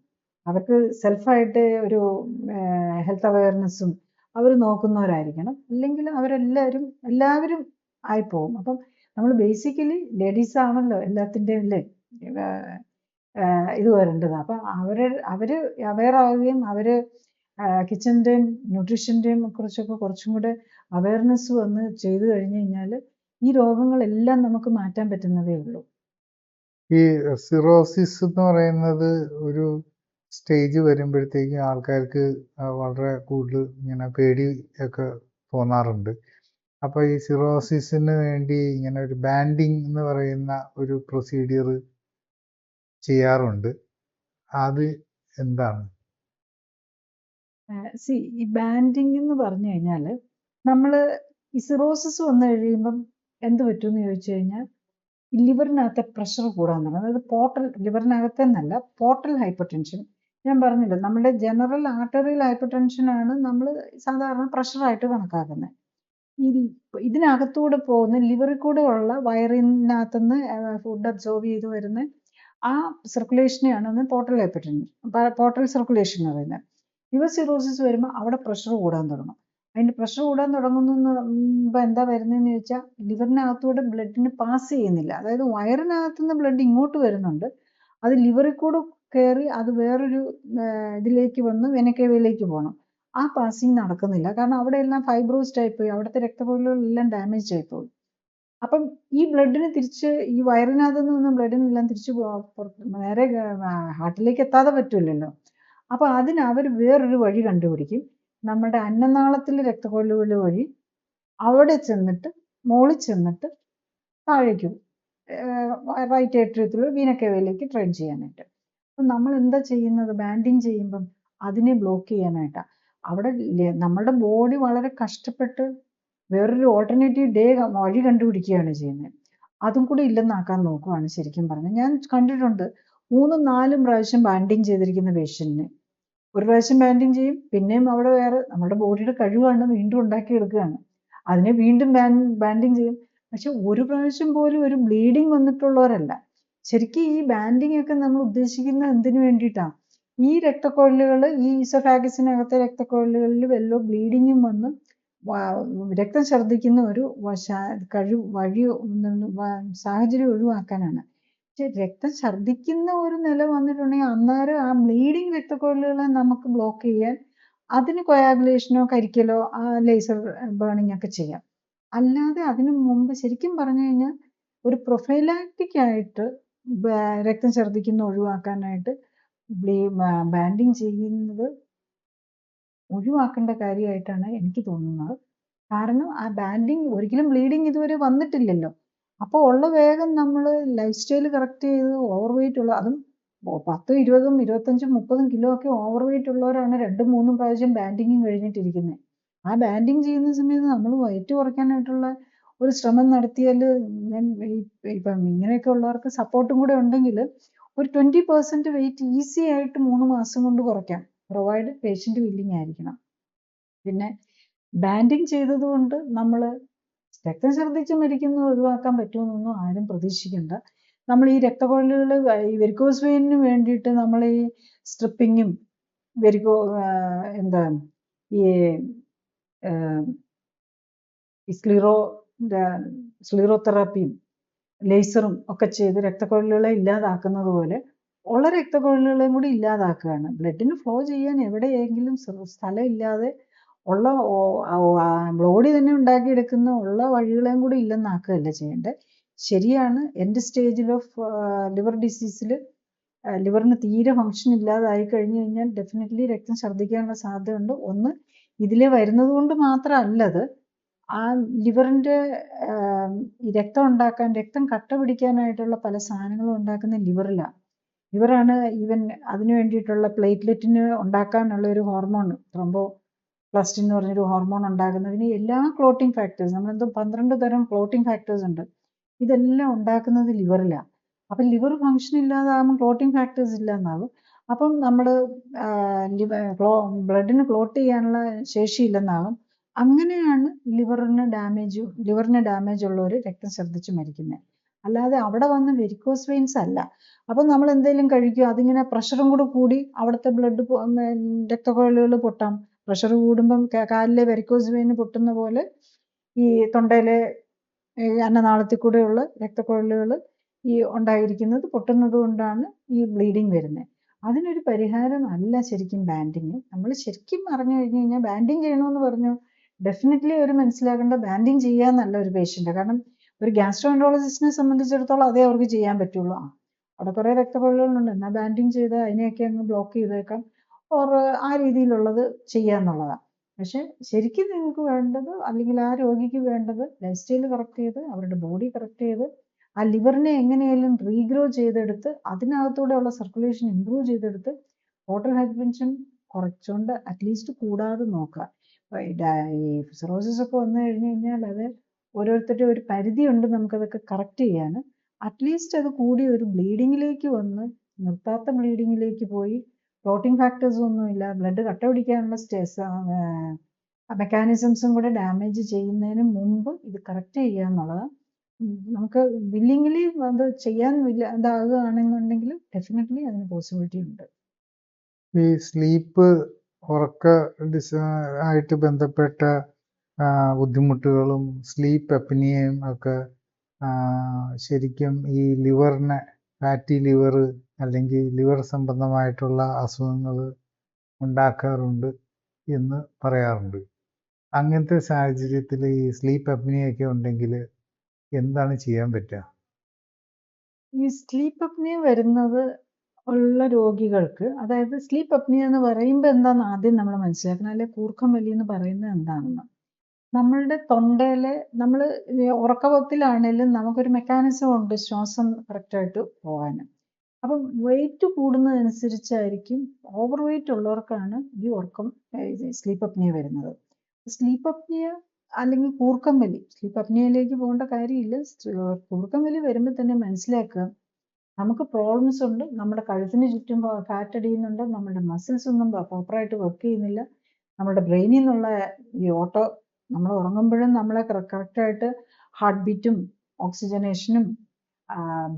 അവർക്ക് സെൽഫായിട്ട് ഒരു ഹെൽത്ത് അവയർനെസ്സും അവർ നോക്കുന്നവരായിരിക്കണം. അല്ലെങ്കിൽ എല്ലാവരും ആയിപ്പോവും. അപ്പം നമ്മൾ ബേസിക്കലി ലേഡീസ് ആണല്ലോ എല്ലാത്തിൻ്റെയും അല്ലേ ഇത് വരേണ്ടത്. അപ്പം അവർ അവെയർ ആവുകയും അവർ കിച്ചൻ്റെയും ന്യൂട്രീഷൻ്റെയും കുറിച്ചൊക്കെ കുറച്ചും കൂടെ അവയർനെസ് വന്ന് ചെയ്തു കഴിഞ്ഞു കഴിഞ്ഞാൽ ഈ രോഗങ്ങളെല്ലാം നമുക്ക് മാറ്റാൻ പറ്റുന്നതേ ഉള്ളൂ. ഈ സിറോസിസ് എന്ന് പറയുന്നത് ഒരു സ്റ്റേജ് വരുമ്പോഴത്തേക്കും ആൾക്കാർക്ക് വളരെ കൂടുതൽ ഇങ്ങനെ പേടി ഒക്കെ തോന്നാറുണ്ട്. അപ്പോൾ ഈ സിറോസിസിന് വേണ്ടി ഇങ്ങനെ ഒരു ബാൻഡിങ് എന്ന് പറയുന്ന ഒരു പ്രൊസീജിയർ ചെയ്യാറുണ്ട്. അത് എന്താണ്? ഈ ബാൻഡിങ് എന്ന് പറഞ്ഞു കഴിഞ്ഞാൽ, നമ്മൾ ഈ സിറോസിസ് വന്നു കഴിയുമ്പം എന്ത് പറ്റുമെന്ന് ചോദിച്ചു കഴിഞ്ഞാൽ, ലിവറിനകത്തെ പ്രഷർ കൂടാൻ തുടങ്ങും. അതായത് ലിവറിനകത്തെ എന്നല്ല, പോർട്ടൽ ഹൈപ്പർ ടെൻഷൻ. ഞാൻ പറഞ്ഞില്ല, നമ്മുടെ ജനറൽ ആർട്ടറിയൽ ഹൈപ്പർ ടെൻഷനാണ് നമ്മൾ സാധാരണ പ്രഷറായിട്ട് കണക്കാക്കുന്നത്. ഇതിനകത്തൂടെ പോകുന്ന ലിവറിൽ കൂടെ ഉള്ള വയറിനകത്തുനിന്ന് ഫുഡ് അബ്സോർബ് ചെയ്ത് വരുന്ന ആ സർക്കുലേഷനെയാണ് portal hypertension, portal circulation എന്ന് പറയുന്നത്. ലിവർ സിറോസിസ് വരുമ്പോൾ അവിടെ പ്രഷർ കൂടാൻ തുടങ്ങും. അതിൻ്റെ പ്രഷർ കൂടാൻ തുടങ്ങുമ്പോൾ എന്താ വരുന്നതെന്ന് ചോദിച്ചാൽ, ലിവറിനകത്തൂടെ ബ്ലഡിന് പാസ് ചെയ്യുന്നില്ല. അതായത് വയറിനകത്തുനിന്ന് ബ്ലഡ് ഇങ്ങോട്ട് വരുന്നുണ്ട്, അത് ലിവറിൽ കൂടെ കയറി അത് വേറൊരു ഇതിലേക്ക് വന്ന് വെനക്കേവയിലേക്ക് പോകണം. ആ പാസിങ് നടക്കുന്നില്ല. കാരണം അവിടെ എല്ലാം ഫൈബ്രോസ്ഡ് ആയിപ്പോയി, അവിടുത്തെ രക്തക്കുഴലുകളെല്ലാം ഡാമേജ് ആയിപ്പോയി. അപ്പം ഈ ബ്ലഡിന് തിരിച്ച് ഈ വയറിനകത്ത് നിന്ന് ബ്ലഡിനെല്ലാം തിരിച്ച് നേരെ ഹാർട്ടിലേക്ക് എത്താതെ പറ്റില്ലല്ലോ. അപ്പോൾ അവർ വേറൊരു വഴി കണ്ടുപിടിക്കും. നമ്മുടെ അന്നനാളത്തിലെ രക്തക്കൊഴലുകൾ വഴി അവിടെ ചെന്നിട്ട് മോളിൽ ചെന്നിട്ട് താഴേക്കും റൈറ്റ് ഏട്രിയത്തിൽ വീനക്കേവയിലേക്ക് ട്രെയിൻ ചെയ്യാനായിട്ട്. അപ്പം നമ്മൾ എന്താ ചെയ്യുന്നത്, ബാൻഡിങ് ചെയ്യുമ്പം അതിനെ ബ്ലോക്ക് ചെയ്യാനായിട്ടാണ്. അവിടെ നമ്മുടെ ബോഡി വളരെ കഷ്ടപ്പെട്ട് വേറൊരു ഓൾട്ടർനേറ്റീവ് വഴി കണ്ടുപിടിക്കുകയാണ് ചെയ്യുന്നത്. അതും കൂടി ഇല്ലെന്നാക്കാൻ നോക്കുവാണ് ശരിക്കും പറഞ്ഞത്. ഞാൻ കണ്ടിട്ടുണ്ട് 3-4 പ്രാവശ്യം ബാൻഡിങ് ചെയ്തിരിക്കുന്ന പേഷ്യൻറ്റിനെ. ഒരു പ്രാവശ്യം ബാൻഡിങ് ചെയ്യും, പിന്നെയും അവിടെ വേറെ നമ്മുടെ ബോഡിയുടെ കഴിവാണ് വീണ്ടും ഉണ്ടാക്കിയെടുക്കുകയാണ്. അതിനെ വീണ്ടും ബാൻഡിങ് ചെയ്യും, പക്ഷെ ഒരു പ്രാവശ്യം പോലും ഒരു ബ്ലീഡിങ് വന്നിട്ടുള്ളവരല്ല. ശരിക്കും ഈ ബാൻഡിങ് ഒക്കെ നമ്മൾ ഉദ്ദേശിക്കുന്നത് എന്തിനു വേണ്ടിയിട്ടാണ്? ഈ രക്തക്കൊഴലുകൾ, ഈ ഈസോഫാഗസിനകത്തെ രക്തക്കൊഴലുകളിൽ വല്ല ബ്ലീഡിങ്ങും വന്ന് രക്തം ഛർദ്ദിക്കുന്ന ഒരു സാഹചര്യം ഒഴിവാക്കാനാണ്. പക്ഷെ രക്തം ഛർദ്ദിക്കുന്ന ഒരു നില വന്നിട്ടുണ്ടെങ്കിൽ അന്നേരം ആ ബ്ലീഡിങ് രക്തക്കൊഴലുകളെ നമുക്ക് ബ്ലോക്ക് ചെയ്യാൻ അതിന് കൊയാഗുലേഷനോ കരിക്കലോ ലേസർ ബേണിംഗ് ഒക്കെ ചെയ്യാം. അല്ലാതെ അതിനു മുമ്പ് ശരിക്കും പറഞ്ഞു കഴിഞ്ഞാൽ ഒരു പ്രൊഫൈലാക്റ്റിക് ആയിട്ട് രക്തം ഛർദ്ദിക്കുന്ന ഒഴിവാക്കാനായിട്ട് ബാൻഡിങ് ചെയ്യുന്നത് ഒഴിവാക്കേണ്ട കാര്യമായിട്ടാണ് എനിക്ക് തോന്നുന്നത്. കാരണം ആ ബാൻഡിങ് ഒരിക്കലും ബ്ലീഡിങ് ഇതുവരെ വന്നിട്ടില്ലല്ലോ. അപ്പോൾ ഉള്ള വേഗം നമ്മൾ ലൈഫ് സ്റ്റൈൽ കറക്റ്റ് ചെയ്ത് ഓവർ വെയിറ്റ് ഉള്ള, അതും 10, 20, 25, 30 കിലോ ഒക്കെ ഓവർ വെയിറ്റ് ഉള്ളവരാണ് 2, 3 പ്രാവശ്യം ബാൻഡിങ്ങും കഴിഞ്ഞിട്ടിരിക്കുന്നത്. ആ ബാൻഡിങ് ചെയ്യുന്ന സമയത്ത് നമ്മൾ വയറ്റ് കുറയ്ക്കാനായിട്ടുള്ള ഒരു ശ്രമം നടത്തിയാൽ, ഞാൻ ഇപ്പം ഇങ്ങനെയൊക്കെ ഉള്ളവർക്ക് സപ്പോർട്ടും കൂടെ ഉണ്ടെങ്കിൽ ഒരു 20% വെയിറ്റ് ഈസി ആയിട്ട് 3 മാസം കൊണ്ട് കുറയ്ക്കാം. പ്രൊവൈഡ് പേഷ്യൻ്റ് വില്ലിങ് ആയിരിക്കണം. പിന്നെ ബാൻഡിങ് ചെയ്തത് കൊണ്ട് നമ്മൾ രക്തം ഛർദ്ദിച്ച് മരിക്കുന്നത് ഒഴിവാക്കാൻ പറ്റുമെന്നൊന്നും ആരും പ്രതീക്ഷിക്കണ്ട. നമ്മൾ ഈ രക്തക്കൊഴലുകൾ, ഈ വെരിക്കോസ് വെയിനിന് വേണ്ടിയിട്ട് നമ്മൾ ഈ സ്ട്രിപ്പിങ്ങും എന്താ ഈ സ്ക്ലീറോതെറാപ്പിയും ലേസറും ഒക്കെ ചെയ്ത് രക്തക്കൊഴലുകളെ ഇല്ലാതാക്കുന്നത് പോലെ ഉള്ള രക്തക്കൊഴലുകളെയും കൂടി ഇല്ലാതാക്കുകയാണ്. ബ്ലഡിന് ഫ്ലോ ചെയ്യാൻ എവിടെയെങ്കിലും സ്ഥലം ഇല്ലാതെ ഉള്ള ബോഡി തന്നെ ഉണ്ടാക്കിയെടുക്കുന്ന ഉള്ള വഴികളെയും കൂടി ഇല്ലെന്നാക്കുകയല്ല ചെയ്യേണ്ടത്. ശരിയാണ്, എൻഡ് സ്റ്റേജിൽ ഓഫ് ലിവർ ഡിസീസിൽ ലിവറിന് തീരെ ഫങ്ഷൻ ഇല്ലാതായി കഴിഞ്ഞു കഴിഞ്ഞാൽ ഡെഫിനറ്റ്ലി രക്തം ഛർദ്ദിക്കാനുള്ള സാധ്യതയുണ്ട്. ഒന്ന്, ഇതിലെ വരുന്നത് കൊണ്ട് മാത്രമല്ലത്, ആ ലിവറിൻ്റെ രക്തം ഉണ്ടാക്കാൻ, രക്തം കട്ട പിടിക്കാനായിട്ടുള്ള പല സാധനങ്ങളും ഉണ്ടാക്കുന്ന ലിവറിലാണ്. ലിവറാണ് ഈവൻ അതിന് വേണ്ടിയിട്ടുള്ള പ്ലേറ്റ്ലെറ്റിന് ഉണ്ടാക്കാനുള്ള ഒരു ഹോർമോൺ, ത്രോംബോപ്ലാസ്റ്റിൻ എന്ന് പറഞ്ഞൊരു ഹോർമോൺ ഉണ്ടാക്കുന്നതിന് എല്ലാ ക്ലോട്ടിംഗ് ഫാക്ടേഴ്സ്, നമ്മളെന്തോ 12 തരം ക്ലോട്ടിംഗ് ഫാക്ടേഴ്സ് ഉണ്ട്, ഇതെല്ലാം ഉണ്ടാക്കുന്നത് ലിവറിലാണ്. അപ്പം ലിവർ ഫങ്ഷൻ ഇല്ലാതാകുമ്പോൾ ക്ലോട്ടിംഗ് ഫാക്ടേഴ്സ് ഇല്ലെന്നാകും. അപ്പം നമ്മൾ ബ്ലഡിന് ക്ലോട്ട് ചെയ്യാനുള്ള ശേഷിയില്ലെന്നാകും. അങ്ങനെയാണ് ലിവറിന് ഡാമേജ് ഉള്ളവർ രക്തം ഛർദ്ദിച്ച് മരിക്കുന്നത്. അല്ലാതെ അവിടെ വന്ന് വെരിക്കോസ് വെയിൻസ് അല്ല. അപ്പം നമ്മൾ എന്തെങ്കിലും കഴിക്കുക, അതിങ്ങനെ പ്രഷറും കൂടെ കൂടി അവിടുത്തെ രക്തക്കൊഴലുകൾ പൊട്ടാം. പ്രഷർ കൂടുമ്പം കാലിലെ വെരിക്കോസ് വെയിൻ പൊട്ടുന്ന പോലെ ഈ തൊണ്ടയിലെ അന്നനാളത്തിൽ കൂടെയുള്ള രക്തക്കൊഴലുകൾ ഈ ഉണ്ടായിരിക്കുന്നത് പൊട്ടുന്നത് കൊണ്ടാണ് ഈ ബ്ലീഡിങ് വരുന്നത്. അതിനൊരു പരിഹാരം അല്ല ശരിക്കും ബാൻഡിങ്. നമ്മൾ ശരിക്കും അറിഞ്ഞു കഴിഞ്ഞു കഴിഞ്ഞാൽ ബാൻഡിങ് ചെയ്യണമെന്ന് പറഞ്ഞു, ഡെഫിനറ്റ്ലി അവർ മനസ്സിലാക്കേണ്ട ബാൻഡിങ് ചെയ്യാന്നല്ല ഒരു പേഷ്യൻ്റ്. കാരണം ഒരു ഗ്യാസ്ട്രോഎൻട്രോളജിസ്റ്റിനെ സംബന്ധിച്ചിടത്തോളം അതേ അവർക്ക് ചെയ്യാൻ പറ്റുള്ളൂ. അവിടെ കുറേ രക്തക്കൊഴലുകളുണ്ട്, എന്നാൽ ബാൻഡിങ് ചെയ്ത് അതിനെയൊക്കെ അങ്ങ് ബ്ലോക്ക് ചെയ്തേക്കാം, ഓർ ആ രീതിയിലുള്ളത് ചെയ്യാന്നുള്ളതാണ്. പക്ഷെ ശരിക്കും നിങ്ങൾക്ക് വേണ്ടത്, അല്ലെങ്കിൽ ആ രോഗിക്ക് വേണ്ടത്, ലൈഫ് സ്റ്റൈൽ കറക്റ്റ് ചെയ്ത് അവരുടെ ബോഡി കറക്റ്റ് ചെയ്ത് ആ ലിവറിനെ എങ്ങനെയായാലും റീഗ്രോ ചെയ്തെടുത്ത് അതിനകത്തൂടെ ഉള്ള സർക്കുലേഷൻ ഇമ്പ്രൂവ് ചെയ്തെടുത്ത് ടോട്ടൽ ഹൈപ്പർടെൻഷൻ കുറച്ചുകൊണ്ട് അറ്റ്ലീസ്റ്റ് കൂടാതെ നോക്കുക. ഈ സിറോസിസ് ഒക്കെ വന്നു കഴിഞ്ഞു കഴിഞ്ഞാൽ അത് ഓരോരുത്തരുടെ ഒരു പരിധിയുണ്ട് നമുക്കതൊക്കെ കറക്റ്റ് ചെയ്യാൻ. അറ്റ്ലീസ്റ്റ് അത് കൂടി ഒരു ബ്ലീഡിങ്ങിലേക്ക് വന്ന് നിർത്താത്ത ബ്ലീഡിങ്ങിലേക്ക് പോയി ക്ലോട്ടിംഗ് ഫാക്ടേഴ്സ് ഒന്നുമില്ല, ബ്ലഡ് കട്ട പിടിക്കാനുള്ള മെക്കാനിസംസും കൂടെ ഡാമേജ് ചെയ്യുന്നതിന് മുമ്പ് ഇത് കറക്റ്റ് ചെയ്യുക എന്നുള്ളതാണ്. നമുക്ക് വില്ലിംഗ്ലി അത് ചെയ്യാൻ ഇതാകുകയാണെന്നുണ്ടെങ്കിൽ ഡെഫിനറ്റ്ലി അതിന് പോസിബിലിറ്റി ഉണ്ട്. ഈ സ്ലീപ്പ്, ഉറക്ക ആയിട്ട് ബന്ധപ്പെട്ട ബുദ്ധിമുട്ടുകളും സ്ലീപ്പ് അപ്നിയയും ഒക്കെ ശരിക്കും ഈ ലിവറിനെ, ഫാറ്റി ലിവർ അല്ലെങ്കിൽ ലിവർ സംബന്ധമായിട്ടുള്ള അസുഖങ്ങൾ ഉണ്ടാക്കാറുണ്ട് എന്ന് പറയാറുണ്ട്. അങ്ങനത്തെ സാഹചര്യത്തിൽ ഈ സ്ലീപ്പ് അപ്നിയൊക്കെ ഉണ്ടെങ്കിൽ എന്താണ് ചെയ്യാൻ പറ്റുക? ഈ സ്ലീപ്പ് അപ്നിയ വരുന്നത് ഉള്ള രോഗികൾക്ക്, അതായത് സ്ലീപ്പ് അപ്നിയ എന്ന് പറയുമ്പോൾ എന്താണെന്ന് ആദ്യം നമ്മൾ മനസ്സിലാക്കണം, അല്ലെ കൂർക്കം വലി എന്ന് പറയുന്നത് എന്താണെന്ന്. നമ്മളുടെ തൊണ്ടയിലെ, നമ്മൾ ഉറക്കത്തിലാണെങ്കിലും നമുക്കൊരു മെക്കാനിസം ഉണ്ട് ശ്വാസം കറക്റ്റായിട്ട് പോകാൻ. അപ്പം വെയിറ്റ് കൂടുന്നതനുസരിച്ചായിരിക്കും, ഓവർ വെയിറ്റ് ഉള്ളവർക്കാണ് ഈ സ്ലീപ്പ് അപ്നിയ വരുന്നത്. സ്ലീപ്പ് അപ്നിയ അല്ലെങ്കിൽ കൂർക്കം വലി, സ്ലീപ്പ് അപ്നിയയിലേക്ക് പോകേണ്ട കാര്യമില്ല. കൂർക്കം വലി വരുമ്പോൾ തന്നെ മനസ്സിലാക്കുക നമുക്ക് പ്രോബ്ലംസ് ഉണ്ട്, നമ്മുടെ കഴുത്തിന് ചുറ്റും ഫാറ്റ് അടിയുന്നുണ്ട്, നമ്മുടെ മസിൽസ് ഒന്നും പ്രോപ്പറായിട്ട് വർക്ക് ചെയ്യുന്നില്ല, നമ്മുടെ ബ്രെയിനിൽ നിന്നുള്ള ഈ നമ്മൾ ഉറങ്ങുമ്പോഴും നമ്മളെ കറക്റ്റായിട്ട് ഹാർട്ട് ബീറ്റും ഓക്സിജനേഷനും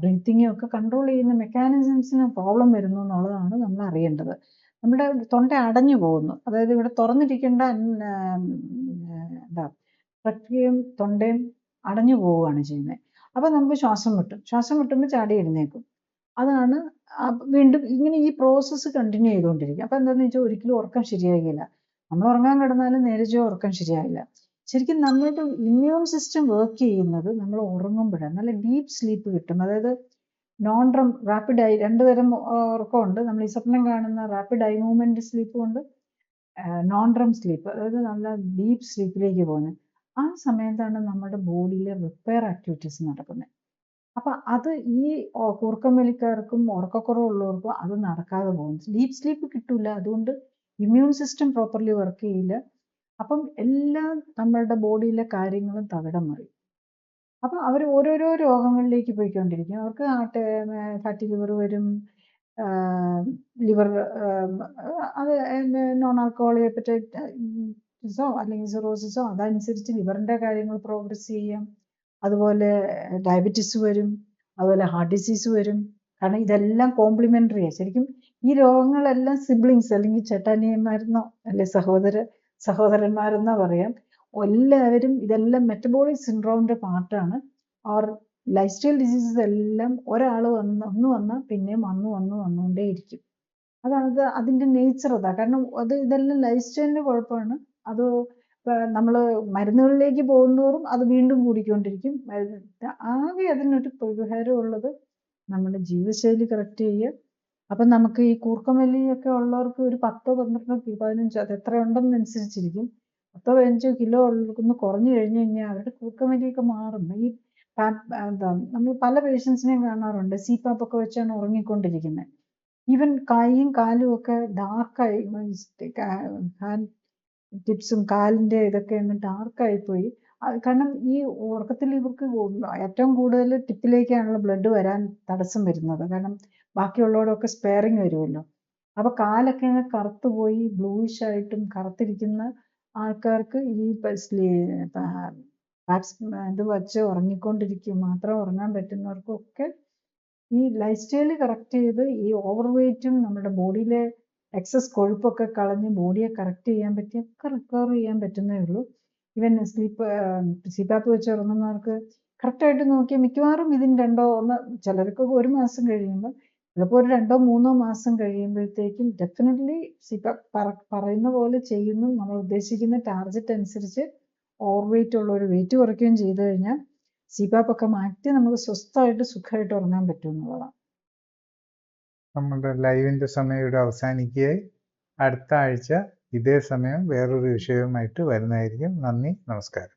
ബ്രീത്തിങ്ങും ഒക്കെ കൺട്രോൾ ചെയ്യുന്ന മെക്കാനിസംസിന് പ്രോബ്ലം വരുന്നു എന്നുള്ളതാണ് നമ്മൾ അറിയേണ്ടത്. നമ്മുടെ തൊണ്ട അടഞ്ഞു പോകുന്നു, അതായത് ഇവിടെ തുറന്നിരിക്കേണ്ട എന്താ പ്രക്രിയയും തൊണ്ടയും അടഞ്ഞു പോവുകയാണ് ചെയ്യുന്നത്. അപ്പം നമുക്ക് ശ്വാസം മുട്ടുമ്പോൾ ചാടി എഴുന്നേക്കും. അതാണ് വീണ്ടും ഇങ്ങനെ ഈ പ്രോസസ്സ് കണ്ടിന്യൂ ചെയ്തുകൊണ്ടിരിക്കും. അപ്പം എന്താണെന്ന് വെച്ചാൽ ഒരിക്കലും ഉറക്കം ശരിയാകില്ല. നമ്മൾ ഉറങ്ങാൻ കിടന്നാലും നേരെ ഉറക്കം ശരിയാകില്ല. ശരിക്കും നമ്മളുടെ ഇമ്മ്യൂൺ സിസ്റ്റം വർക്ക് ചെയ്യുന്നത് നമ്മൾ ഉറങ്ങുമ്പോഴാണ്. നല്ല ഡീപ്പ് സ്ലീപ്പ് കിട്ടും. അതായത് നോൺ റെം റാപ്പിഡ് ഐ, 2 തരം ഉറക്കമുണ്ട്. നമ്മൾ ഈ സ്വപ്നം കാണുന്ന റാപ്പിഡ് ഐ മൂവ്മെന്റ് സ്ലീപ്പും ഉണ്ട്, നോൺ റെം സ്ലീപ്പ്, അതായത് നല്ല ഡീപ്പ് സ്ലീപ്പിലേക്ക് പോകുന്നത്. ആ സമയത്താണ് നമ്മുടെ ബോഡിയിലെ റിപ്പയർ ആക്ടിവിറ്റീസ് നടക്കുന്നത്. അപ്പം അത് ഈ കൂർക്കം വലിക്കാർക്കും ഉറക്കക്കുറവുള്ളവർക്കും അത് നടക്കാതെ പോകും. ഡീപ്പ് സ്ലീപ്പ് കിട്ടൂല, അതുകൊണ്ട് ഇമ്മ്യൂൺ സിസ്റ്റം പ്രോപ്പർലി വർക്ക് ചെയ്യില്ല. അപ്പം എല്ലാം നമ്മളുടെ ബോഡിയിലെ കാര്യങ്ങളും തകിടം മറിയും. അപ്പം അവർ ഓരോരോ രോഗങ്ങളിലേക്ക് പോയിക്കൊണ്ടിരിക്കും. അവർക്ക് ഫാറ്റി ലിവർ വരും, ലിവർ അത് നോൺ ആൽക്കഹോളിക് ഹെപ്പറ്റൈറ്റിസോ അല്ലെങ്കിൽ സിറോസിസോ അതനുസരിച്ച് ലിവറിൻ്റെ കാര്യങ്ങൾ പ്രോഗ്രസ് ചെയ്യാം. അതുപോലെ ഡയബറ്റിസ് വരും, അതുപോലെ ഹാർട്ട് ഡിസീസ് വരും. കാരണം ഇതെല്ലാം കോംപ്ലിമെൻ്ററിയാണ്. ശരിക്കും ഈ രോഗങ്ങളെല്ലാം സിബ്ലിങ്സ് അല്ലെങ്കിൽ ചേട്ടാനിയന്മാരെന്നോ അല്ലെ സഹോദരന്മാരെന്നോ പറയാം. എല്ലാവരും ഇതെല്ലാം മെറ്റബോളിക് സിൻഡ്രോമിൻ്റെ പാർട്ടാണ്. ഓർ ലൈഫ് സ്റ്റൈൽ ഡിസീസസ് എല്ലാം ഒരാൾ വന്നാൽ പിന്നെയും വന്നുകൊണ്ടേയിരിക്കും. അതാണ് അതിൻ്റെ നേച്ചർ. അതാ കാരണം ഇതെല്ലാം ലൈഫ് സ്റ്റൈലിൻ്റെ കുഴപ്പമാണ്. അത് നമ്മൾ മരുന്നുകളിലേക്ക് പോകുന്നതോറും അത് വീണ്ടും കൂടിക്കൊണ്ടിരിക്കും. ആകെ അതിനൊരു പരിഹാരമുള്ളത് നമ്മുടെ ജീവിതശൈലി കറക്റ്റ് ചെയ്യുക. അപ്പം നമുക്ക് ഈ കൂർക്കമല്ലിയൊക്കെ ഉള്ളവർക്ക് ഒരു 10, 12, 15 അത് എത്ര ഉണ്ടെന്നനുസരിച്ചിരിക്കും. 10, 15 കിലോ ഒന്ന് കുറഞ്ഞു കഴിഞ്ഞു കഴിഞ്ഞാൽ അവരുടെ കൂർക്കമല്ലിയൊക്കെ മാറും. ഈ നമ്മൾ പല പേഷ്യൻസിനെയും കാണാറുണ്ട്, CPAP ഒക്കെ വെച്ചാണ് ഉറങ്ങിക്കൊണ്ടിരിക്കുന്നത്. ഈവൻ കൈയും കാലും ഒക്കെ ഡാർക്കായി, ടിപ്സും കാലിൻ്റെ ഇതൊക്കെ അങ്ങ് ഡാർക്കായിപ്പോയി. കാരണം ഈ ഉറക്കത്തിൽ ഇവർക്ക് ഏറ്റവും കൂടുതൽ ടിപ്പിലേക്കാണല്ലോ ബ്ലഡ് വരാൻ തടസ്സം വരുന്നത്. കാരണം ബാക്കിയുള്ളവരൊക്കെ സ്പെയറിങ് വരുമല്ലോ. അപ്പോൾ കാലൊക്കെ അങ്ങ് കറുത്തുപോയി ബ്ലൂയിഷ് ആയിട്ടും കറുത്തിരിക്കുന്ന ആൾക്കാർക്ക് ഈ ഇത് വച്ച് ഉറങ്ങിക്കൊണ്ടിരിക്കും മാത്രം ഉറങ്ങാൻ പറ്റുന്നവർക്കൊക്കെ ഈ ലൈഫ് സ്റ്റൈൽ കറക്റ്റ് ചെയ്ത് ഈ ഓവർ വെയ്റ്റും നമ്മുടെ ബോഡിയിലെ എക്സസ് കൊഴുപ്പൊക്കെ കളഞ്ഞ് ബോഡിയെ കറക്റ്റ് ചെയ്യാൻ പറ്റിയൊക്കെ റിക്കവർ ചെയ്യാൻ പറ്റുന്നേ ഉള്ളൂ. ഈവൻ CPAP വെച്ച് ഉറങ്ങുന്നവർക്ക് കറക്റ്റായിട്ട് നോക്കിയാൽ മിക്കവാറും ഇതിന് ചിലർക്ക് 1 മാസം കഴിയുമ്പോൾ, ചിലപ്പോൾ ഒരു 2, 3 മാസം കഴിയുമ്പോഴത്തേക്കും ഡെഫിനറ്റ്ലി CPAP പറയുന്ന പോലെ ചെയ്യുന്നു. നമ്മൾ ഉദ്ദേശിക്കുന്ന ടാർഗറ്റ് അനുസരിച്ച് ഓവർ വെയിറ്റ് ഉള്ളവർ വെയിറ്റ് കുറയ്ക്കുകയും ചെയ്തു കഴിഞ്ഞാൽ CPAP ഒക്കെ മാറ്റി നമുക്ക് സ്വസ്ഥമായിട്ട് സുഖമായിട്ട് ഉറങ്ങാൻ പറ്റും എന്നുള്ളതാണ്. നമ്മുടെ ലൈവിൻ്റെ സമയം ഇവിടെ അവസാനിക്കുകയായി. അടുത്ത ആഴ്ച ഇതേ സമയം വേറൊരു വിഷയവുമായിട്ട് വരുന്നതായിരിക്കും. നന്ദി, നമസ്കാരം.